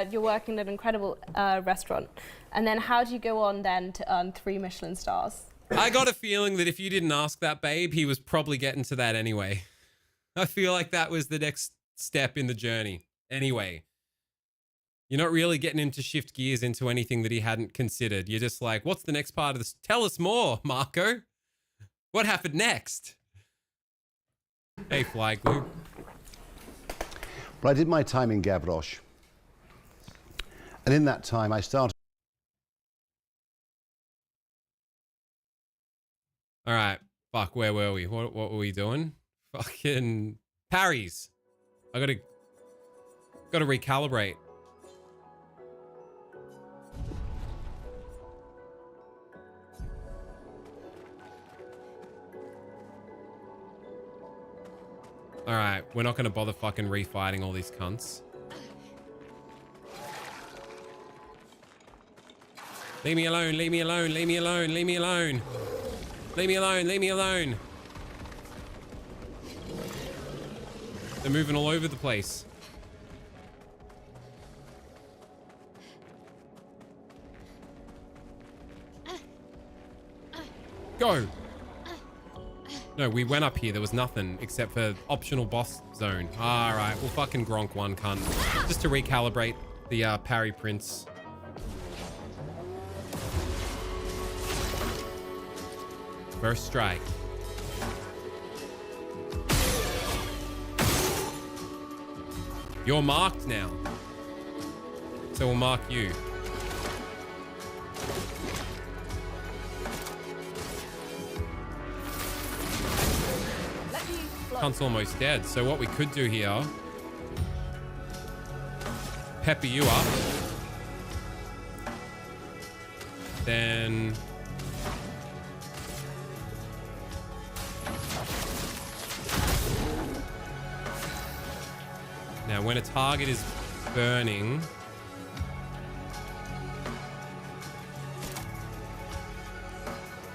you're working at an incredible restaurant, and then how do you go on then to earn 3 Michelin stars? I got a feeling that if you didn't ask that, babe, he was probably getting to that anyway. I feel like that was the next step in the journey. Anyway, you're not really getting him to shift gears into anything that he hadn't considered. You're just like, what's the next part of this? Tell us more, Marco. What happened next? Hey, Fly Glue. Well, I did my time in Gavroche. And in that time, I started. All right. Fuck, where were we? What were we doing? Fucking parries. I gotta recalibrate. All right, we're not gonna bother fucking refighting all these cunts. Leave me alone, leave me alone, leave me alone, leave me alone. Leave me alone, leave me alone. They're moving all over the place. Go. No, we went up here. There was nothing except for optional boss zone. All right, we'll fucking Gronk one cunt. Just to recalibrate the parry prince. First strike. You're marked now. So we'll mark you. Cunt's almost dead. So what we could do here, pepper you up. Then now when a target is burning,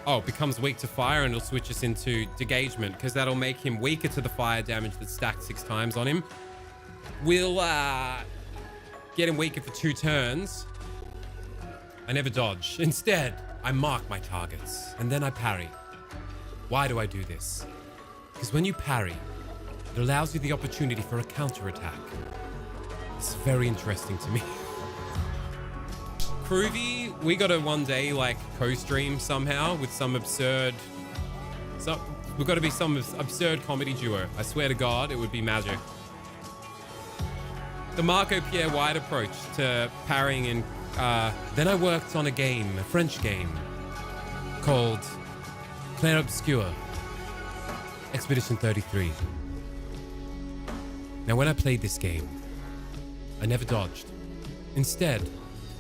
oh, it becomes weak to fire, and it'll switch us into degagement because that'll make him weaker to the fire damage that's stacked 6 times on him. We'll get him weaker for 2 turns. I never dodge. Instead, I mark my targets and then I parry. Why do I do this? Because when you parry, it allows you the opportunity for a counterattack. It's very interesting to me. Groovy, we gotta one day like co-stream somehow with some absurd, we've got to be some absurd comedy duo. I swear to God, it would be magic. The Marco Pierre White approach to parrying in, then I worked on a French game called Clair Obscur, Expedition 33. Now when I played this game, I never dodged. Instead,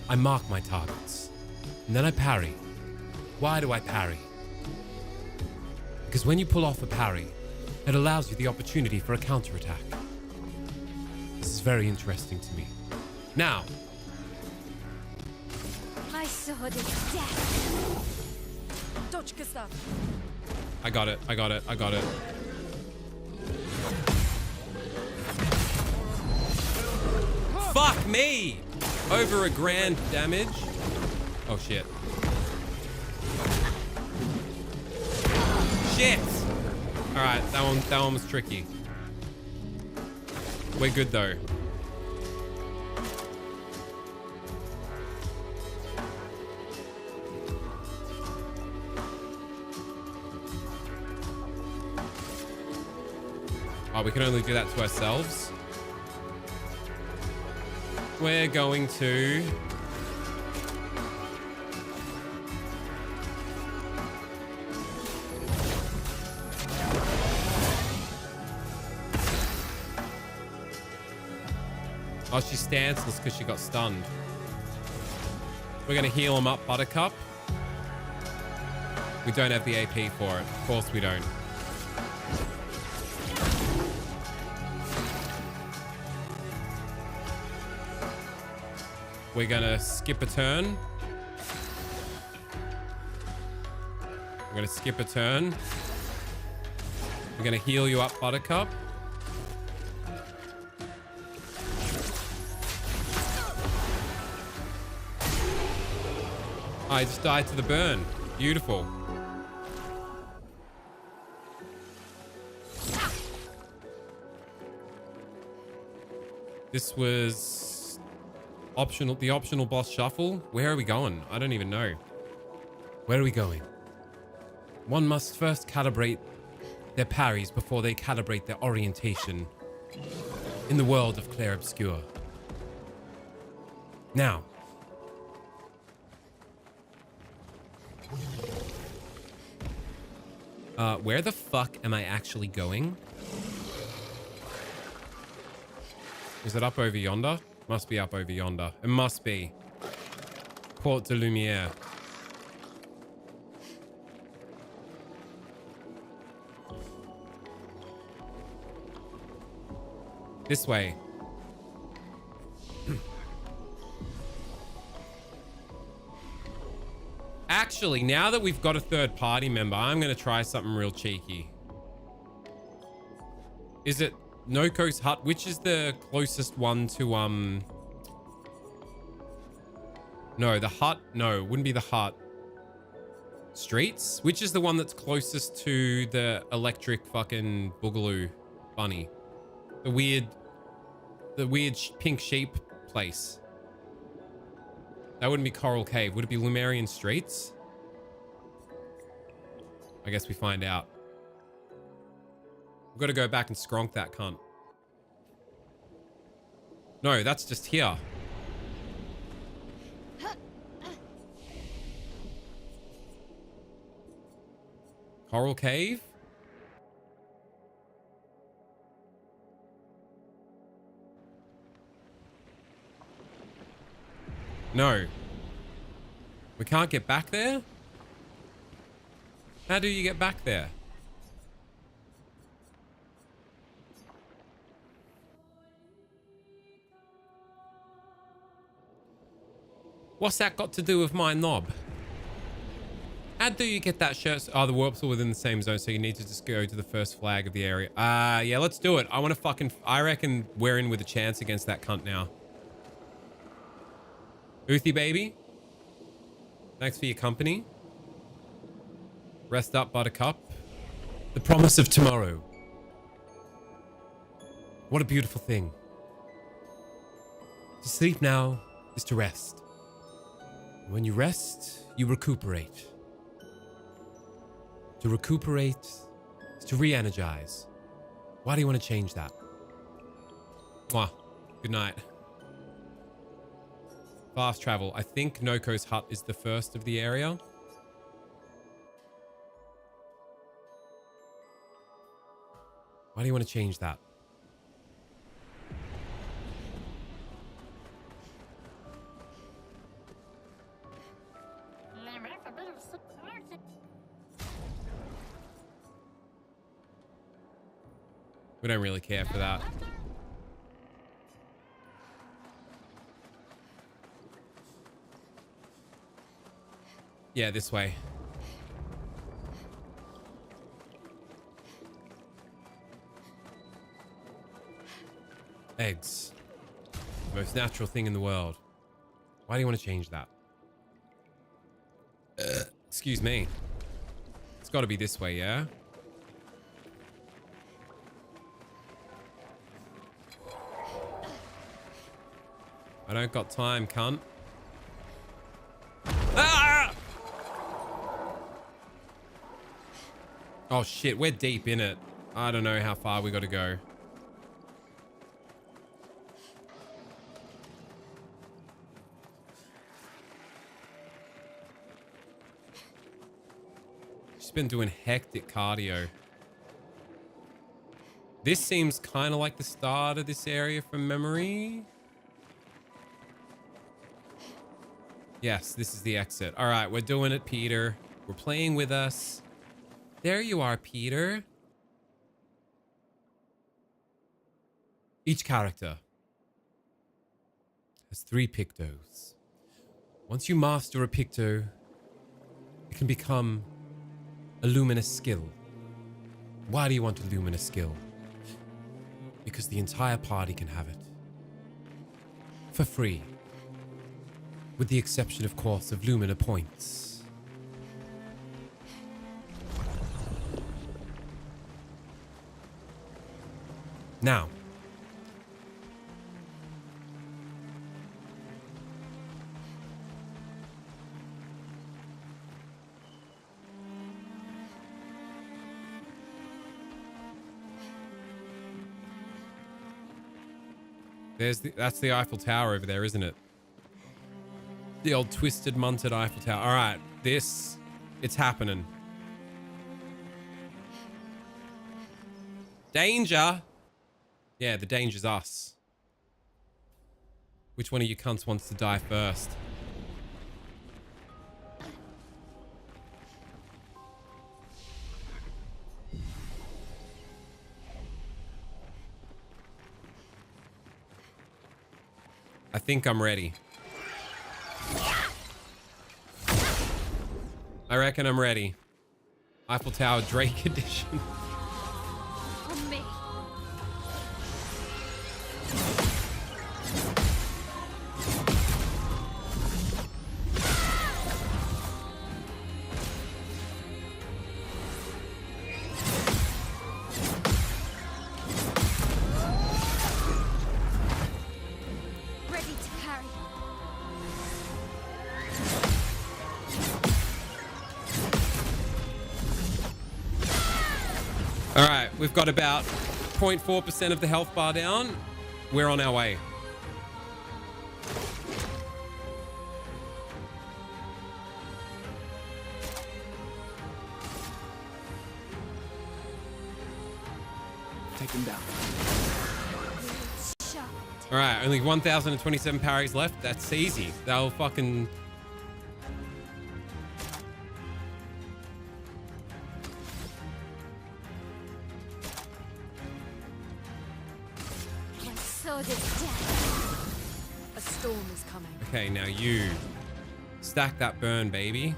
I mark my targets, and then I parry. Why do I parry? Because when you pull off a parry, it allows you the opportunity for a counterattack. This is very interesting to me. Now, My sword is death. Точка став. I got it. Fuck me! Over a grand damage. Oh shit. Shit! Alright, that one was tricky. We're good though. Oh, we can only do that to ourselves. We're going to... Oh, she's stanceless because she got stunned. We're going to heal him up, Buttercup. We don't have the AP for it. Of course we don't. We're going to skip a turn. We're going to skip a turn. We're going to heal you up, Buttercup. I just died to the burn. Beautiful. This was optional, the optional boss shuffle. Where are we going? I don't even know. Where are we going? One must first calibrate their parries before they calibrate their orientation in the world of Clair Obscur. Now, where the fuck am I actually going? Is it up over yonder? Must be up over yonder. It must be. Port de Lumiere. This way. Actually, now that we've got a third party member, I'm going to try something real cheeky. Is it Noko's hut? Which is the closest one to, No, the hut. No, it wouldn't be the hut. Streets? Which is the one that's closest to the electric fucking boogaloo bunny? The weird pink sheep place. That wouldn't be Coral Cave. Would it be Lumerian Streets? I guess we find out. We've got to go back and skronk that cunt. No, that's just here. Coral Cave? No. We can't get back there? How do you get back there? What's that got to do with my knob? How do you get that shirt? Oh, the warps are within the same zone, so you need to just go to the first flag of the area. Yeah, let's do it. I want to fucking... I reckon we're in with a chance against that cunt now. Uthi, baby. Thanks for your company. Rest up, Buttercup. The promise of tomorrow. What a beautiful thing. To sleep now is to rest. When you rest, you recuperate. To recuperate is to re-energize. Why do you want to change that? Mwah. Good night. Fast travel. I think Noko's hut is the first of the area. Why do you want to change that? We don't really care for that. Yeah, this way. Eggs. Most natural thing in the world. Why do you want to change that? Excuse me. It's got to be this way, yeah? I don't got time, cunt. Ah! Oh shit, we're deep in it. I don't know how far we got to go. She's been doing hectic cardio. This seems kind of like the start of this area from memory. Yes, this is the exit. All right, we're doing it, Peter. We're playing with us. There you are, Peter. Each character has 3 pictos. Once you master a picto, it can become a luminous skill. Why do you want a luminous skill? Because the entire party can have it. For free. With the exception, of course, of Lumina points. Now. That's the Eiffel Tower over there, isn't it? The old twisted, munted Eiffel Tower. All right, it's happening. Danger. Yeah, the danger's us. Which one of you cunts wants to die first? I think I'm ready. I reckon I'm ready. Eiffel Tower Drake edition. On me. All right, we've got about 0.4% of the health bar down. We're on our way. Take him down. All right, only 1,027 parries left. That's easy. They'll fucking... My sword is death. A storm is coming. Okay, now you stack that burn, baby.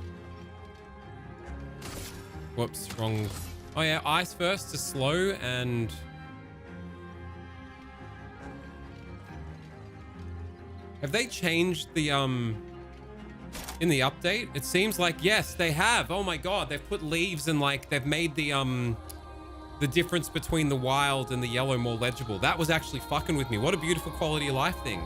Whoops, wrong. Oh yeah, ice first to slow and... Have they changed the, in the update? It seems like, yes, they have. Oh my God, they've put leaves and like, they've made the difference between the wild and the yellow more legible. That was actually fucking with me. What a beautiful quality of life thing.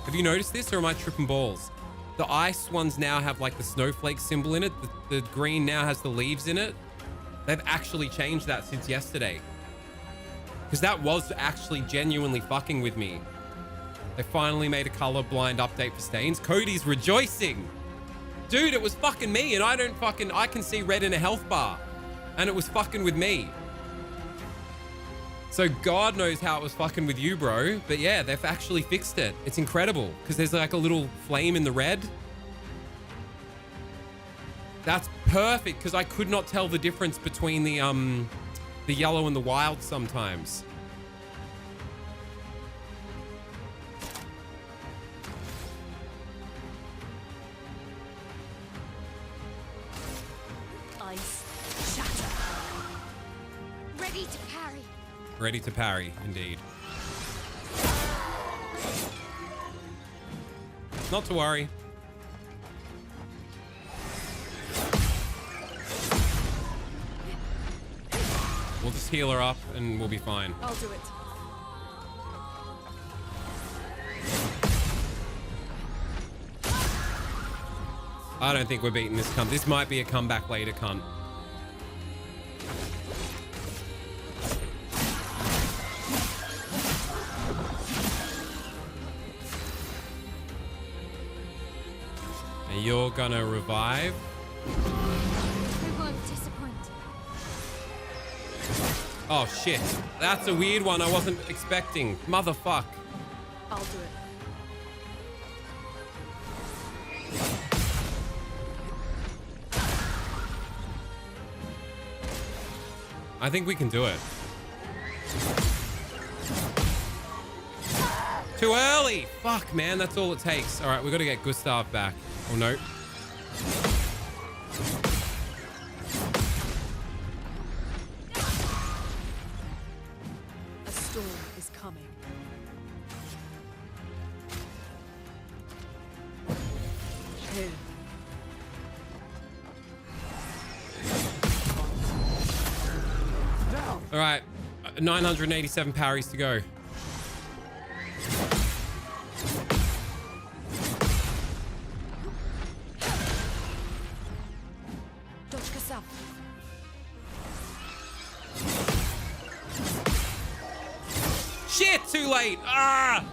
Have you noticed this, or am I tripping balls? The ice ones now have like the snowflake symbol in it. The green now has the leaves in it. They've actually changed that since yesterday. Because that was actually genuinely fucking with me. They finally made a colorblind update for stains. Cody's rejoicing. Dude, it was fucking me, and I can see red in a health bar. And it was fucking with me. So God knows how it was fucking with you, bro. But yeah, they've actually fixed it. It's incredible. Because there's like a little flame in the red. That's perfect, because I could not tell the difference between the yellow and the wild sometimes. Ice shatter. Ready to parry. Ready to parry, indeed. Not to worry. We'll just heal her up and we'll be fine. I'll do it. I don't think we're beating this cunt. This might be a comeback later cunt. And you're gonna revive. I won't disappoint. Oh shit. That's a weird one I wasn't expecting. Motherfuck. I'll do it. I think we can do it. Too early. Fuck, man. That's all it takes. All right, we got to get Gustav back. Oh, no. A storm is coming. Here. All right. 987 parries to go. Dodge yourself. Shit, too late. Ah!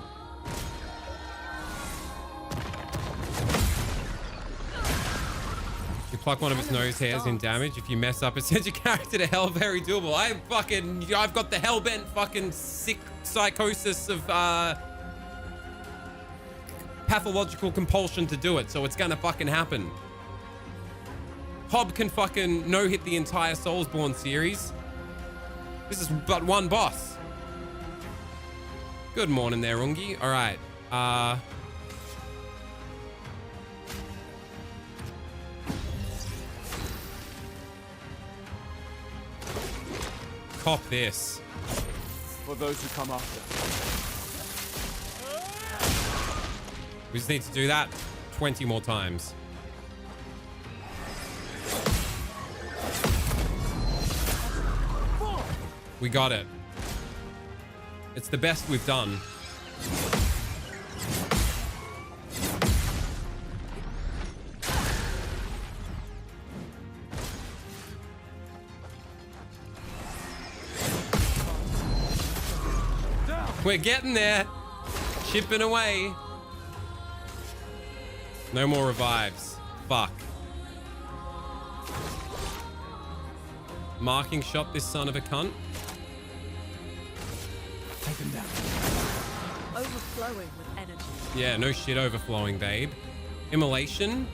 You pluck one of its nose hairs in damage. If you mess up, it sends your character to hell. Very doable. I've got the hellbent fucking sick psychosis of pathological compulsion to do it, so it's gonna fucking happen. Hob can fucking no-hit the entire Soulsborne series. This is but one boss. Good morning there, Ungi. All right. Cop this. For those who come after. We just need to do that 20 more times. We got it. It's the best we've done. We're getting there. Chipping away. No more revives. Fuck. Marking shot this son of a cunt. Take him down. Overflowing with energy. Yeah, no shit overflowing, babe. Immolation.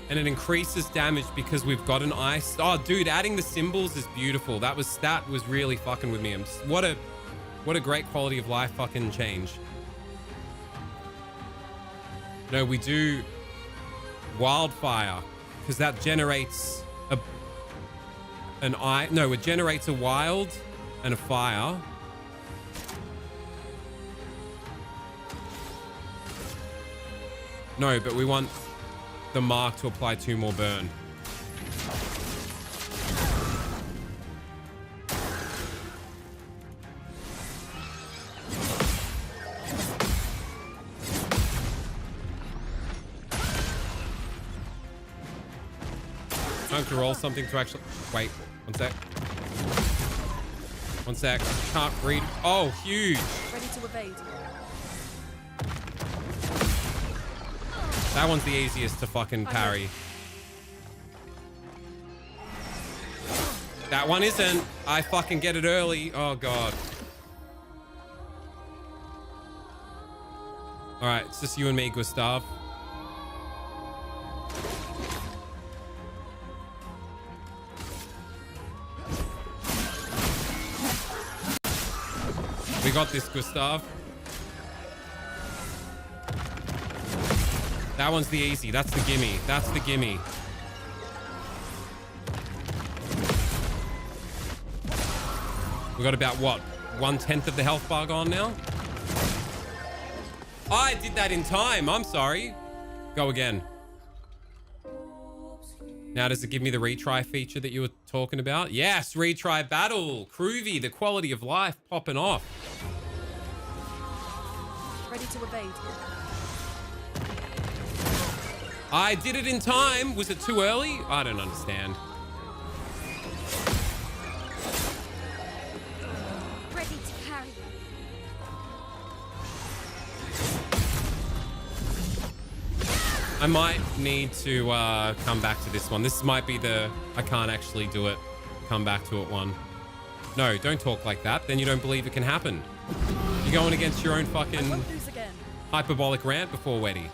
And it increases damage because we've got an ice. Oh, dude, adding the symbols is beautiful. That was really fucking with me. What a great quality of life fucking change. No, we do wildfire because that generates it generates a wild and a fire. No, but we want the mark to apply 2 more burn. Time to roll something to actually... Wait, one sec. One sec. Can't read. Oh, huge. Ready to evade. That one's the easiest to fucking parry. That one isn't. I fucking get it early. Oh, God. All right, it's just you and me, Gustav. We got this, Gustav. That one's the easy. That's the gimme. That's the gimme. We got about, what, 1/10 of the health bar gone now? I did that in time. I'm sorry. Go again. Now, does it give me the retry feature that you were talking about? Yes, retry battle. Groovy, the quality of life popping off. Ready to evade. I did it in time. Was it too early? I don't understand. Ready to carry. I might need to come back to this one. This might be the I can't actually do it. Come back to it one. No, don't talk like that. Then you don't believe it can happen. You're going against your own fucking Lose again. hyperbolic rant before Weddy.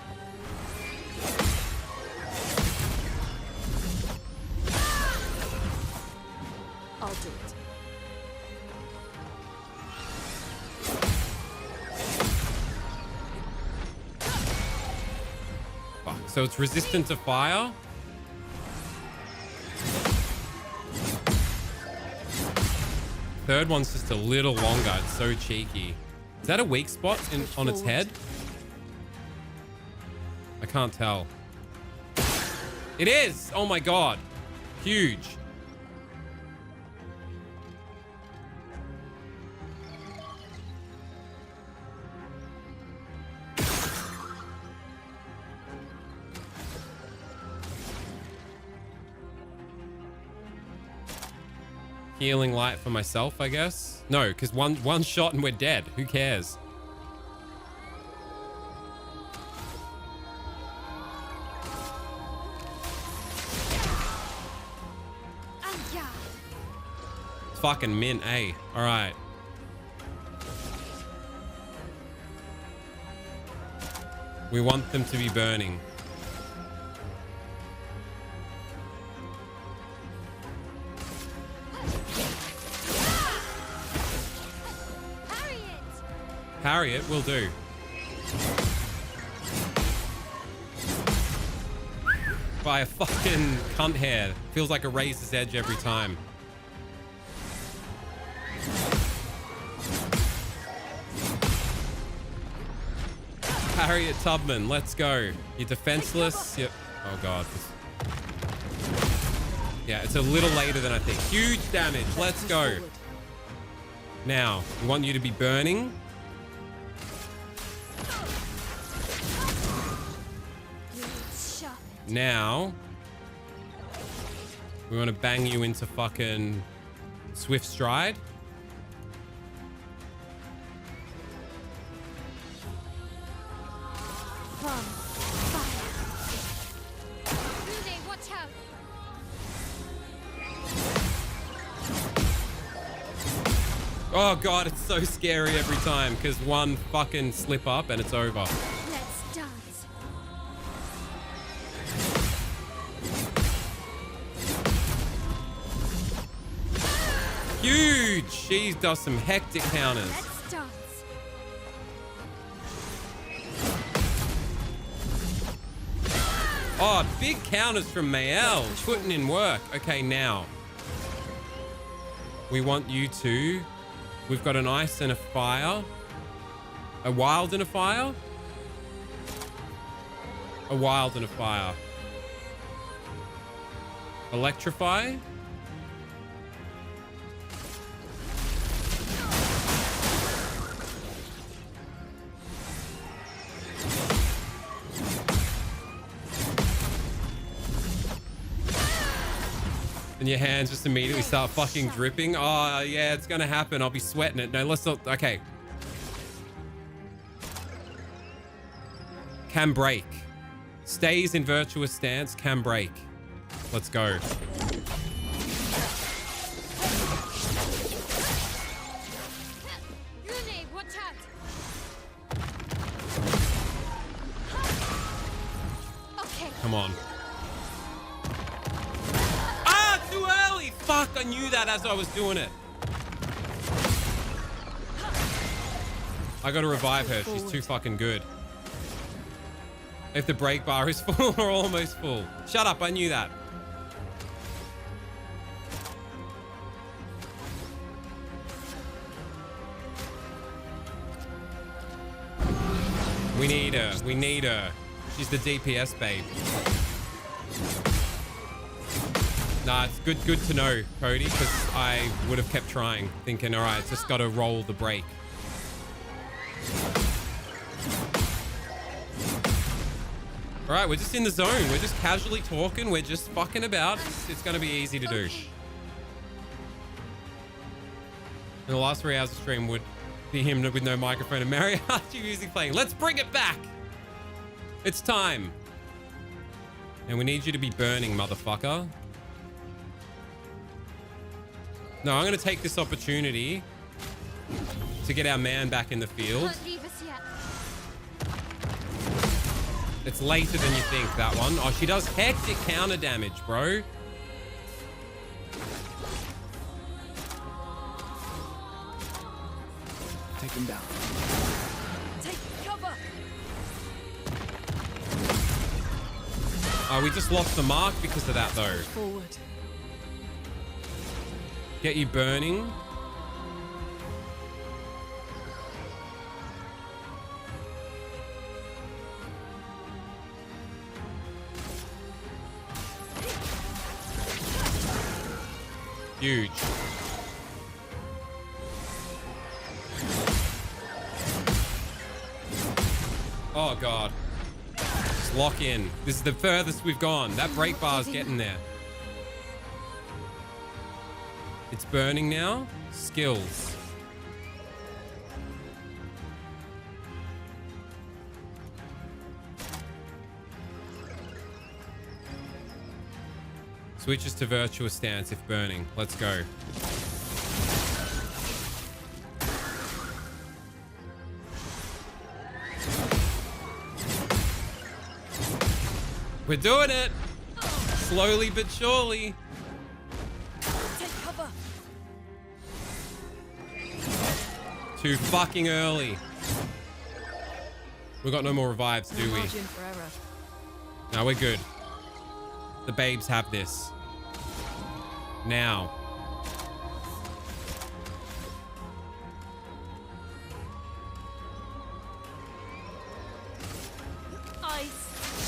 I'll do it. Fuck. So it's resistant to fire. Third one's just a little longer. It's so cheeky. Is that a weak spot on its head? I can't tell. It is! Oh my god. Huge. Healing light for myself, I guess. No, because one shot and we're dead. Who cares? It's fucking mint, eh? All right. We want them to be burning. Parry it, will do. By a fucking cunt hair. Feels like a razor's edge every time. Harriet Tubman, let's go. You're defenseless. Yep. Oh god. Yeah, it's a little later than I think. Huge damage. Let's go. Now, we want you to be burning. Now, we want to bang you into fucking Swift Stride. From fire. Rune, watch out. Oh god, it's so scary every time because one fucking slip up and it's over. Let's dance. Huge! She does some hectic counters. Let's dance. Oh, big counters from Mael. Putting in work. Okay, now. We want you to... We've got an ice and a fire. A wild and a fire? A wild and a fire. Electrify? And your hands just immediately start fucking dripping. Oh, yeah, it's gonna happen. I'll be sweating it. No, let's not. Okay. Can break. Stays in virtuous stance. Can break. Let's go. Rune, watch out. Okay. Come on. Too early! Fuck, I knew that as I was doing it. I gotta revive her. She's too fucking good. If the break bar is full or almost full. Shut up, I knew that. We need her. We need her. She's the DPS babe. Nah, it's good to know, Cody, because I would have kept trying, thinking, all right, just got to roll the break. All right, we're just in the zone. We're just casually talking. We're just fucking about. It's going to be easy to do. And the last 3 hours of stream would be him with no microphone and mariachi music playing. Let's bring it back. It's time. And we need you to be burning, motherfucker. No, I'm going to take this opportunity to get our man back in the field. Can't leave us yet. It's later than you think, that one. Oh, she does hectic counter damage, bro. Take him down. Take cover. Oh, we just lost the mark because of that, though. Forward. Get you burning. Huge. Oh, God. Just lock in. This is the furthest we've gone. That break bar's getting there. It's burning now. Skills. Switches to virtuous stance if burning. Let's go. We're doing it. Slowly but surely. Take cover. Too fucking early. We've got no more revives, do we? Margin for error. No, we're good. The babes have this. Now. Eyes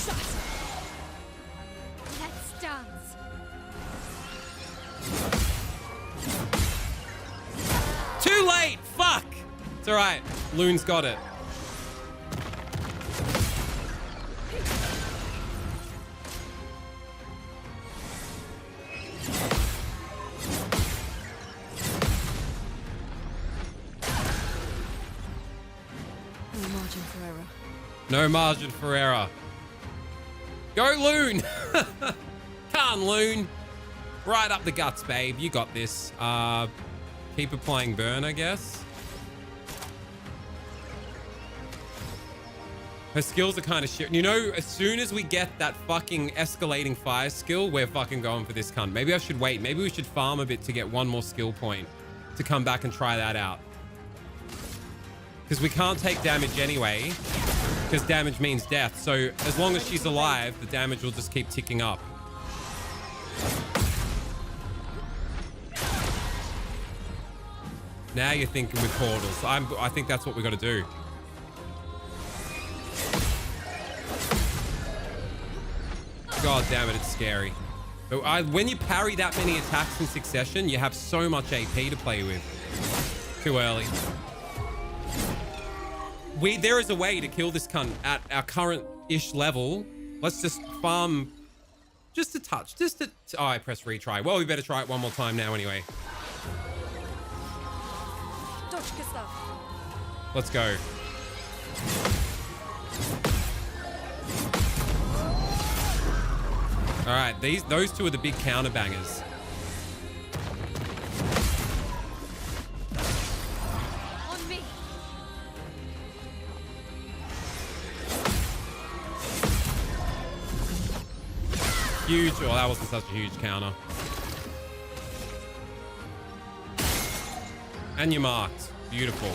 shut. Let's dance. Too late! Fuck! It's alright. Loon's got it. No margin for error. No margin for error. Go, Loon! Come on, Loon. Right up the guts, babe. You got this. Keep applying burn, I guess. Her skills are kind of shit. You know, as soon as we get that fucking escalating fire skill, we're fucking going for this cunt. Maybe I should wait. Maybe we should farm a bit to get one more skill point to come back and try that out. Because we can't take damage anyway, because damage means death. So as long as she's alive, the damage will just keep ticking up. Now you're thinking with portals. I think that's what we got to do. God damn it, it's scary. But when you parry that many attacks in succession, you have so much AP to play with. Too early. There is a way to kill this cunt at our current-ish level. Let's just farm just a touch. Oh, I pressed retry. Well, we better try it one more time now anyway. Let's go. All right, those two are the big counter bangers. On me. Huge. Oh, that wasn't such a huge counter. And you marked. Beautiful.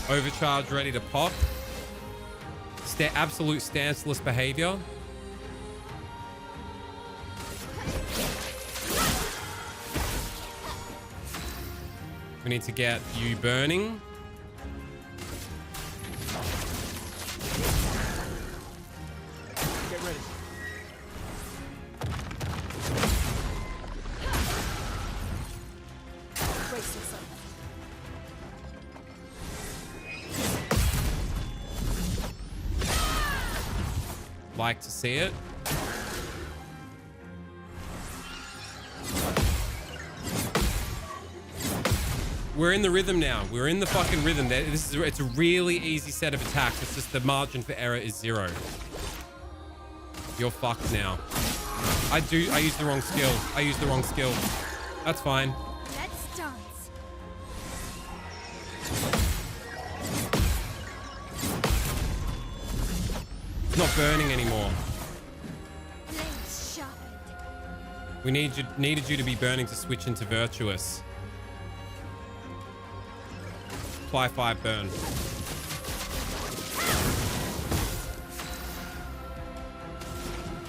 Overcharge ready to pop. Absolute stanceless behavior. We need to get you burning. Get ready. Brace yourself. Like to see it. We're in the rhythm now. We're in the fucking rhythm. It's a really easy set of attacks. It's just the margin for error is 0. You're fucked now. I used the wrong skill. I used the wrong skill. That's fine. Let's dance. It's not burning anymore. Blades sharpened. We needed you to be burning to switch into virtuous. Apply 5 burn.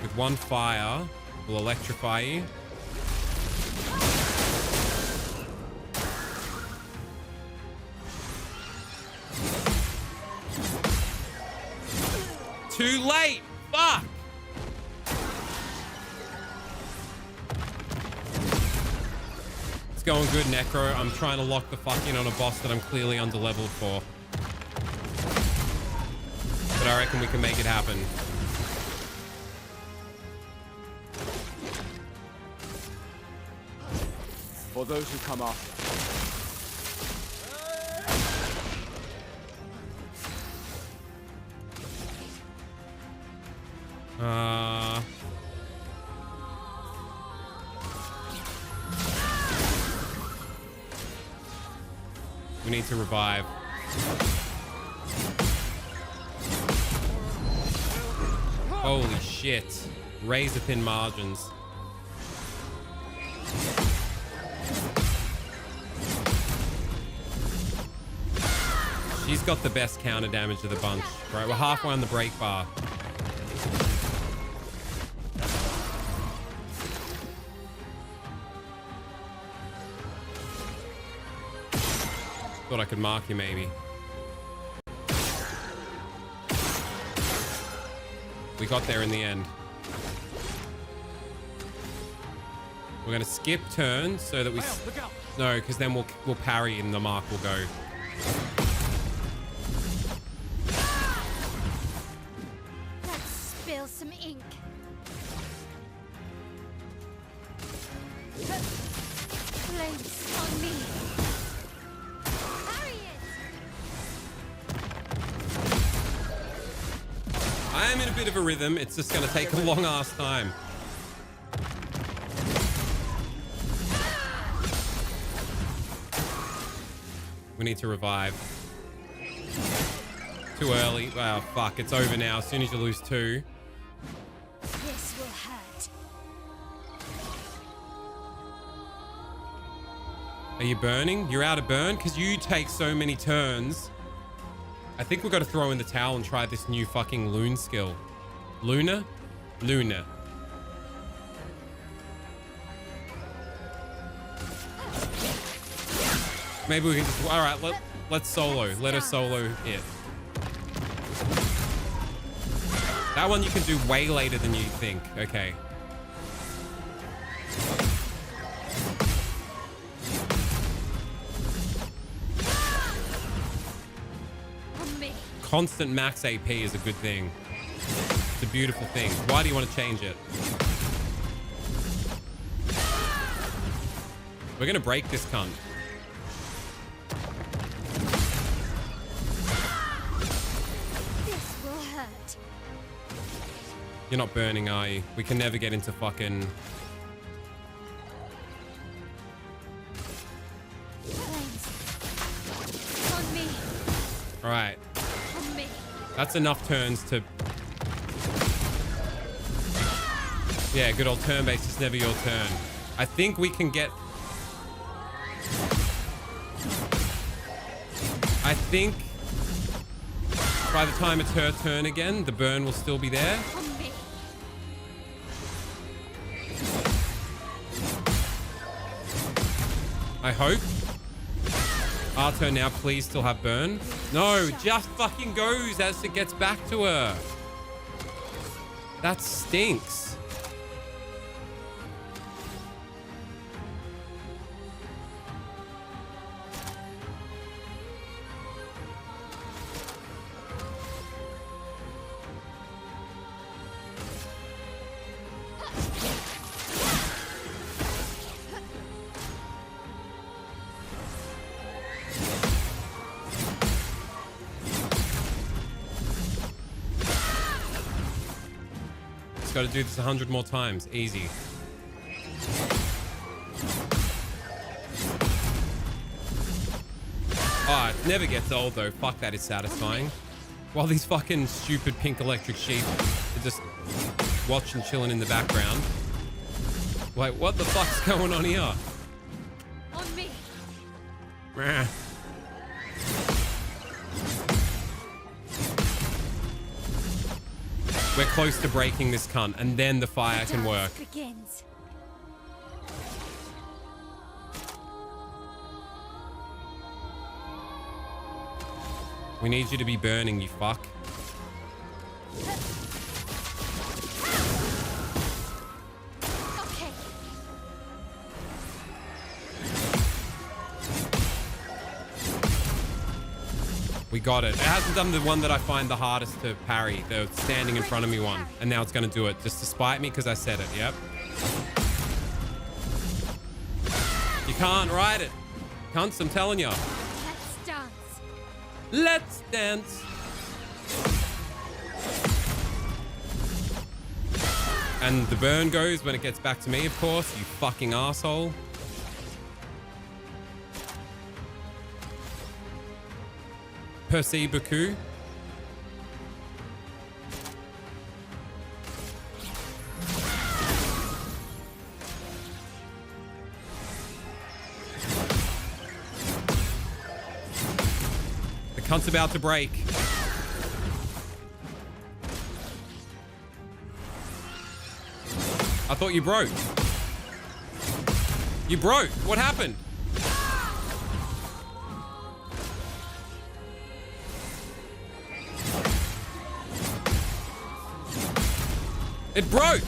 With 1 fire, we'll electrify you. Too late! Fuck! It's going good, Necro. I'm trying to lock the fuck in on a boss that I'm clearly under-leveled for. But I reckon we can make it happen. For those who come after. We need to revive. Holy shit. Razor thin margins. She's got the best counter damage of the bunch. Right, we're halfway on the break bar. Thought I could mark you, maybe. We got there in the end. We're gonna skip turns so that we... No, because then we'll parry and the mark will go. Let's spill some ink. Flames on me. Parry it. I am in a bit of a rhythm. It's just going to take a long ass time. We need to revive. Too early. Wow, fuck. It's over now. As soon as you lose 2. This will hurt. Are you burning? You're out of burn? Because you take so many turns. I think we've got to throw in the towel and try this new fucking loon skill. Luna? Luna. Maybe we can just... All right, let's solo. Let us solo it. That one you can do way later than you think. Okay. On me. Constant max AP is a good thing. It's a beautiful thing. Why do you want to change it? We're going to break this cunt. This will hurt. You're not burning, are you? We can never get into fucking... Flames. On me. All right. On me. That's enough turns to... Yeah, good old turn base is never your turn. I think we can get... I think by the time it's her turn again, the burn will still be there. On me. I hope. Our turn now, please still have burn. No, just fucking goes as it gets back to her. That stinks. Got to do this 100 more times. Easy. Oh, it never gets old though. Fuck, that is satisfying. While these fucking stupid pink electric sheep are just watching, chilling in the background. Like, what the fuck's going on here? On me. Meh. We're close to breaking this cunt, and then the fire can work. Begins. We need you to be burning, you fuck. Okay. We got it. It hasn't done the one that I find the hardest to parry, the standing in front of me one. And now it's going to do it just to spite me because I said it. Yep. You can't ride it. Cunts, I'm telling you. Let's dance. Let's dance. And the burn goes when it gets back to me, of course, you fucking asshole. Percy Baku. The cunt's about to break. I thought you broke. You broke. What happened? It broke.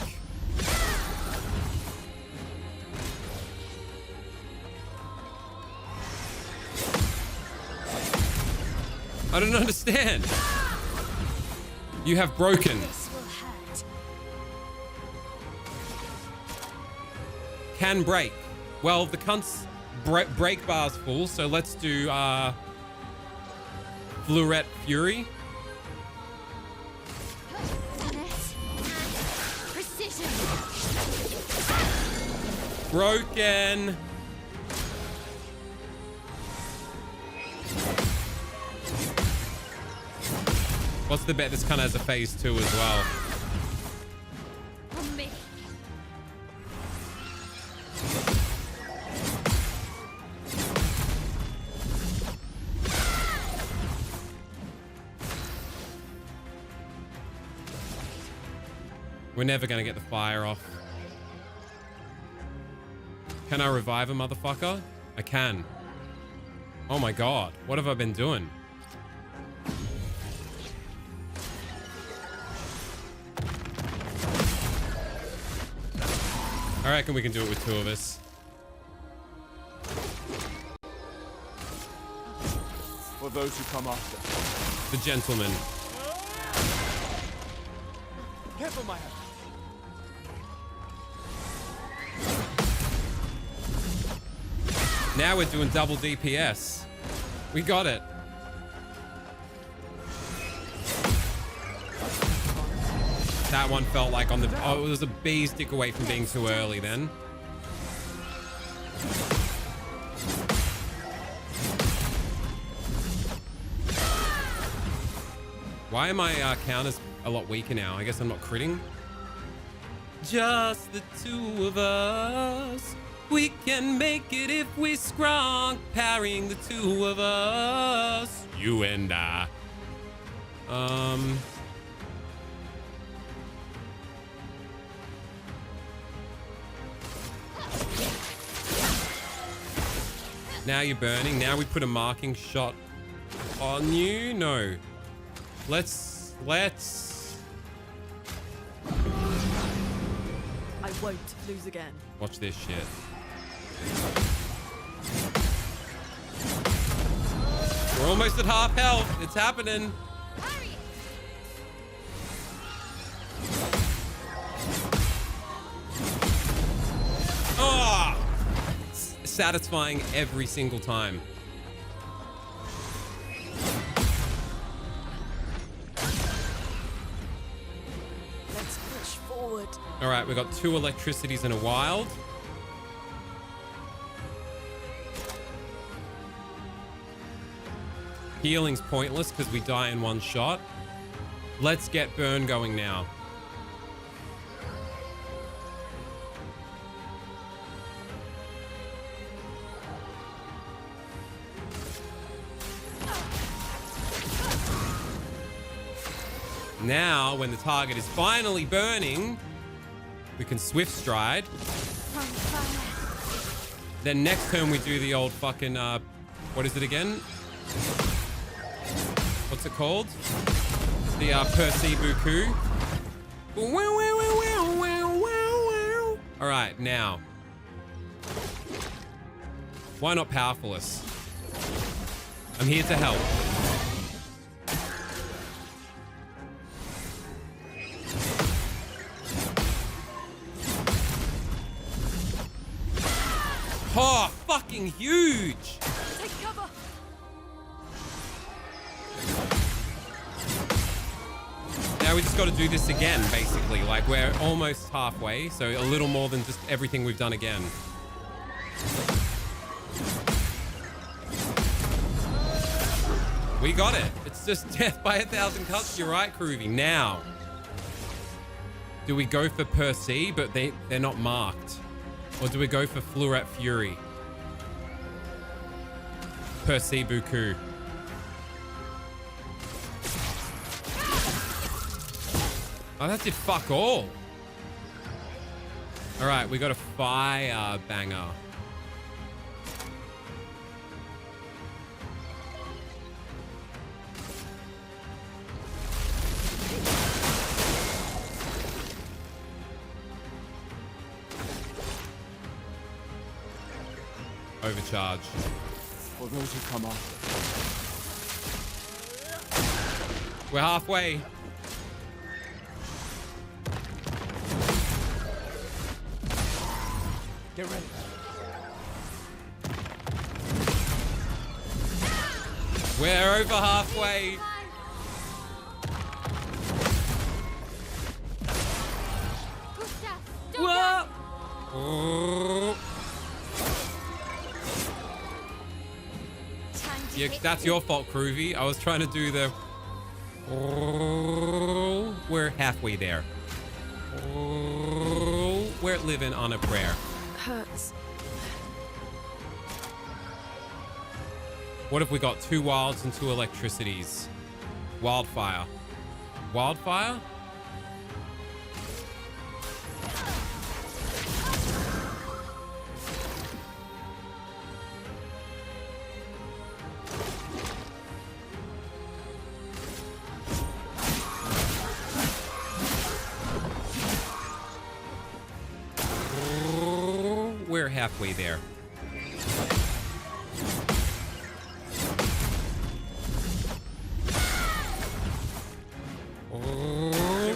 I don't understand. You have broken. This will hurt. Can break. Well, the cunt's break bar's full, so let's do Fluoret Fury. Finesse and precision. Broken. What's the bet? This kind of has a phase 2 as well. On me. We're never gonna get the fire off. Can I revive a motherfucker? I can. Oh my god. What have I been doing? I reckon we can do it with 2 of us. For those who come after. The gentleman. Careful, my head. Now we're doing double DPS. We got it. That one felt like on the... Oh, it was a bee stick away from being too early then. Why are my counters a lot weaker now? I guess I'm not critting. Just the 2 of us. We can make it if we scrunk. Parrying the 2 of us. You and I. Now you're burning. Now we put a marking shot on you. No. Let's. I won't lose again. Watch this shit. We're almost at half health. It's happening. Oh! Satisfying every single time. Let's push forward. All right, we got 2 electricities and a wild. Healing's pointless because we die in 1 shot. Let's get burn going now. Now, when the target is finally burning, we can swift stride. Then next turn we do the old fucking, what is it again? What's it called? The Percy-Buku. All right, now. Why not Powerfulness? I'm here to help. Oh, fucking huge! Take cover. Now we just got to do this again, basically. Like, we're almost halfway, so a little more than just everything we've done again. We got it. It's just death by 1,000 cuts. You're right, Groovy. Now, do we go for Percy, but they're not marked? Or do we go for Fluoret Fury? Percy-Buku. Oh, that did fuck all. All right, we got a fire banger. Overcharge. For those who come after. We're halfway. Get ready. We're over halfway. Gustav, don't Whoa! die. Oh. Time to Yeah, hit that's your fault, Groovy. I was trying to do the... Oh, we're halfway there. Oh, we're living on a prayer. hurts. What if we got 2 wilds and 2 electricities? Wildfire. Wildfire? We're halfway there.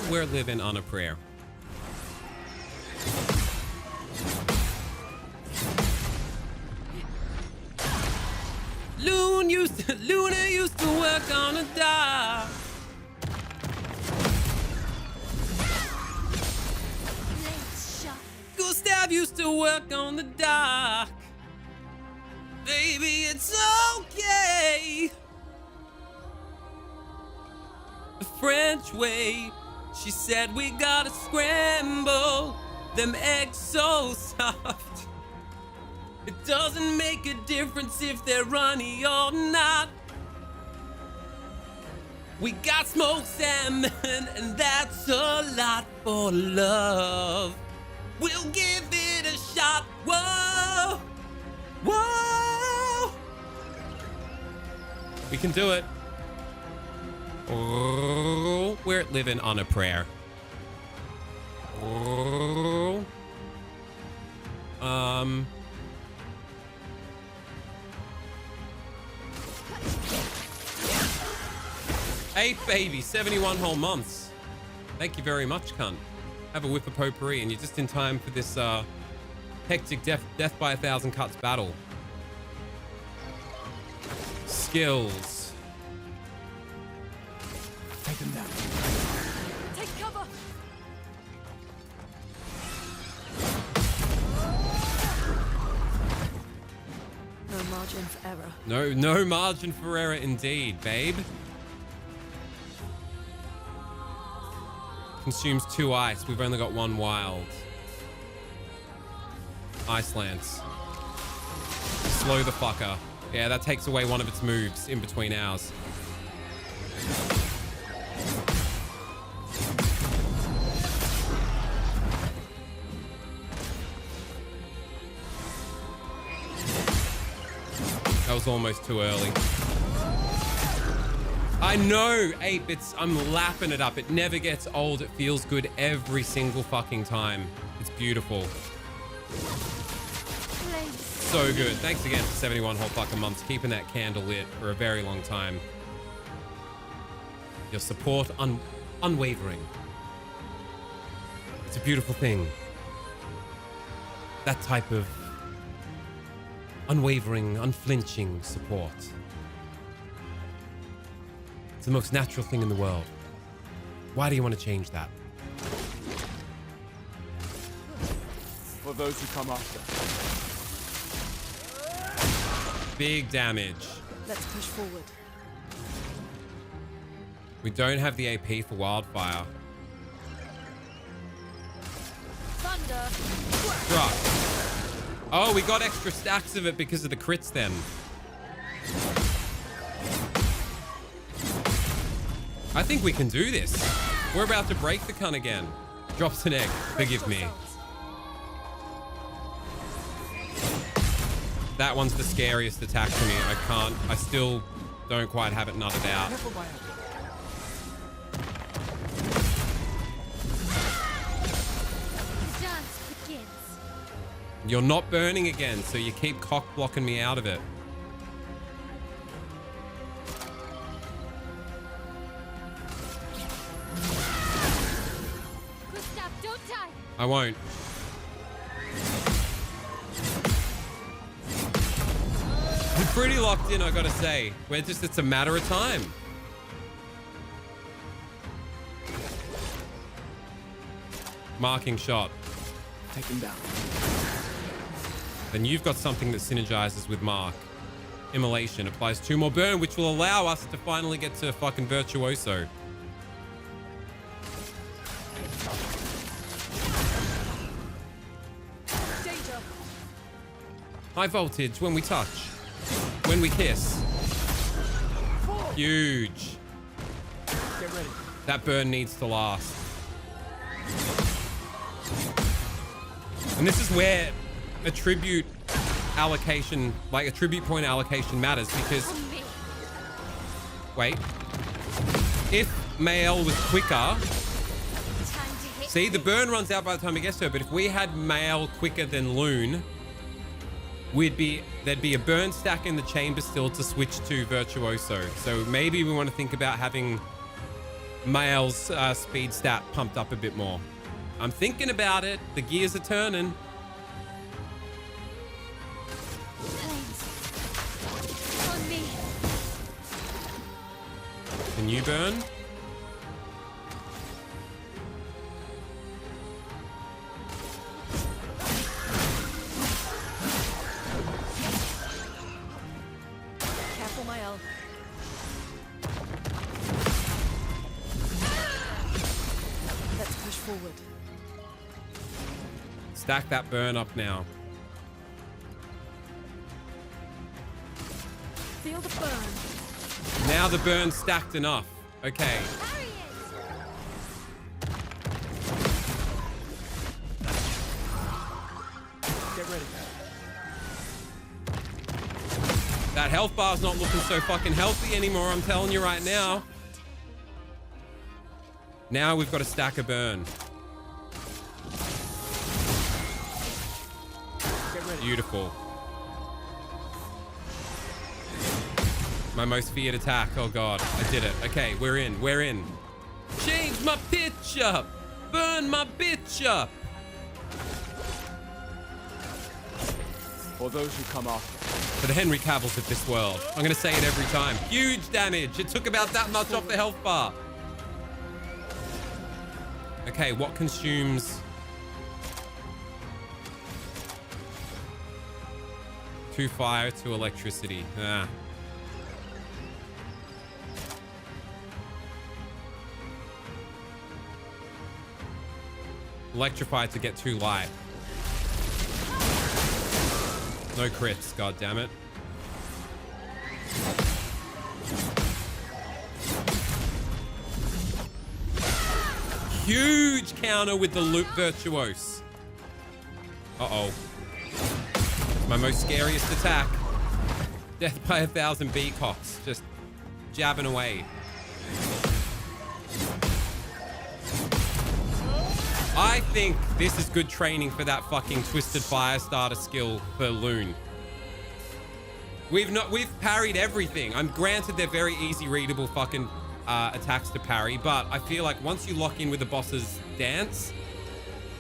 We're living on a prayer. Luna used to work on a dock. Blades sharp. Gustav used to work on the dock. Baby, it's okay. The French way. She said we gotta scramble them eggs so soft. It doesn't make a difference if they're runny or not. We got smoked salmon, and that's a lot for love. We'll give it a shot. Whoa, whoa. We can do it. Oh, we're living on a prayer. Oh. Hey, baby, 71 whole months. Thank you very much, cunt. Have a whiff of potpourri, and you're just in time for this hectic death by 1,000 cuts battle. Skills. Take him down. Take cover. No margin for error. No margin for error indeed, babe. Consumes 2 ice. We've only got 1 wild. Ice Lance. Slow the fucker. Yeah, that takes away one of its moves in between ours. That was almost too early. I know, Ape, I'm lapping it up. It never gets old. It feels good every single fucking time. It's beautiful. So good. Thanks again for 71 whole fucking months, keeping that candle lit for a very long time. Your support unwavering. It's a beautiful thing. That type of unwavering, unflinching support. It's the most natural thing in the world. Why do you want to change that? For those who come after. Big damage. Let's push forward. We don't have the AP for Wildfire. Thunder. Struck. Oh, we got extra stacks of it because of the crits then. I think we can do this. We're about to break the cunt again. Drops an egg. Forgive me. That one's the scariest attack for me. I still don't quite have it nutted out. The dance begins. You're not burning again, so you keep cock blocking me out of it. Gustav, don't die. I won't. pretty locked in, I gotta say. It's a matter of time. Marking shot. Take him down. Then you've got something that synergizes with Mark. Immolation applies 2 more burn, which will allow us to finally get to fucking Virtuoso. Danger. High voltage when we touch. When we kiss. Huge. Get ready. That burn needs to last. And this is where a tribute allocation, like a tribute point allocation matters because... Wait. If Mael was quicker... See, the burn runs out by the time it gets to her, but if we had Mael quicker than Loon, there'd be a burn stack in the chamber still to switch to Virtuoso. So maybe we want to think about having Mael's speed stat pumped up a bit more. I'm thinking about it. The gears are turning. On me. Can you burn? Careful, Mael. Let's push forward. Stack that burn up now. Feel the burn. Now the burn's stacked enough. Okay. Get ready. That health bar's not looking so fucking healthy anymore, I'm telling you right now. Now we've got a stack of burn. Beautiful. My most feared attack. Oh god, I did it. Okay, we're in. We're in. Change my pitch up. Burn my bitch up. For those who come after. For the Henry Cavills of this world. I'm going to say it every time. Huge damage. It took about that much off the health bar. Okay, what consumes... 2 fire, 2 electricity. Ah. Electrify to get 2 light. No crits, god damn it. Huge counter with the loop virtuose. Uh-oh. My most scariest attack. Death by 1,000 beacocks. Just jabbing away. I think this is good training for that fucking Twisted Firestarter skill for Loon. We've parried everything. I'm granted they're very easy readable fucking attacks to parry, but I feel like once you lock in with the boss's dance,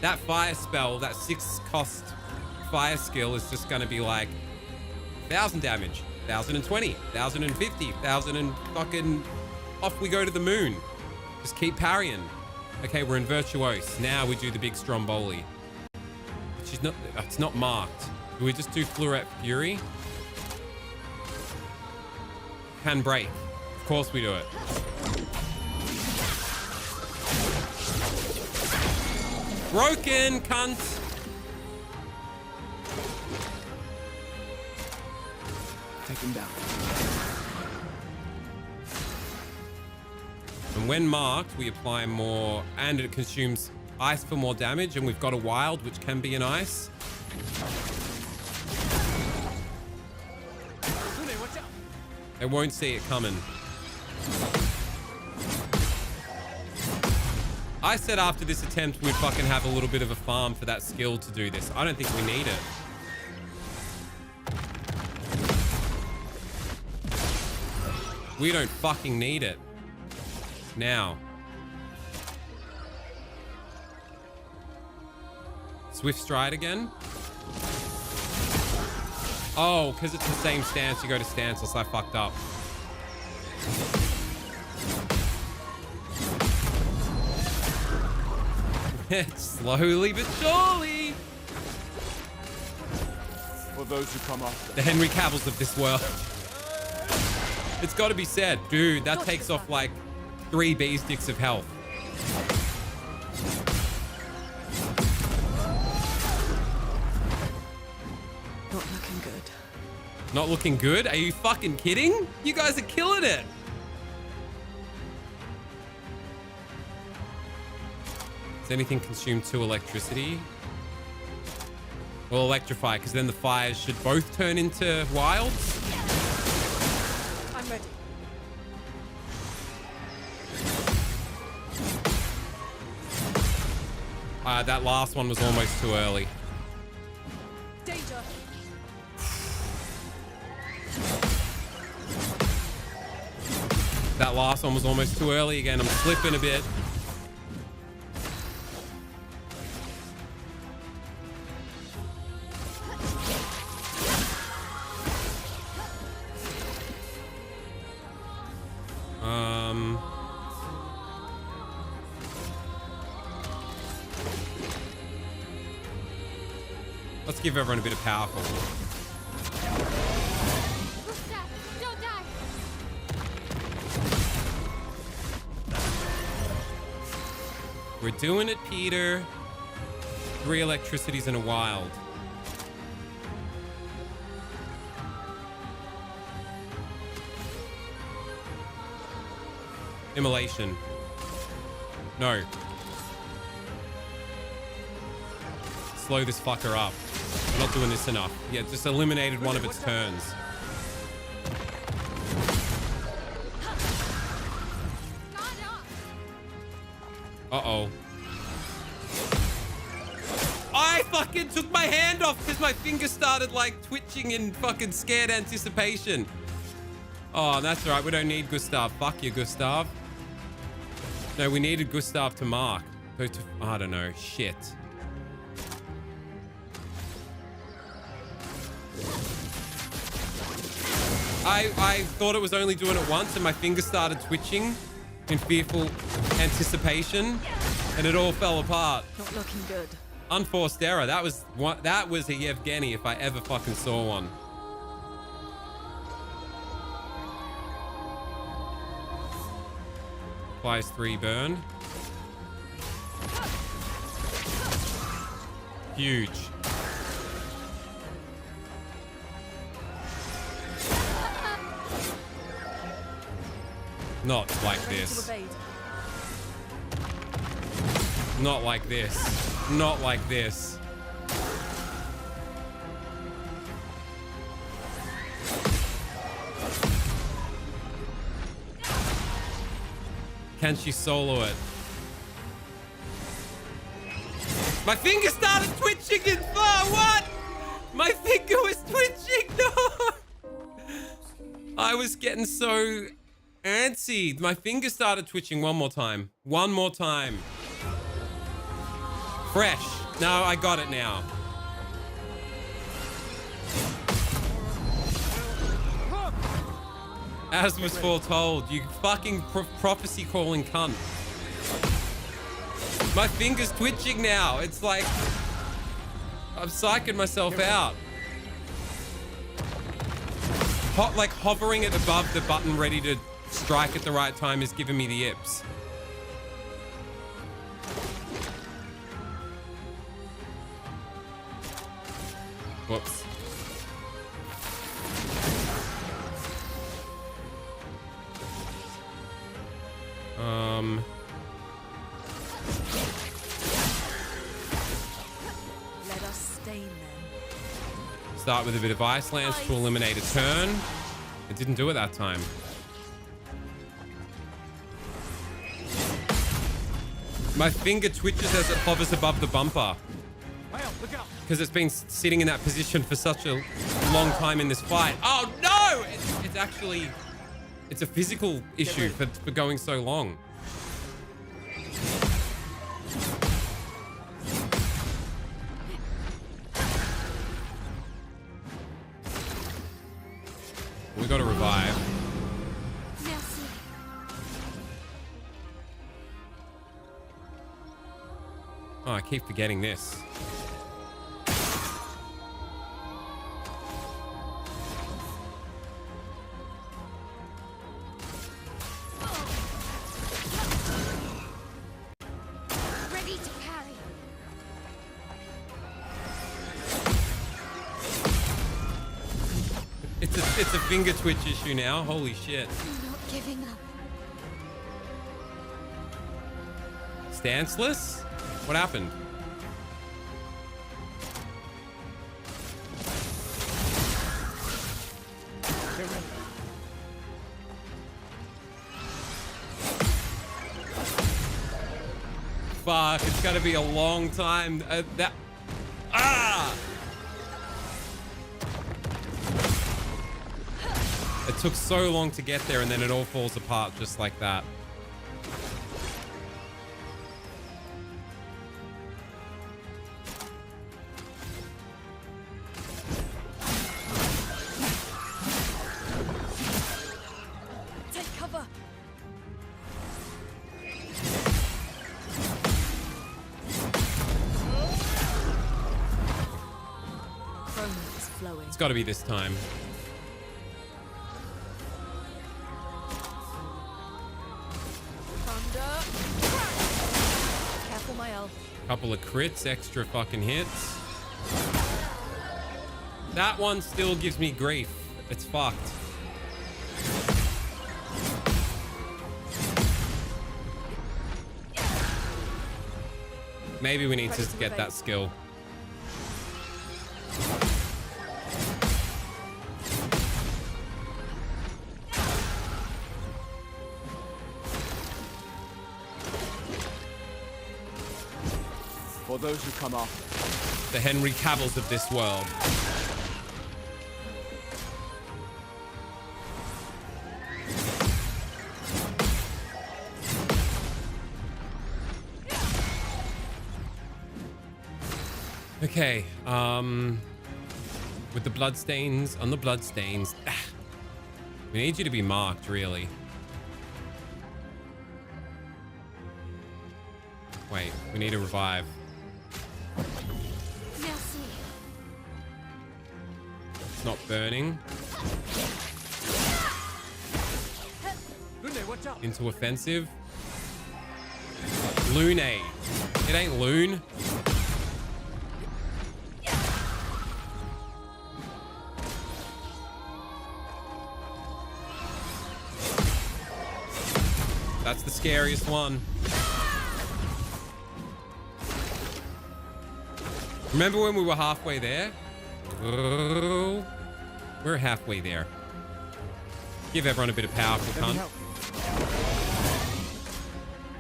that fire spell, that 6 cost fire skill is just gonna be like 1,000 damage, 1,020, 1,050, 1,000 and fucking off we go to the moon. Just keep parrying. Okay, we're in Virtuose. Now we do the big Stromboli. She's not, it's not marked. Do we just do Fluoret Fury? Can break. Of course we do it. Broken, cunt. Take him down. And when marked, we apply more, and it consumes ice for more damage, and we've got a wild, which can be an ice. Watch out. They won't see it coming. I said after this attempt, we'd fucking have a little bit of a farm for that skill to do this. I don't think we need it. We don't fucking need it. Now. Swift Stride again. Oh, because it's the same stance. You go to stanceless. I fucked up. Slowly but surely. For those who come after. The Henry Cavills of this world. It's got to be said. Dude, that takes off like 3 bee sticks of health. Not looking good. Not looking good? Are you fucking kidding? You guys are killing it. Does anything consume 2 electricity? Well, electrify, because then the fires should both turn into wilds. I'm ready. That last one was almost too early. Danger. That last one was almost too early again. I'm slipping a bit. Let's give everyone a bit of powerful. Gustav, don't die. We're doing it, Peter. 3 electricities in a wild. Immolation. No. Slow this fucker up. We're not doing this enough. Yeah, just eliminated one of its turns. Uh-oh. I fucking took my hand off because my finger started like twitching in fucking scared anticipation. Oh, that's all right. We don't need Gustav. Fuck you, Gustav. No, we needed Gustav to mark. I don't know. Shit. I thought it was only doing it once and my finger started twitching in fearful anticipation and it all fell apart. Not looking good. Unforced error. That was a Yevgeny if I ever fucking saw one. Applies 3 burn. Huge. Not like this. Not like this. Not like this. Can she solo it? My finger started twitching in what? My finger was twitching. No. I was getting so antsy. My finger started twitching one more time. One more time. Fresh. No, I got it now. As was foretold, you fucking prophecy calling cunt. My finger's twitching now. It's like I'm psyching myself out. Like hovering it above the button ready to strike at the right time is giving me the yips. Whoops. Let us stain them. Start with a bit of Ice Lance to eliminate a turn. It didn't do it that time. My finger twitches as it hovers above the bumper. Because it's been sitting in that position for such a long time in this fight. Oh no! It's actually, it's a physical issue for going so long. we got to revive. Merci. Oh, I keep forgetting this. Ready to carry. It's a finger twitch issue now. Holy shit. I'm not giving up. Stanceless? What happened? Fuck, it's gotta be a long time. It took so long to get there and then it all falls apart just like that. Take cover. Chrome is flowing. It's gotta be this time. Careful, my elf. Couple of crits, extra fucking hits. That one still gives me grief. It's fucked. Maybe we need to get that skill. For those who come after. The Henry Cavills of this world. Okay, with the bloodstains, on the bloodstains. We need you to be marked, really. Wait, we need to revive. Merci. It's not burning. Into offensive. Lune. It ain't Loon. That's the scariest one. Remember when we were halfway there? Oh, we're halfway there. Give everyone a bit of powerful cunt.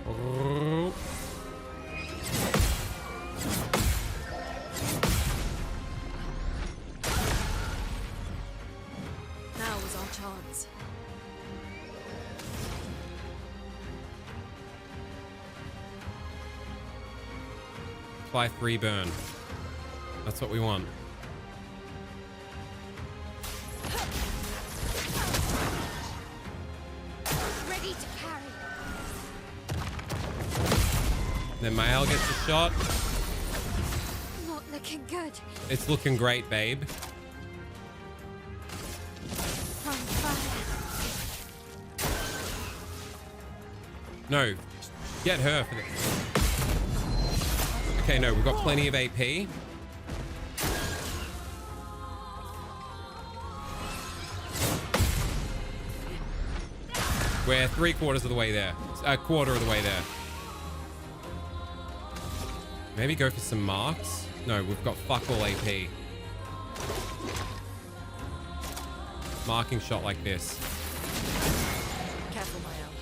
Oh. Now was our chance. Apply 3 burn. That's what we want. Ready to carry. Then Mael gets a shot. Not looking good. It's looking great, babe. From fire. No, get her for this. Okay, no, we've got plenty of AP. We're 3/4 of the way there. A quarter of the way there. Maybe go for some marks? No, we've got fuck all AP. Marking shot like this. Careful, my elf.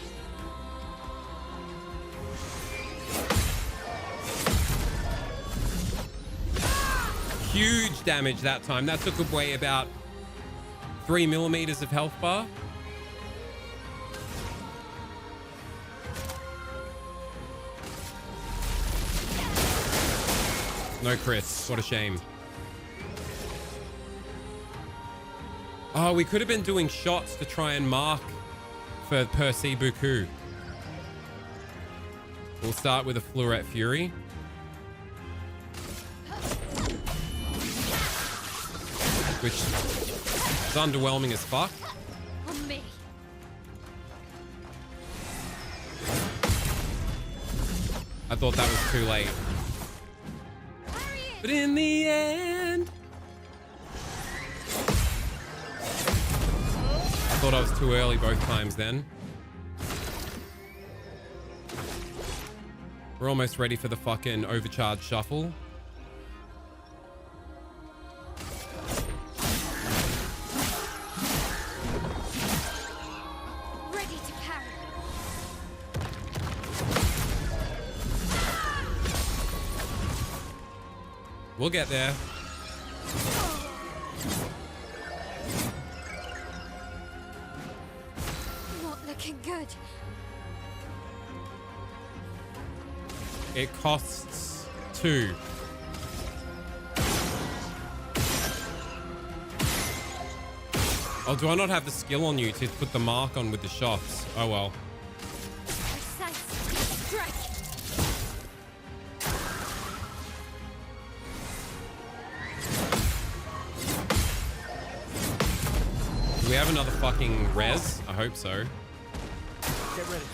Huge damage that time. That took away about 3 millimeters of health bar. No crits. What a shame. Oh, we could have been doing shots to try and mark for Percy Buku. We'll start with a Fluoret Fury. Which is underwhelming as fuck. On me. I thought that was too late. But in the end... I thought I was too early both times then. We're almost ready for the fucking overcharge shuffle. Ready to parry. We'll get there. Not looking good. It costs 2. Oh, do I not have the skill on you to put the mark on with the shots? Oh well. Precise. Strike. Do we have another fucking res? I hope so. Get ready.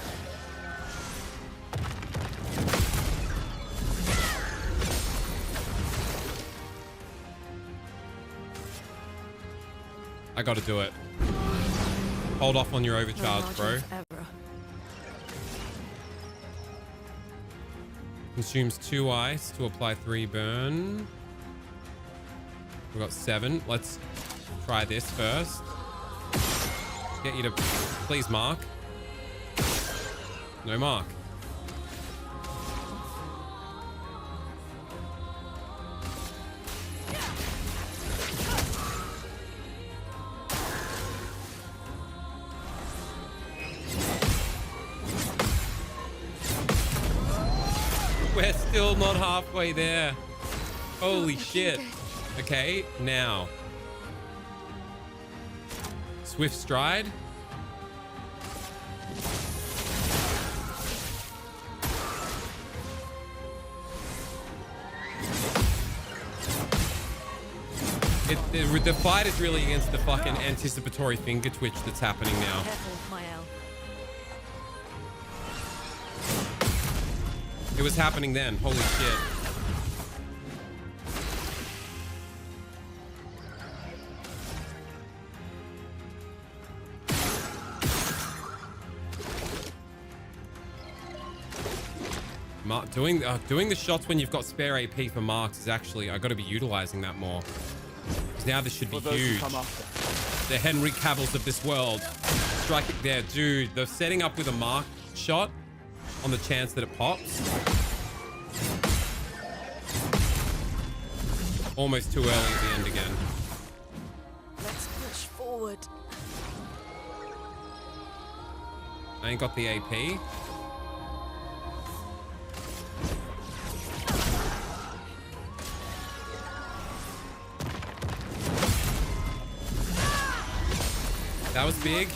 I gotta do it. Hold off on your overcharge, bro. Consumes 2 ice to apply 3 burn. We've got 7. Let's try this first. Get you to please mark. No mark. We're still not halfway there. Holy shit. Okay, now. Swift stride. The fight is really against the fucking anticipatory finger twitch that's happening now. Careful, my L. It was happening then. Holy shit. Doing the shots when you've got spare AP for marks is actually, I got to be utilizing that more. Because now this should be huge. The Henry Cavills of this world. Strike it there, dude. The setting up with a mark shot on the chance that it pops. Almost too early at the end again. Let's push forward. I ain't got the AP. That was big.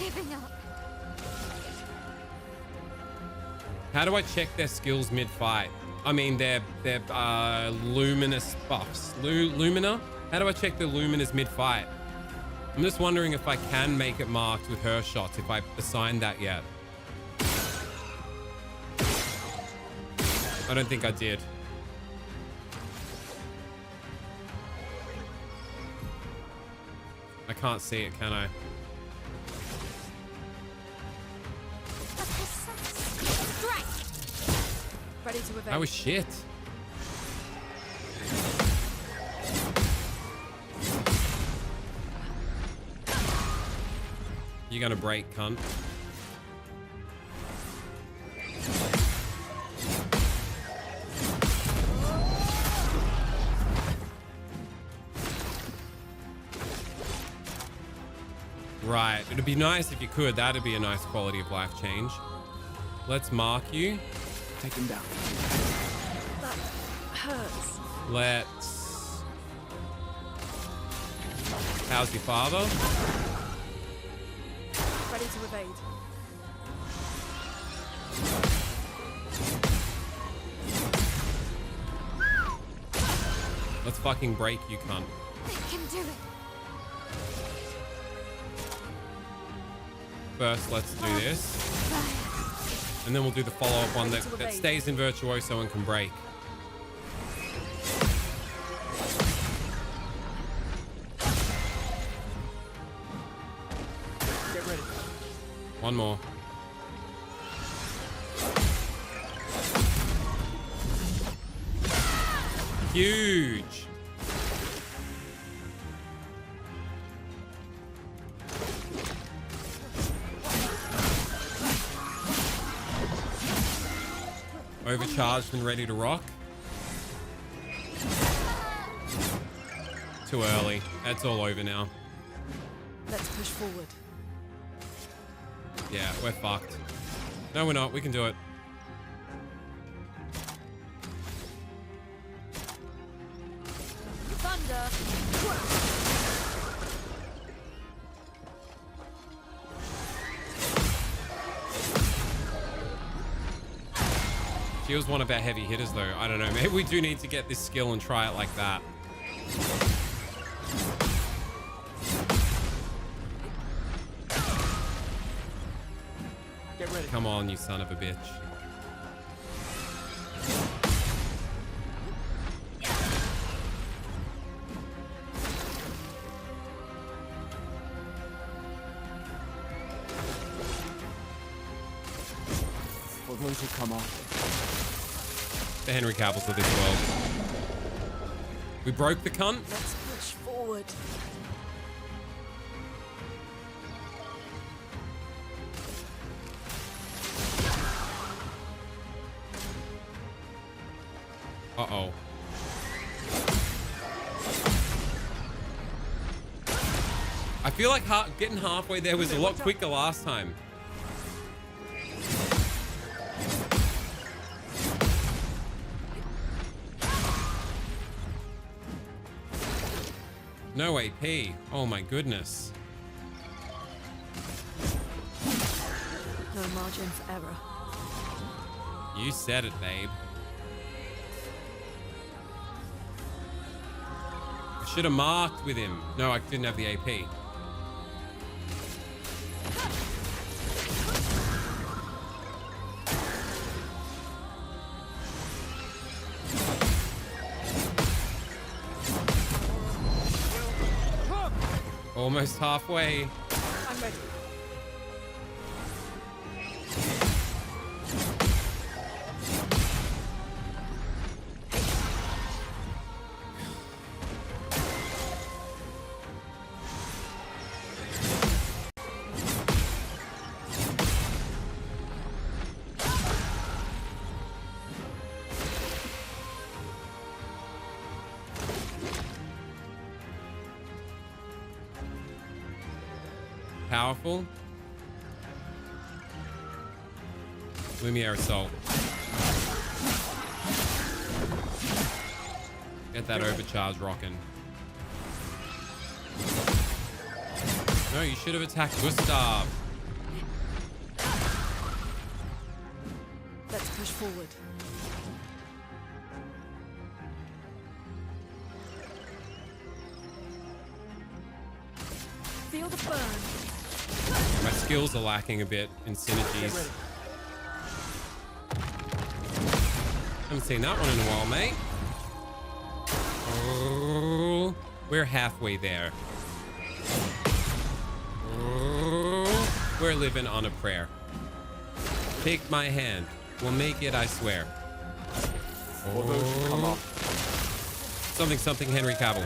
How do I check their skills mid-fight? I mean, their luminous buffs. Lumina? How do I check the luminas mid-fight? I'm just wondering if I can make it marked with her shots, if I assigned that yet. I don't think I did. I can't see it, can I? Ready to evade. That was shit. You're gonna break, cunt. Right, it'd be nice if you could. That'd be a nice quality of life change. Let's mark you. Take him down. That hurts. Let's... How's your father? Ready to evade. Let's fucking break, you cunt. They can do it. First, let's do this. And then we'll do the follow-up one that stays in Virtuoso and can break. Get ready. One more. Huge. Overcharged and ready to rock. Too early. That's all over now. Let's push forward. Yeah, we're fucked. No, we're not. We can do it. Thunder. She was one of our heavy hitters, though. I don't know. Maybe we do need to get this skill and try it like that. Get ready. Come on, you son of a bitch. Balloons will come off. The Henry Cavills of this world. We broke the cunt. Let's push forward. Uh-oh. I feel like getting halfway there was a lot quicker last time. No AP. Oh my goodness. No margin for error. You said it, babe. I should have marked with him. No, I didn't have the AP. Almost halfway. I'm ready. Powerful. Lumiere Assault. Get that overcharge rocking. No, you should have attacked Gustav. Let's push forward. Feel the burn. My skills are lacking a bit in synergies. Haven't seen that one in a while, mate. Oh, we're halfway there. Oh, we're living on a prayer. Take my hand. We'll make it, I swear. Balloons will come off. Something, something, Henry Cavill.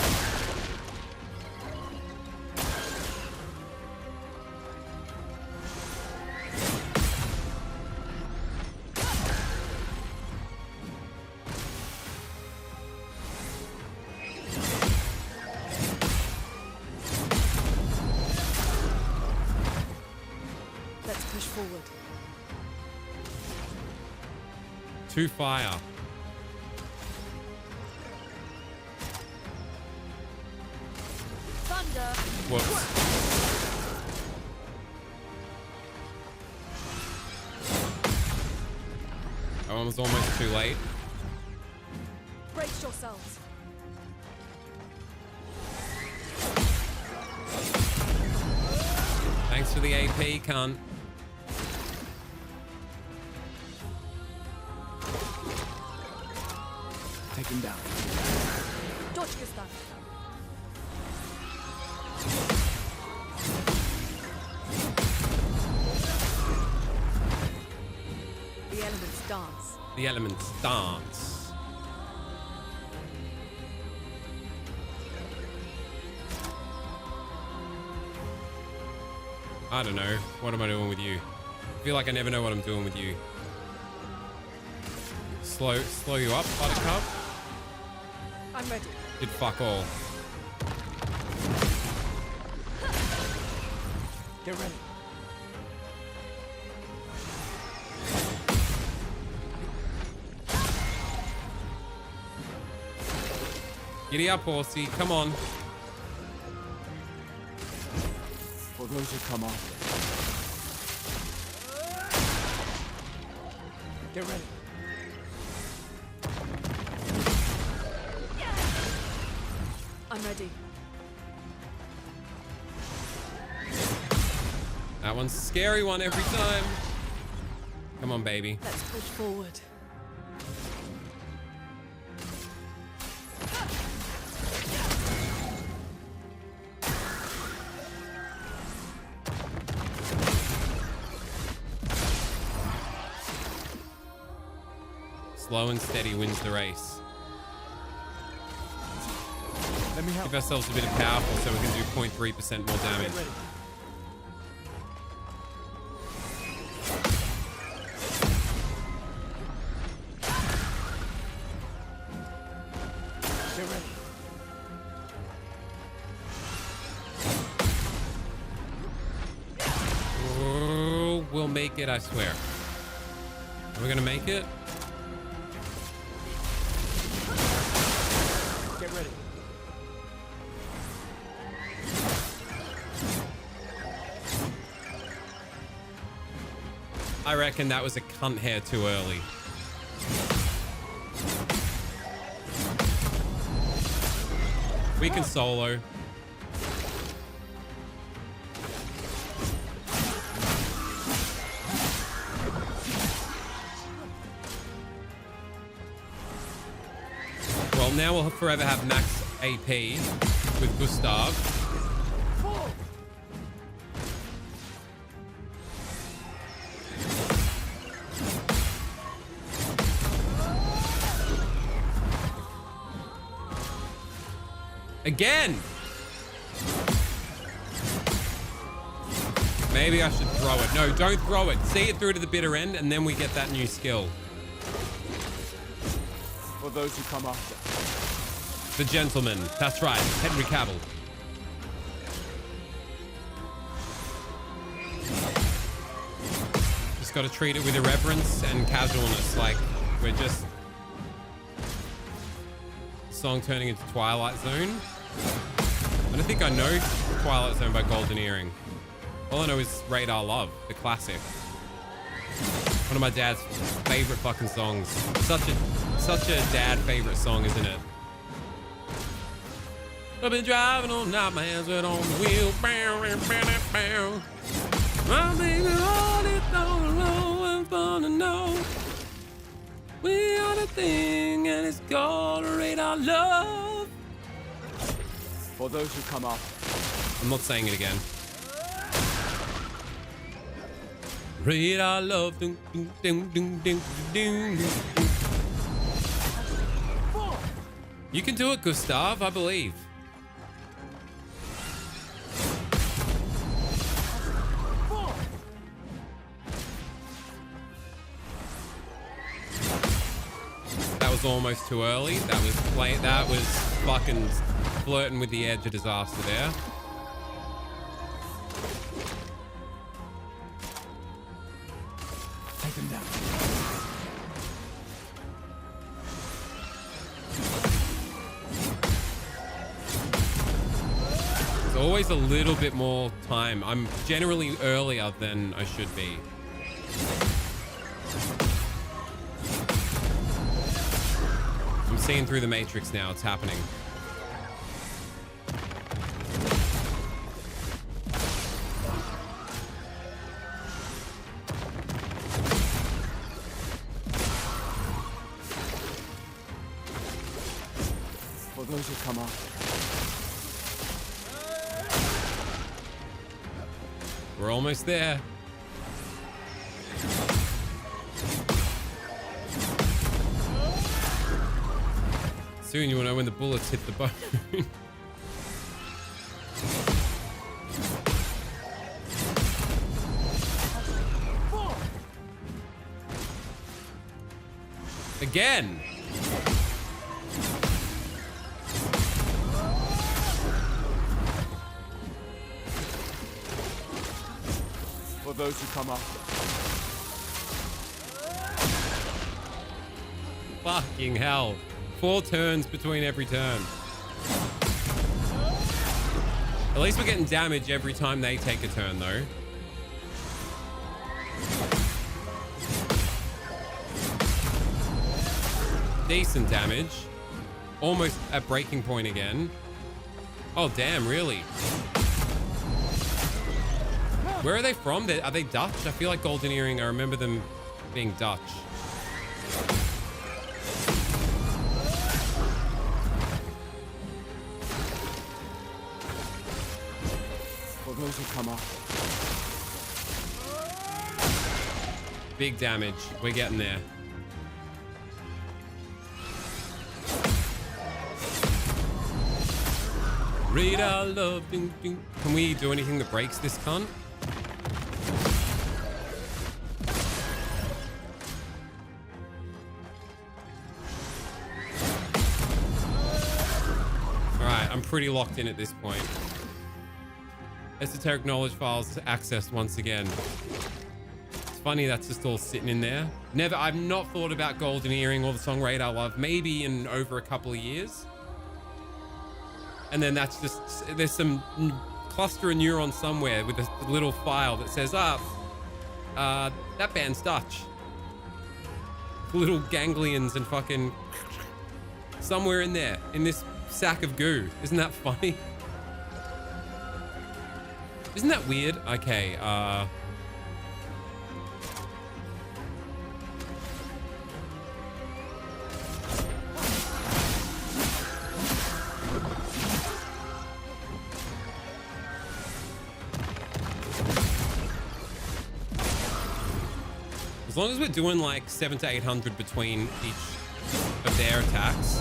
Let's push forward. To fire. Thunder. Whoops. one was almost too late. Brace yourselves. Thanks for the AP, cunt. Take him down. Dodge Gustav. The elements dance. The elements dance. I don't know. What am I doing with you? I feel like I never know what I'm doing with you. Slow you up, Buttercup? I'm ready. Did fuck all. Get ready. Giddy up, horsey. Come on. For those who come after. Get ready. I'm ready. That one's a scary one every time. Come on, baby. Let's push forward. Slow and steady wins the race. Let me help. Give ourselves a bit of powerful so we can do 0.3% more damage. Get ready. Get ready. Oh, we'll make it, I swear. Are we gonna make it? Get ready. I reckon that was a cunt hair too early. We can solo. Well, now we'll forever have max AP with Gustav. Again! Maybe I should throw it. No, don't throw it. See it through to the bitter end, and then we get that new skill. For those who come after. The gentleman. That's right. Henry Cavill. Just got to treat it with irreverence and casualness. Like, we're just... Song turning into Twilight Zone. I don't think I know Twilight Zone by Golden Earring. All I know is Radar Love, the classic. One of my dad's favorite fucking songs. Such a dad favorite song, isn't it? I've been driving all night, my hands went on the wheel. Bow, bow, bow, bow. My baby, all it don't know and fun to know. We are the thing, and it's called Radar Love. For those who come after. I'm not saying it again. Radar Love. Ding, ding, ding, ding, ding, ding, ding. You can do it, Gustav, I believe. That was almost too early. That was fucking flirting with the edge of disaster there. Take them down. There's always a little bit more time. I'm generally earlier than I should be. seeing through the matrix now. It's happening. For those who come after. We're almost there. Soon you will know when the bullets hit the bone. Again. For those who come after. Fucking hell. 4 turns between every turn. At least we're getting damage every time they take a turn, though. Decent damage. Almost at breaking point again. Oh, damn, really? Where are they from? Are they Dutch? I feel like Golden Earring, I remember them being Dutch. For those who come up. Big damage. We're getting there. Read our love. Ding, ding. Can we do anything that breaks this cunt? Alright, I'm pretty locked in at this point. Esoteric knowledge files accessed once again. It's funny that's just all sitting in there. I've not thought about Golden Earring or the song Radar Love maybe in over a couple of years. And then that's just, there's some cluster of neurons somewhere with a little file that says, that band's Dutch. Little ganglions and fucking somewhere in there, in this sack of goo. Isn't that funny? Isn't that weird? Okay, as long as we're doing like 700 to 800 between each of their attacks.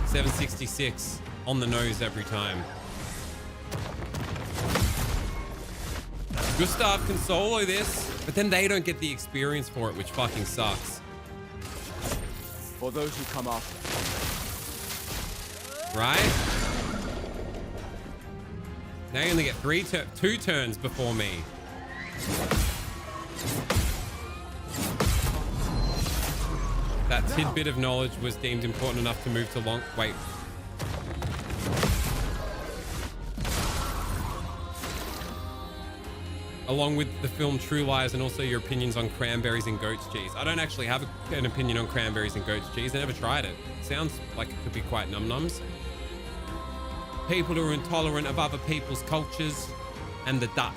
$766 on the nose every time. Gustav can solo this, but then they don't get the experience for it, which fucking sucks. For those who come after. Right? Now you only get 2 turns before me. That tidbit of knowledge was deemed important enough to move to long... Wait. Along with the film True Lies and also your opinions on cranberries and goat's cheese. I don't actually have an opinion on cranberries and goat's cheese. I never tried it. Sounds like it could be quite num-nums. People who are intolerant of other people's cultures and the Dutch.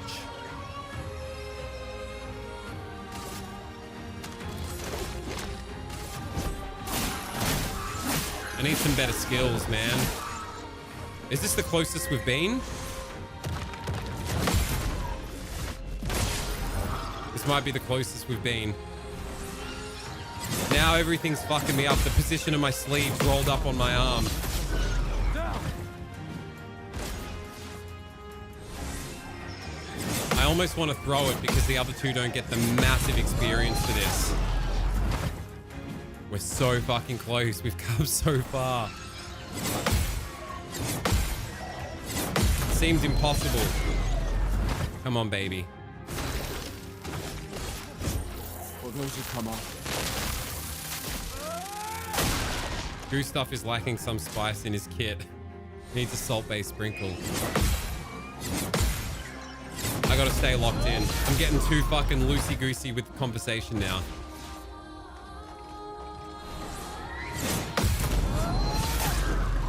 I need some better skills, man. Is this the closest we've been? This might be the closest we've been. Now everything's fucking me up. The position of my sleeves rolled up on my arm. I almost want to throw it because the other two don't get the massive experience for this. We're so fucking close. We've come so far. Seemed impossible. Come on, baby. For those who come after. Gustav is lacking some spice in his kit. Needs a salt-based sprinkle. I I gotta stay locked in. I'm getting too fucking loosey-goosey with the conversation now.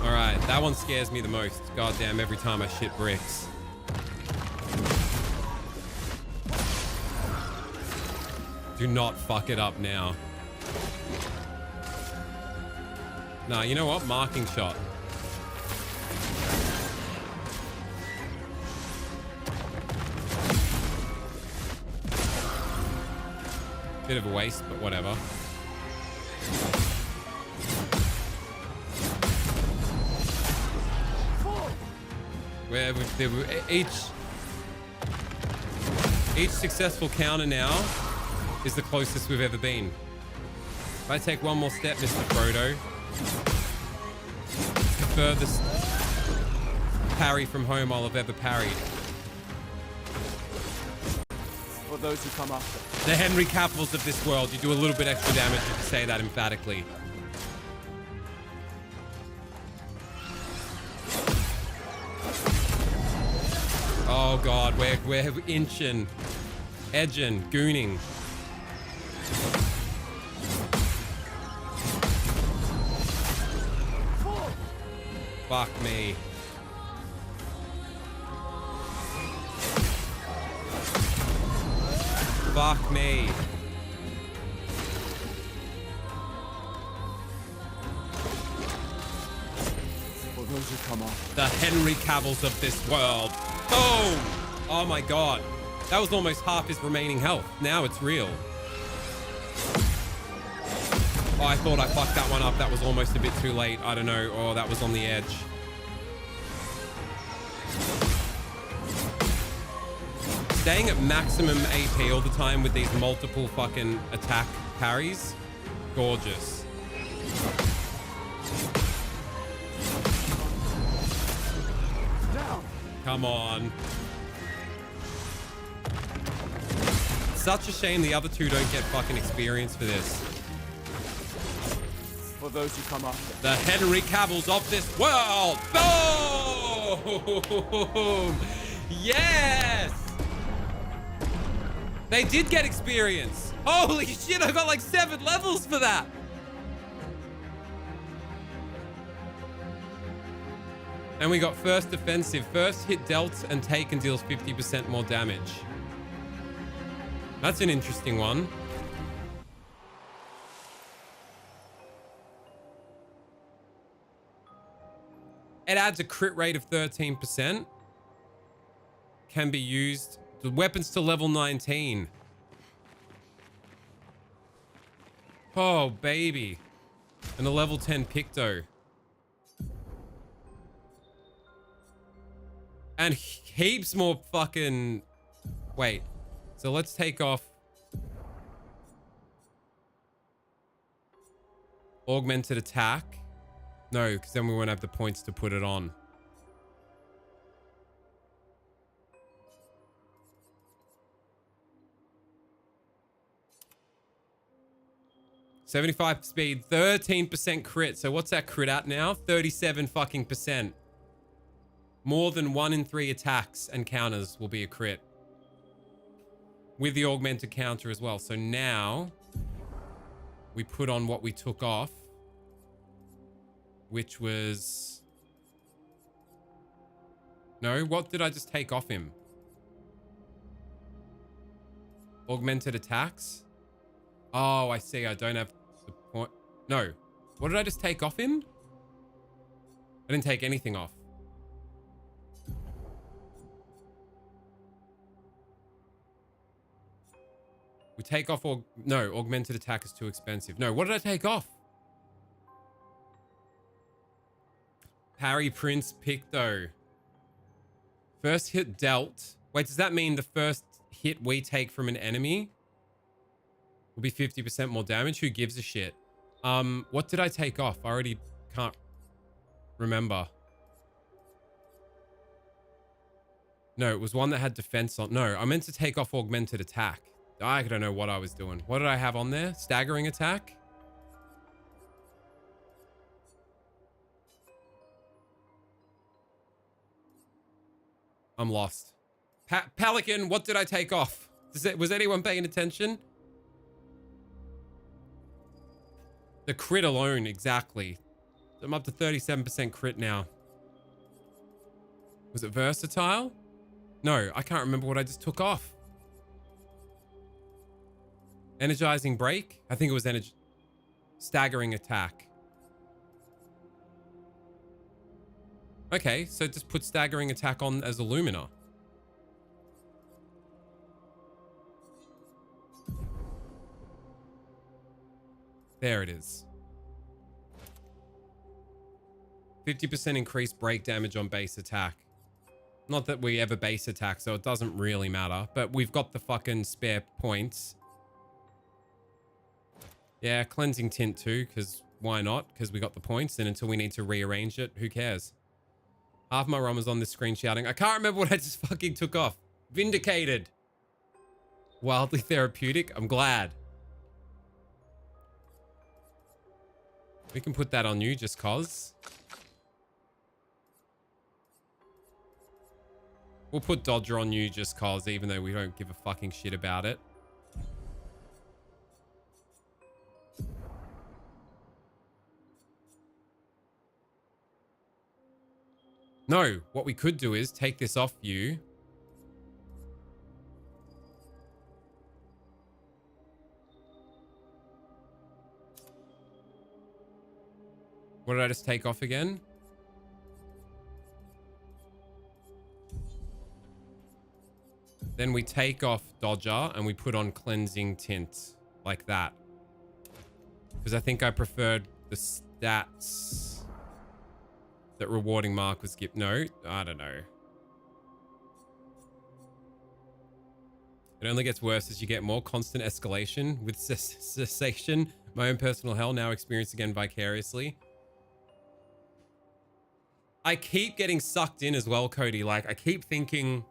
All right, that one scares me the most. Goddamn, every time I shit bricks. Do not fuck it up now. Nah, you know what? Marking shot. Bit of a waste, but whatever. Where each successful counter now is the closest we've ever been. If I take one more step, Mr. Frodo, it's the furthest parry from home I'll have ever parried. For those who come after. The Henry Cavills of this world. You do a little bit extra damage if you say that emphatically. Oh god, we're inching, edging, gooning. Fuck me. Fuck me. For those who come after. The Henry Cavills of this world. Boom! Oh my god. That was almost half his remaining health. Now it's real. Oh, I thought I fucked that one up. That was almost a bit too late. I don't know. Oh, that was on the edge. Staying at maximum AP all the time with these multiple fucking attack parries. Gorgeous. Down. Come on. Such a shame the other two don't get fucking experience for this. For those who come after. The Henry Cavills of this world. Boom! Yes! They did get experience. Holy shit, I got like 7 levels for that. And we got first defensive. First hit dealt and taken deals 50% more damage. That's an interesting one. It adds a crit rate of 13%. Can be used. The weapons to level 19. Oh, baby. And a level 10 Picto. And heaps more fucking... Wait. So let's take off... Augmented attack. No, because then we won't have the points to put it on. .75 speed, 13% crit. So what's that crit at now? 37 fucking percent. More than 1 in 3 attacks and counters will be a crit. With the augmented counter as well. So now we put on what we took off, which was... No, what did I just take off him? Augmented attacks? Oh, I see. I don't have the point. No. What did I just take off him? I didn't take anything off. We take off or no, augmented attack is too expensive. No, what did I take off? Parry Prince Picto. First hit dealt. Wait, does that mean the first hit we take from an enemy will be 50% more damage? Who gives a shit? What did I take off? I already can't remember. No, it was one that had defense on. No, I meant to take off augmented attack. I don't know what I was doing. What did I have on there? Staggering attack? I'm lost. Pelican, what did I take off? Was anyone paying attention? The crit alone, exactly. I'm up to 37% crit now. Was it versatile? No, I can't remember what I just took off. Energizing break? I think it was staggering attack. Okay, so just put staggering attack on as Illumina. There it is. 50% increased break damage on base attack. Not that we ever base attack, so it doesn't really matter. But we've got the fucking spare points. Yeah, cleansing tint too, because why not? Because we got the points, and until we need to rearrange it, who cares? Half my run was on this screen shouting, I can't remember what I just fucking took off. Vindicated. Wildly therapeutic. I'm glad. We can put that on you just cause. We'll put Dodger on you just cause, even though we don't give a fucking shit about it. No, what we could do is take this off you. What did I just take off again? Then we take off Dodger and we put on cleansing tint like that. Because I think I preferred the stats that rewarding mark was given. No, I don't know. It only gets worse as you get more constant escalation with cessation. My own personal hell now experienced again vicariously. I keep getting sucked in as well, Cody. Like, I keep thinking,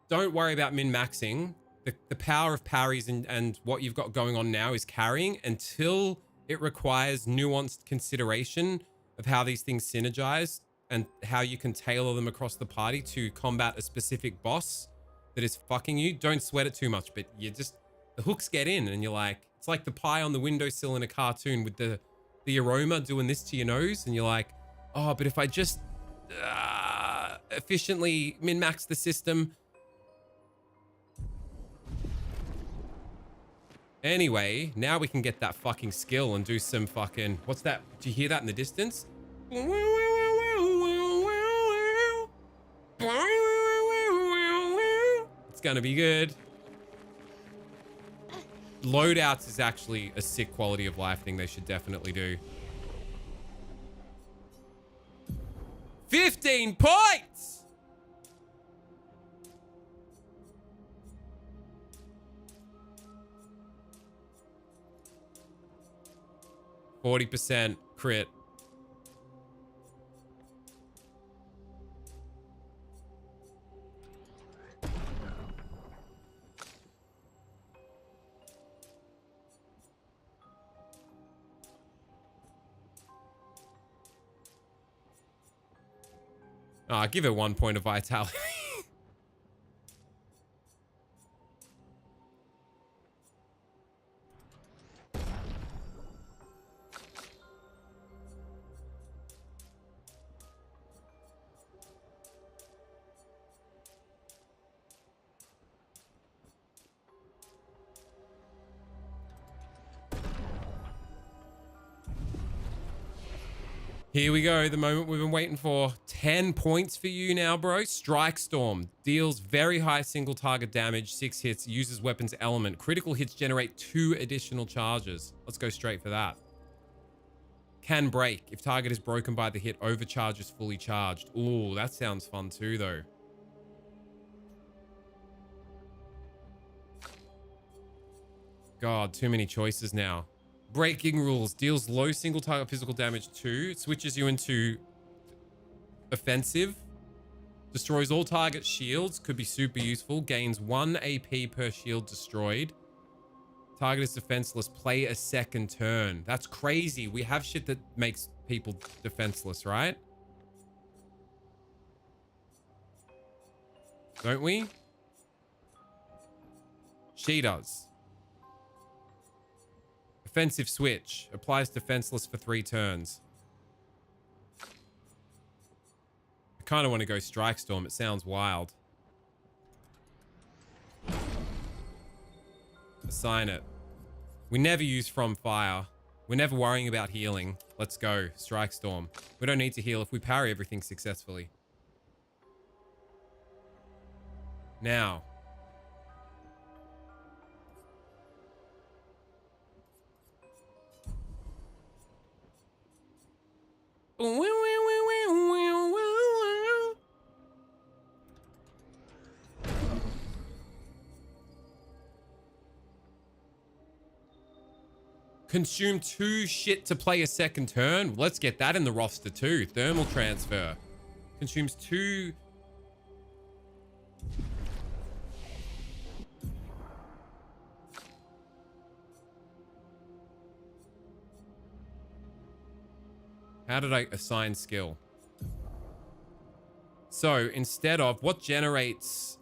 don't worry about min-maxing. The power of parries and what you've got going on now is carrying until it requires nuanced consideration of how these things synergize and how you can tailor them across the party to combat a specific boss that is fucking you. Don't sweat it too much, but you just, the hooks get in and you're like, it's like the pie on the windowsill in a cartoon with the aroma doing this to your nose, and you're like, oh, but if I just efficiently min-max the system. Anyway, now we can get that fucking skill and do some fucking... What's that? Do you hear that in the distance? It's gonna be good. Loadouts is actually a sick quality of life thing they should definitely do. 15 points! %, crit. Give it 1 point of vitality. Here we go, the moment we've been waiting for. 10 points for you now, bro. Strike Storm deals very high single target damage, 6 hits, uses weapons element. Critical hits generate 2 additional charges. Let's go straight for that. Can break. If target is broken by the hit, overcharge is fully charged. Ooh, that sounds fun too, though. God, too many choices now. Breaking rules. Deals low single target physical damage 2. Switches you into offensive. Destroys all target shields. Could be super useful. Gains 1 AP per shield destroyed. Target is defenseless. Play a second turn. That's crazy. We have shit that makes people defenseless, right? Don't we? She does. Offensive switch. Applies defenseless for 3 turns. I kind of want to go Strike Storm. It sounds wild. Assign it. We never use From Fire. We're never worrying about healing. Let's go. Strike Storm. We don't need to heal if we parry everything successfully. Now. Consume 2 shit to play a second turn. Let's get that in the roster too. Thermal transfer. Consumes 2. How did I assign skill? So instead of what generates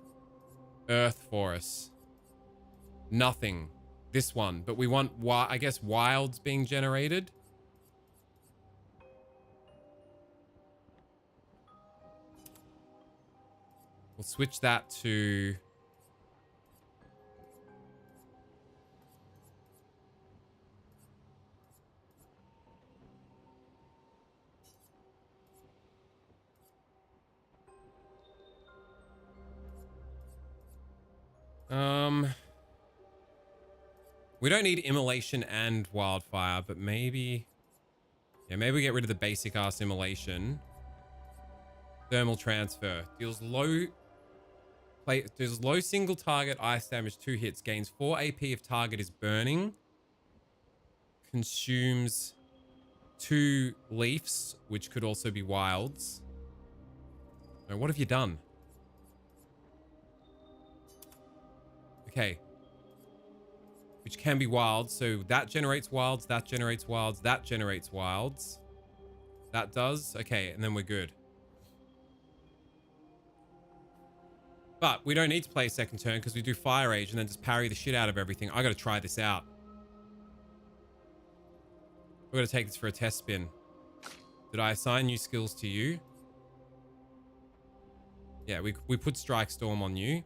earth for us? Nothing. This one, but we want, I guess, wilds being generated. We'll switch that to... We don't need immolation and wildfire, but maybe... Yeah, maybe we get rid of the basic ass immolation. Thermal transfer. Deals low single target ice damage 2 hits. Gains 4 AP if target is burning. Consumes 2 leafs, which could also be wilds. Now, what have you done? Okay. Which can be wilds. So that generates wilds, that generates wilds, that generates wilds. That does. Okay, and then we're good. But we don't need to play a second turn because we do Fire Age and then just parry the shit out of everything. I got to try this out. We're going to take this for a test spin. Did I assign new skills to you? Yeah, we put Strike Storm on you.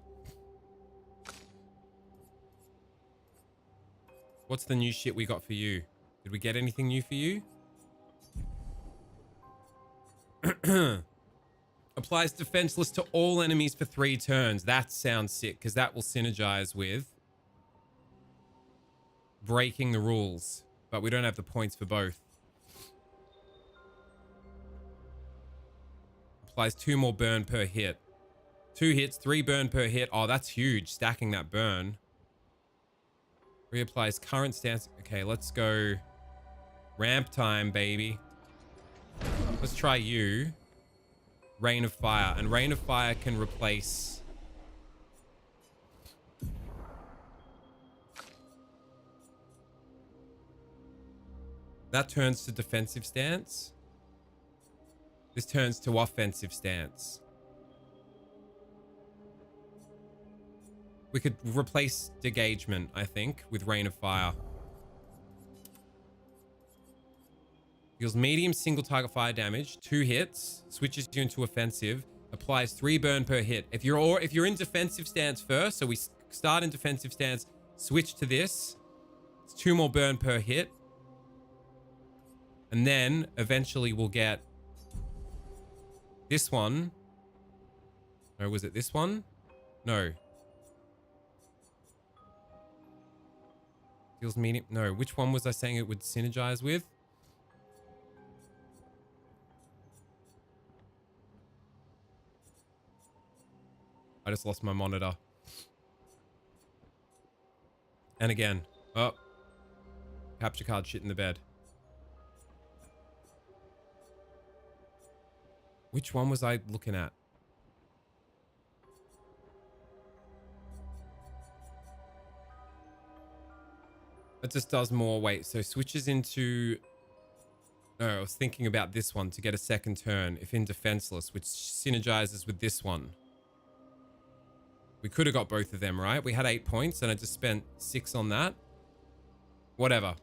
What's the new shit we got for you? Did we get anything new for you? Applies defenseless to all enemies for 3 turns. That sounds sick because that will synergize with breaking the rules. But we don't have the points for both. Applies 2 more burn per hit. 2 hits, 3 burn per hit. Oh, that's huge. Stacking that burn. Reapplies current stance. Okay, let's go ramp time, baby. Let's try you. Rain of Fire. And Rain of Fire can replace... That turns to defensive stance. This turns to offensive stance. We could replace Degagement, I think, with Rain of Fire. Deals medium single target fire damage, 2 hits, switches you into offensive, applies 3 burn per hit. If you're in defensive stance first, so we start in defensive stance, switch to this. It's 2 more burn per hit. And then eventually we'll get this one. No, was it this one? No. Deals medium. No, which one was I saying it would synergize with? I just lost my monitor. And again. Oh. Capture card shit in the bed. Which one was I looking at? It just does more. Wait, so switches into... No, I was thinking about this one to get a second turn if in defenseless, which synergizes with this one. We could have got both of them, right? We had 8 points and I just spent 6 on that. Whatever.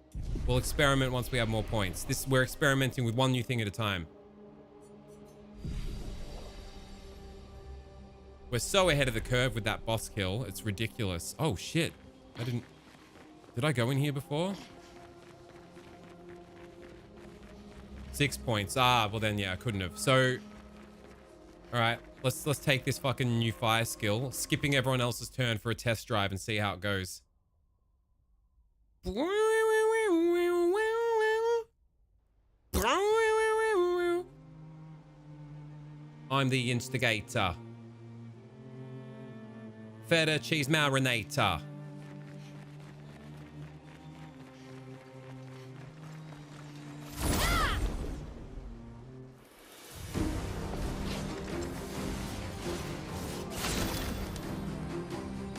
We'll experiment once we have more points. We're experimenting with one new thing at a time. We're so ahead of the curve with that boss kill. It's ridiculous. Oh, shit. Did I go in here before? 6 points. Ah, well then, yeah, I couldn't have. So, all right, let's take this fucking new fire skill, skipping everyone else's turn for a test drive and see how it goes. I'm the instigator. Feta cheese marinator.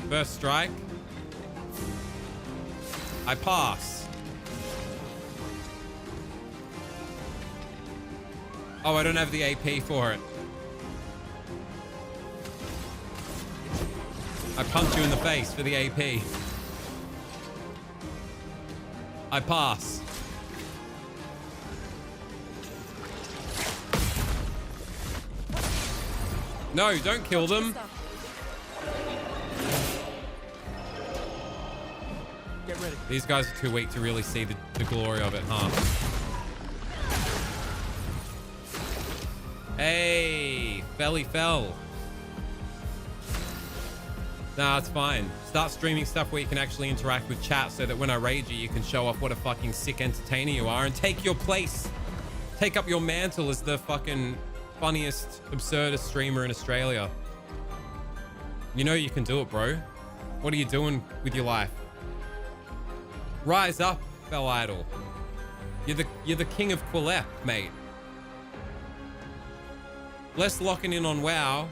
First strike. I pass. Oh, I don't have the AP for it. I punch you in the face for the AP. I pass. No, don't kill them. Get ready. These guys are too weak to really see the glory of it, huh? Hey, Felly fell. Nah, it's fine. Start streaming stuff where you can actually interact with chat so that when I raid you, you can show off what a fucking sick entertainer you are and take your place. Take up your mantle as the fucking funniest, absurdest streamer in Australia. You know you can do it, bro. What are you doing with your life? Rise up, Fell Idol. You're the king of Quillep, mate. Less locking in on WoW.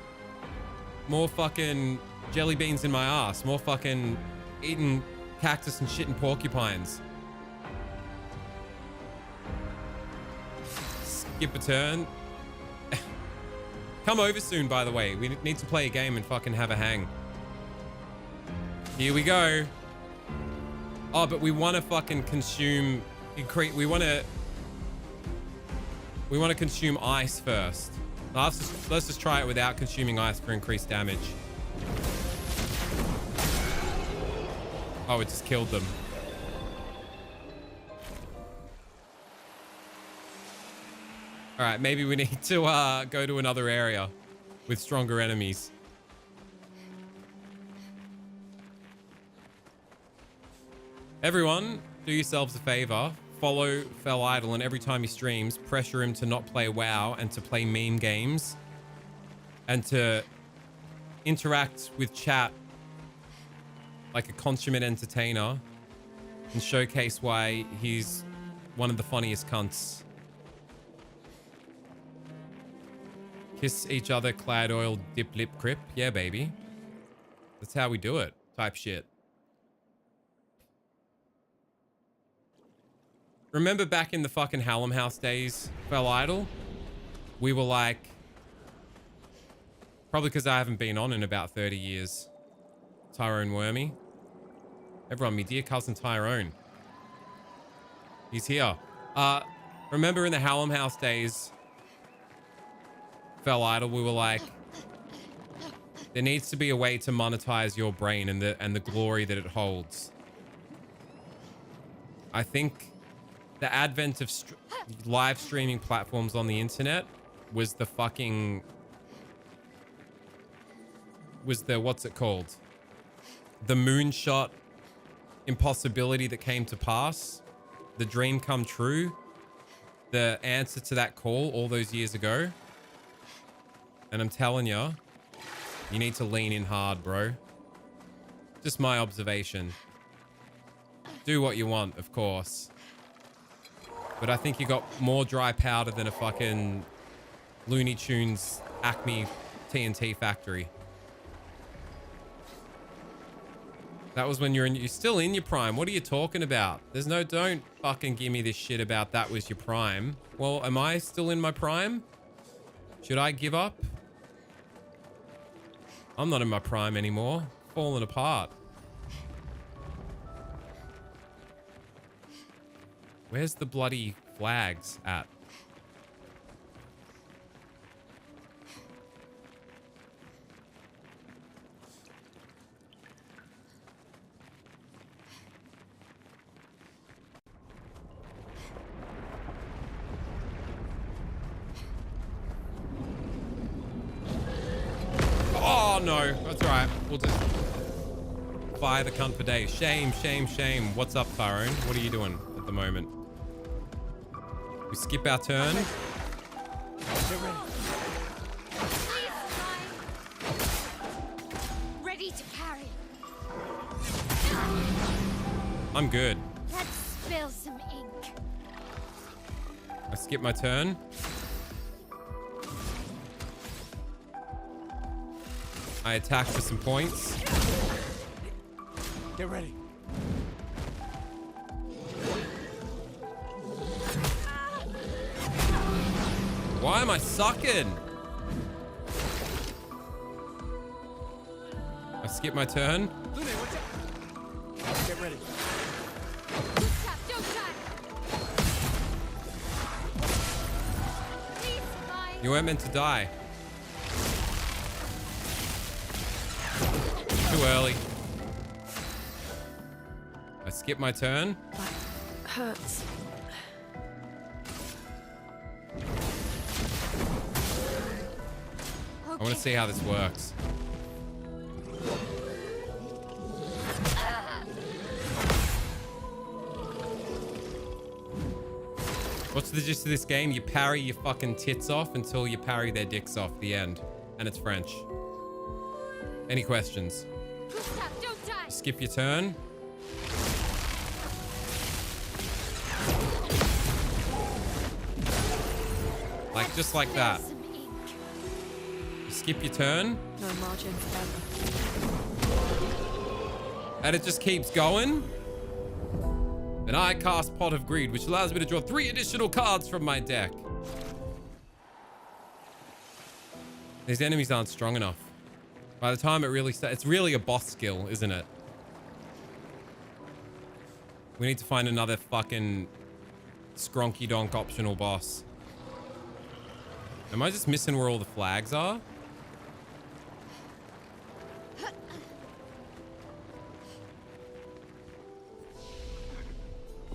More fucking jelly beans in my ass. More fucking eating cactus and shit and porcupines. Skip a turn. Come over soon, by the way. We need to play a game and fucking have a hang. Here we go. Oh, but we want to fucking consume... We want to consume ice first. Let's just try it without consuming ice for increased damage. Oh, it just killed them. All right, maybe we need to go to another area with stronger enemies. Everyone, do yourselves a favor. Follow Fell Idol, and every time he streams, pressure him to not play WoW and to play meme games and to interact with chat like a consummate entertainer and showcase why he's one of the funniest cunts. Kiss each other, clad oil, dip lip crip. Yeah, baby. That's how we do it, type shit. Remember back in the fucking Hallam House days, Fell Idol? We were like... Probably because I haven't been on in about 30 years. Tyrone Wormy. Everyone, me dear cousin Tyrone. He's here. Remember in the Hallam House days, Fell Idol, we were like... There needs to be a way to monetize your brain and the glory that it holds. I think... The advent of live streaming platforms on the internet was the fucking... what's it called? The moonshot impossibility that came to pass. The dream come true. The answer to that call all those years ago. And I'm telling you, you need to lean in hard, bro. Just my observation. Do what you want, of course. But I think you got more dry powder than a fucking Looney Tunes Acme TNT factory. That was when you're still in your prime. What are you talking about? Don't fucking give me this shit about that was your prime. Well, am I still in my prime? Should I give up? I'm not in my prime anymore. Falling apart. Where's the bloody flags at? Oh no, that's all right. We'll just fire the cunt for days. Shame, shame, shame. What's up, Tyrone? What are you doing at the moment? We skip our turn. Ready to carry. I'm good. Let's spill some ink. I skip my turn. I attack for some points. Get ready. Why am I sucking? I skip my turn. Lune, watch out. Get ready. Don't tap, don't tap. Please, fine. You weren't meant to die. Too early. I skip my turn. Hurts. I want to see how this works. What's the gist of this game? You parry your fucking tits off until you parry their dicks off. The end. And it's French. Any questions? Don't tap, don't die. Skip your turn. Like, just like that. Some ink. Skip your turn. No margin for error. And it just keeps going. Then I cast Pot of Greed, which allows me to draw 3 additional cards from my deck. These enemies aren't strong enough. By the time it really starts, it's really a boss skill, isn't it? We need to find another fucking skronky donk optional boss. Am I just missing where all the flags are?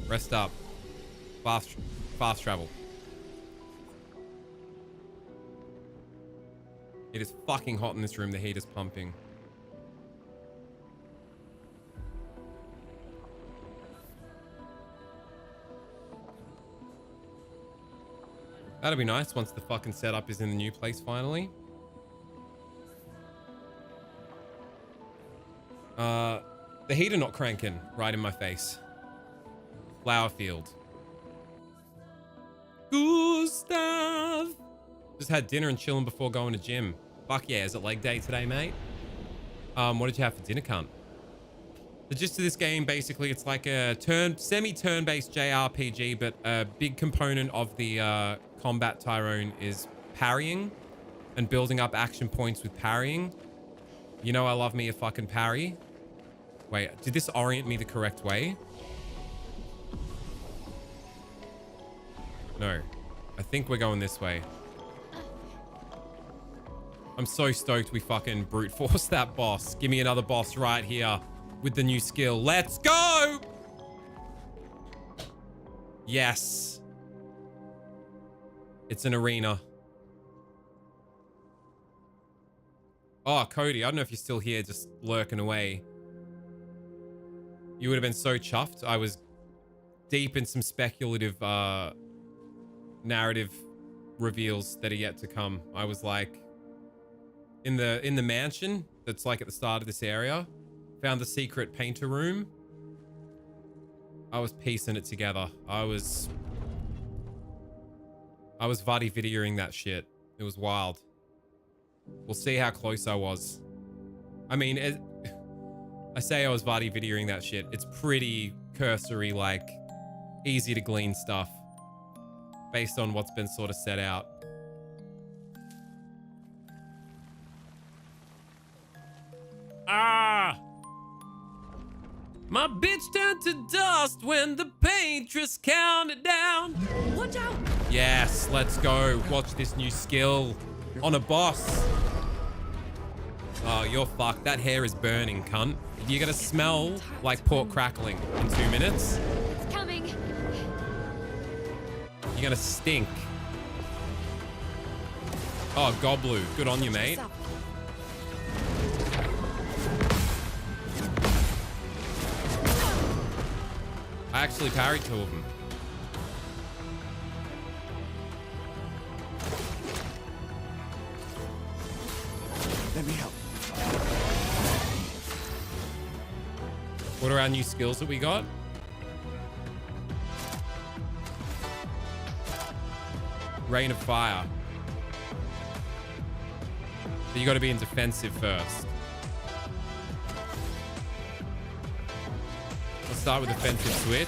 Rest up. Fast travel. It is fucking hot in this room. The heat is pumping. That'll be nice once the fucking setup is in the new place finally. The heater not cranking right in my face. Flower field. Gustav! Just had dinner and chilling before going to gym. Fuck yeah, is it leg day today, mate? What did you have for dinner, cunt? The gist of this game, basically, it's like a semi-turn-based JRPG, but a big component of the combat, Tyrone, is parrying and building up action points with parrying. You know I love me a fucking parry. Wait, did this orient me the correct way? No. I think we're going this way. I'm so stoked we fucking brute forced that boss. Give me another boss right here with the new skill. Let's go! Yes. It's an arena. Oh, Cody, I don't know if you're still here just lurking away. You would have been so chuffed. I was deep in some speculative narrative reveals that are yet to come. I was like in the mansion that's like at the start of this area, found the secret painter room. I was piecing it together. I was Vadi videoing that shit. It was wild. We'll see how close I was. I mean, I say I was Vadi videoing that shit. It's pretty cursory, like easy to glean stuff based on what's been sort of set out. Ah! My bitch turned to dust when the paintress counted down. Watch out! Yes, let's go. Watch this new skill on a boss. Oh, you're fucked. That hair is burning, cunt. You're gonna smell like pork crackling in 2 minutes. It's coming. You're gonna stink. Oh, Goblu. Good on you, mate. I actually parried 2 of them. Let me help. What are our new skills that we got? Rain of Fire. So you got to be in defensive first. Let's start with offensive switch.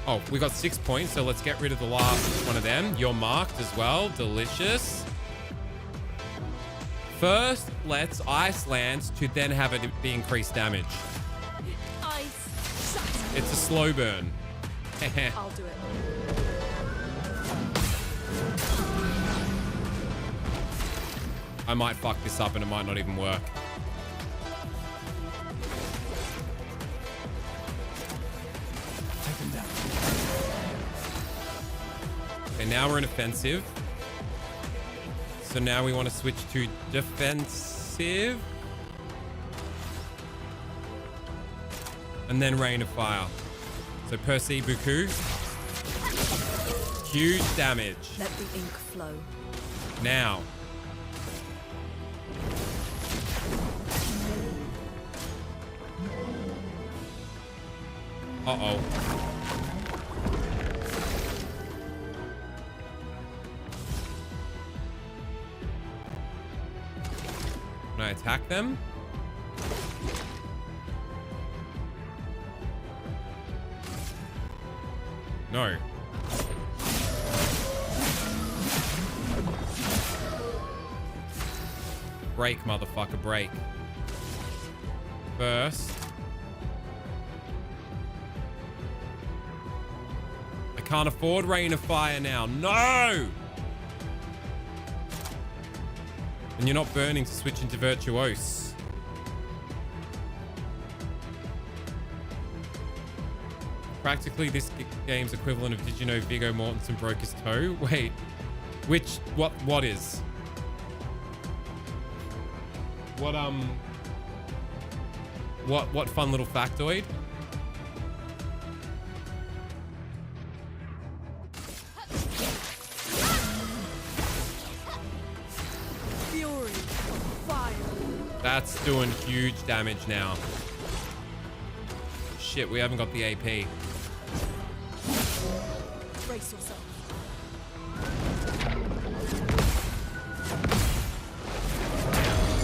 Oh, we got 6 points, so let's get rid of the last one of them. You're marked as well. Delicious. First, let's Ice Lance to then have it be increased damage. Ice. Shut. It's a slow burn. I'll do it. I might fuck this up and it might not even work. Take him down. Okay, now we're in offensive. So now we want to switch to defensive. And then Rain of Fire. So Percy Buku. Huge damage. Let the ink flow. Now. Uh-oh. Can I attack them? No. Break, motherfucker, break. First. I can't afford Rain of Fire now. No! And you're not burning to switch into Virtuose. Practically this game's equivalent of, did you know Viggo Mortensen broke his toe? Wait, what is? What fun little factoid? Fury. Fire. That's doing huge damage now. Shit, we haven't got the AP. Brace yourself.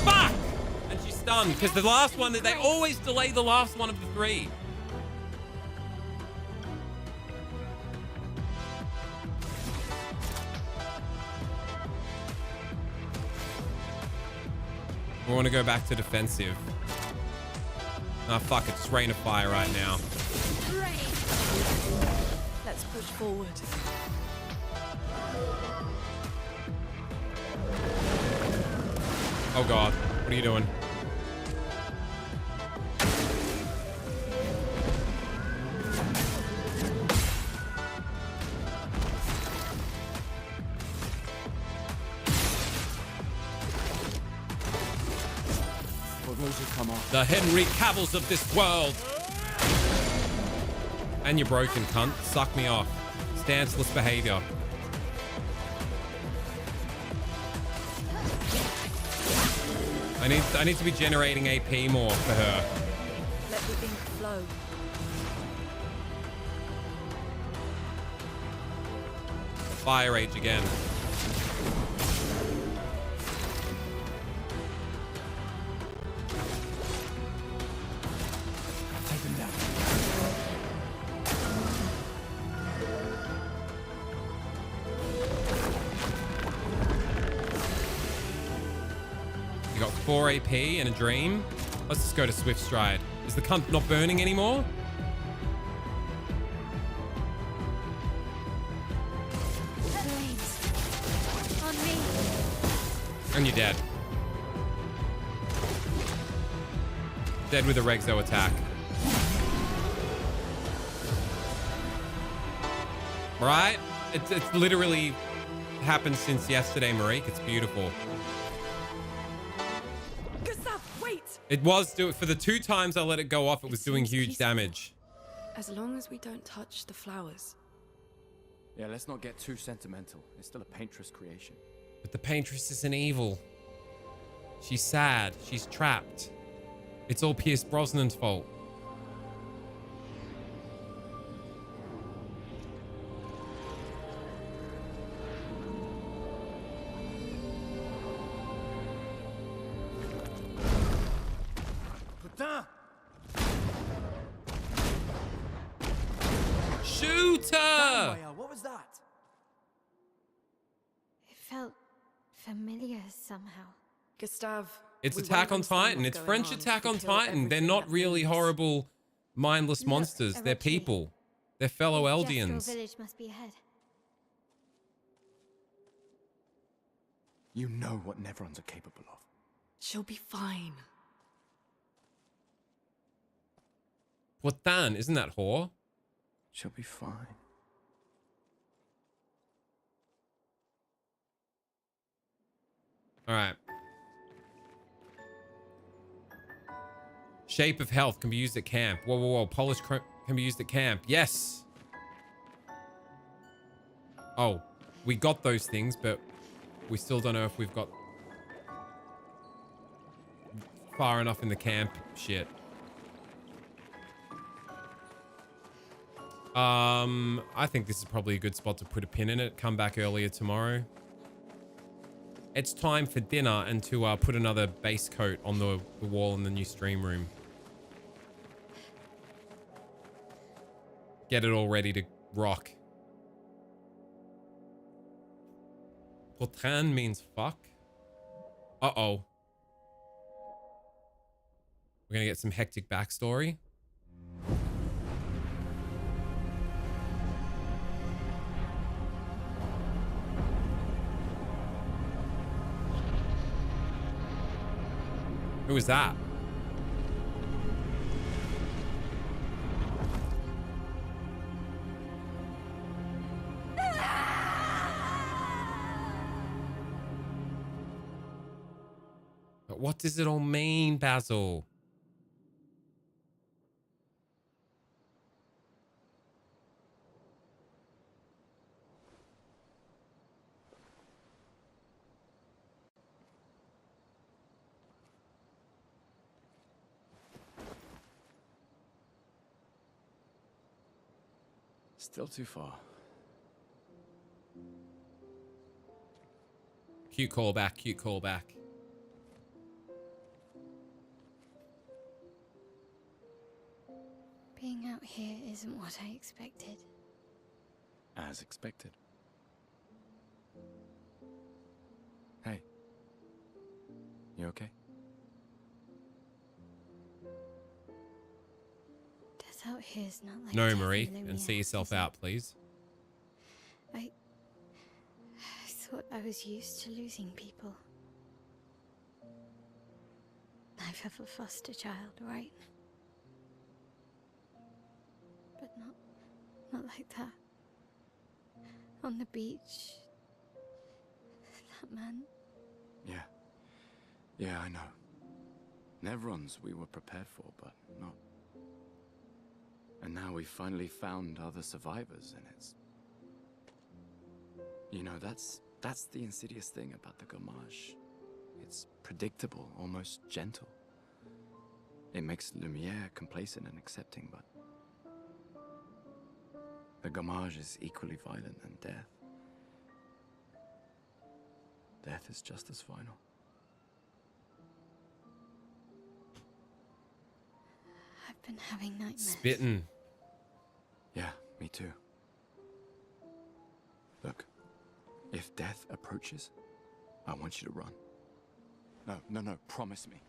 Fuck! And she's stunned because the last one, they always delay the last one of the 3. We want to go back to defensive. Ah, fuck, it's Rain of Fire right now. Let's push forward. Oh god, what are you doing? For those who come off. The Henry Cavills of this world. And you're broken, cunt. Suck me off. Stanceless behavior. I need to be generating AP more for her. Let the ink flow. Fire Rage again. Take him down. 4 AP in a dream. Let's just go to Swift Stride. Is the cunt not burning anymore? Flames. On me. And you're dead. Dead with a Rexo attack. Right? It's literally happened since yesterday, Marique. It's beautiful. Gustav, wait! It was for the 2 times I let it go off, it was doing huge peaceful. damage. As long as we don't touch the flowers. Yeah, let's not get too sentimental. It's still a paintress creation. But the paintress isn't evil. She's sad. She's trapped. It's all Pierce Brosnan's fault. Putain! Shooter! What was that? It felt familiar somehow. Gustav. It's we Attack won't on understand Titan. what's It's going French on Attack if we on kill Titan. They're everything not that really moves. horrible, mindless Look, monsters. They're Arachi. people. They're fellow The Eldians. Jethro village must be ahead. You know what Neverons are capable of. She'll be fine. What Dan? Isn't that whore? She'll be fine. All right. Shape of Health can be used at camp. Whoa, whoa, whoa. Polish can be used at camp. Yes. Oh, we got those things, but we still don't know if we've got far enough in the camp shit. I think this is probably a good spot to put a pin in it. Come back earlier tomorrow. It's time for dinner and to put another base coat on the wall in the new stream room. Get it all ready to rock. Potran means fuck. Uh-oh. We're gonna get some hectic backstory. Who was that? But what does it all mean, Basil? Still too far. Cute callback, cute callback. Being out here isn't what I expected. As expected. Hey. You okay? Death out here's not like No, death in Marie, Lumia, and see yourself is it? out, please. I thought I was used to losing people. Life of a foster child, right? But not like that. On the beach. That man. Yeah. Yeah, I know. Neverons we were prepared for, but not. And now we finally found other survivors, and it's... You know, that's the insidious thing about the Gamage. It's predictable, almost gentle. It makes Lumiere complacent and accepting, but... The Gamage is equally violent than death. Death is just as final. I've been having nightmares. Spitting. Yeah, me too. Look, if death approaches, I want you to run. No, promise me.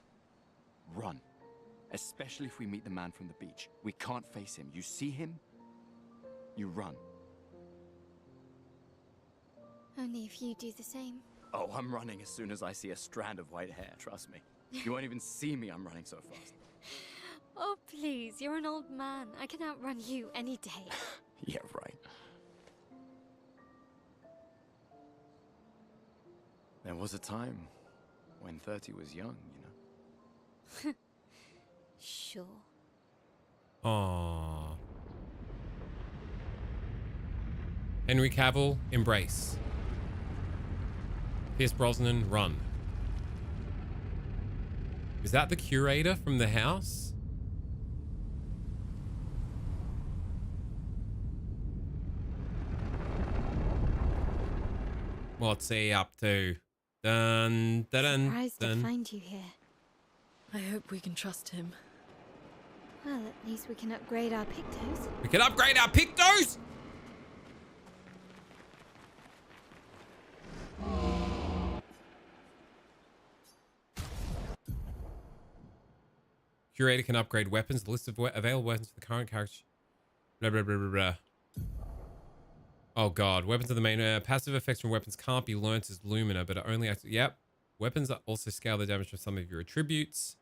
Run. Especially if we meet the man from the beach. We can't face him. You see him, you run. Only if you do the same. Oh, I'm running as soon as I see a strand of white hair, trust me. You won't even see me, I'm running so fast. Oh, please, you're an old man. I can outrun you any day. Yeah, right. There was a time when 30 was young, you know? Sure. Aww. Henry Cavill, embrace. Pierce Brosnan, run. Is that the curator from the house? What's he up to? Dun, dun, dun, Surprised to dun. find you here. I hope we can trust him. Well, at least we can upgrade our pictos. We can upgrade our pictos? Curator can upgrade weapons. The list of available weapons for the current character. Blah, blah, blah, blah, blah. Oh, God. Weapons are the main... passive effects from weapons can't be learnt as Lumina, but are only... Yep. Weapons are also scale the damage of some of your attributes.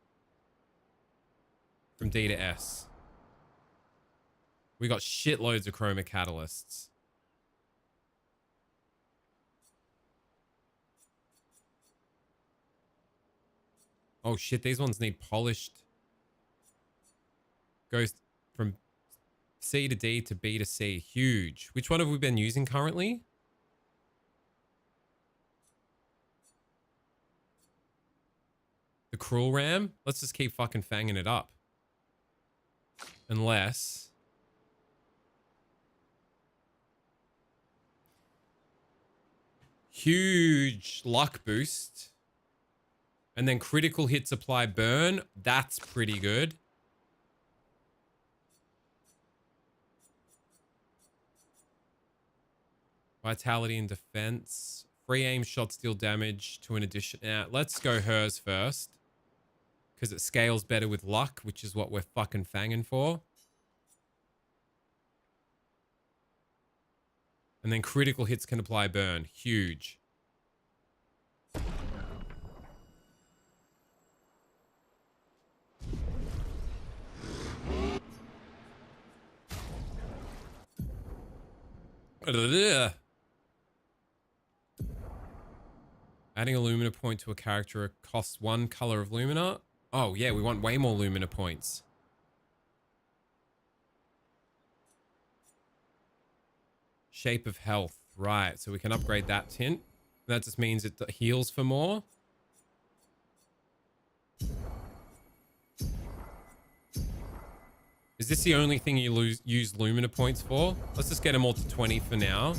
From D to S. We got shitloads of chroma catalysts. Oh, shit. These ones need polished... Goes from C to D to B to C. Huge. Which one have we been using currently? The Cruel Ram? Let's just keep fucking fanging it up. Unless... Huge luck boost. And then critical hits apply burn. That's pretty good. Vitality and defense. Free aim shots deal damage to an addition. Let's go hers first. Because it scales better with luck, which is what we're fucking fanging for. And then critical hits can apply burn. Huge. Adding a Lumina point to a character costs 1 color of Lumina. Oh, yeah, we want way more Lumina points. Shape of health. Right, so we can upgrade that tint. That just means it heals for more. Is this the only thing you use Lumina points for? Let's just get them all to 20 for now.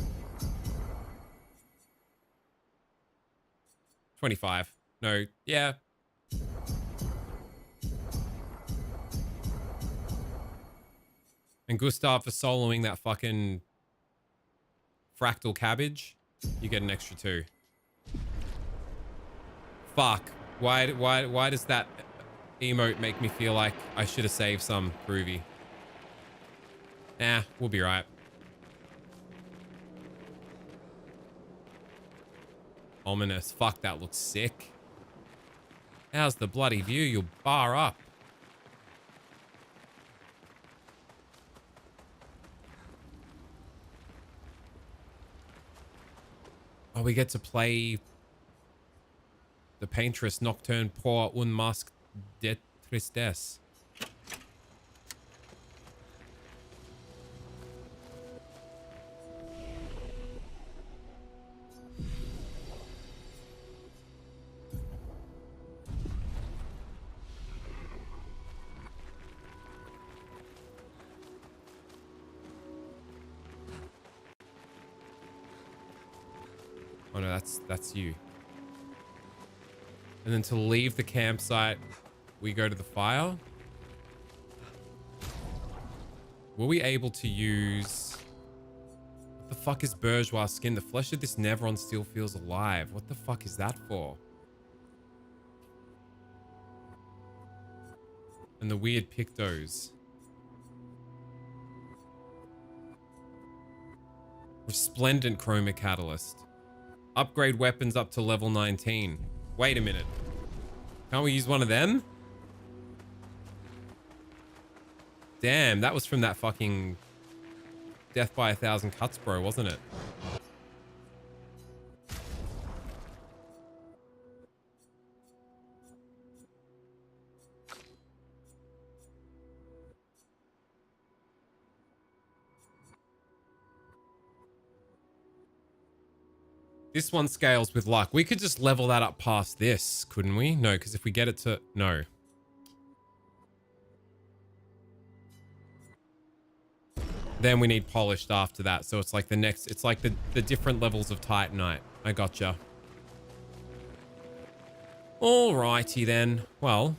25. No, yeah. And Gustav for soloing that fucking fractal cabbage, you get an extra 2. Fuck. Why does that emote make me feel like I should have saved some, Groovy? Nah, we'll be right. Ominous. Fuck, that looks sick. How's the bloody view? You'll bar up. Oh, we get to play the Paintress Nocturne pour un masque de tristesse. Oh no, that's you. And then to leave the campsite, we go to the fire. Were we able to use... What the fuck is bourgeois skin? The flesh of this Nevron still feels alive. What the fuck is that for? And the weird pictos. Resplendent chroma catalyst. Upgrade weapons up to level 19. Wait a minute. Can't we use one of them? Damn, that was from that fucking Death by 1,000 Cuts, bro, wasn't it? This one scales with luck. We could just level that up past this, couldn't we? No, because if we get it to... No. Then we need polished after that. So it's like the next... It's like the different levels of Titanite. I gotcha. Alrighty then. Well...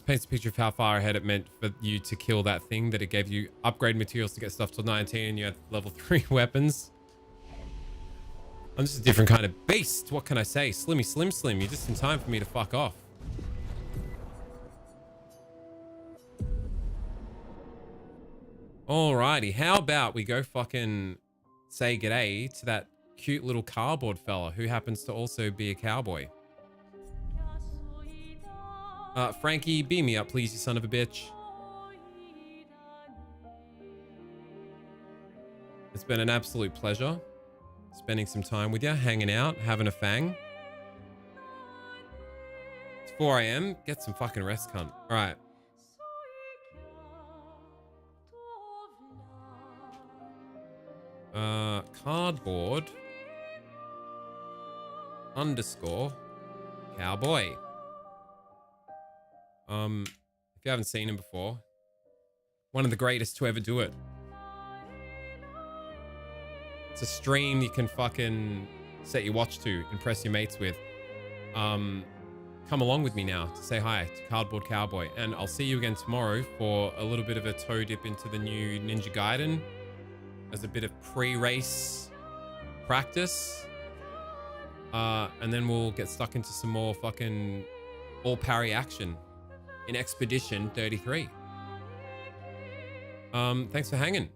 paints a picture of how far ahead it meant for you to kill that thing, that it gave you upgrade materials to get stuff till 19 and you had level 3 weapons. I'm just a different kind of beast. What can I say? Slimmy Slim Slim, you're just in time for me to fuck off. Alrighty, how about we go fucking say g'day to that cute little cardboard fella who happens to also be a cowboy. Frankie, beam me up, please, you son of a bitch. It's been an absolute pleasure spending some time with you, hanging out, having a fang. It's 4 a.m. Get some fucking rest, cunt. All right. Cardboard _ cowboy. If you haven't seen him before, one of the greatest to ever do it. It's a stream you can fucking set your watch to, impress your mates with. Come along with me now to say hi to Cardboard Cowboy, and I'll see you again tomorrow for a little bit of a toe dip into the new Ninja Gaiden as a bit of pre-race practice. And then we'll get stuck into some more fucking all parry action in Expedition 33. Thanks for hanging.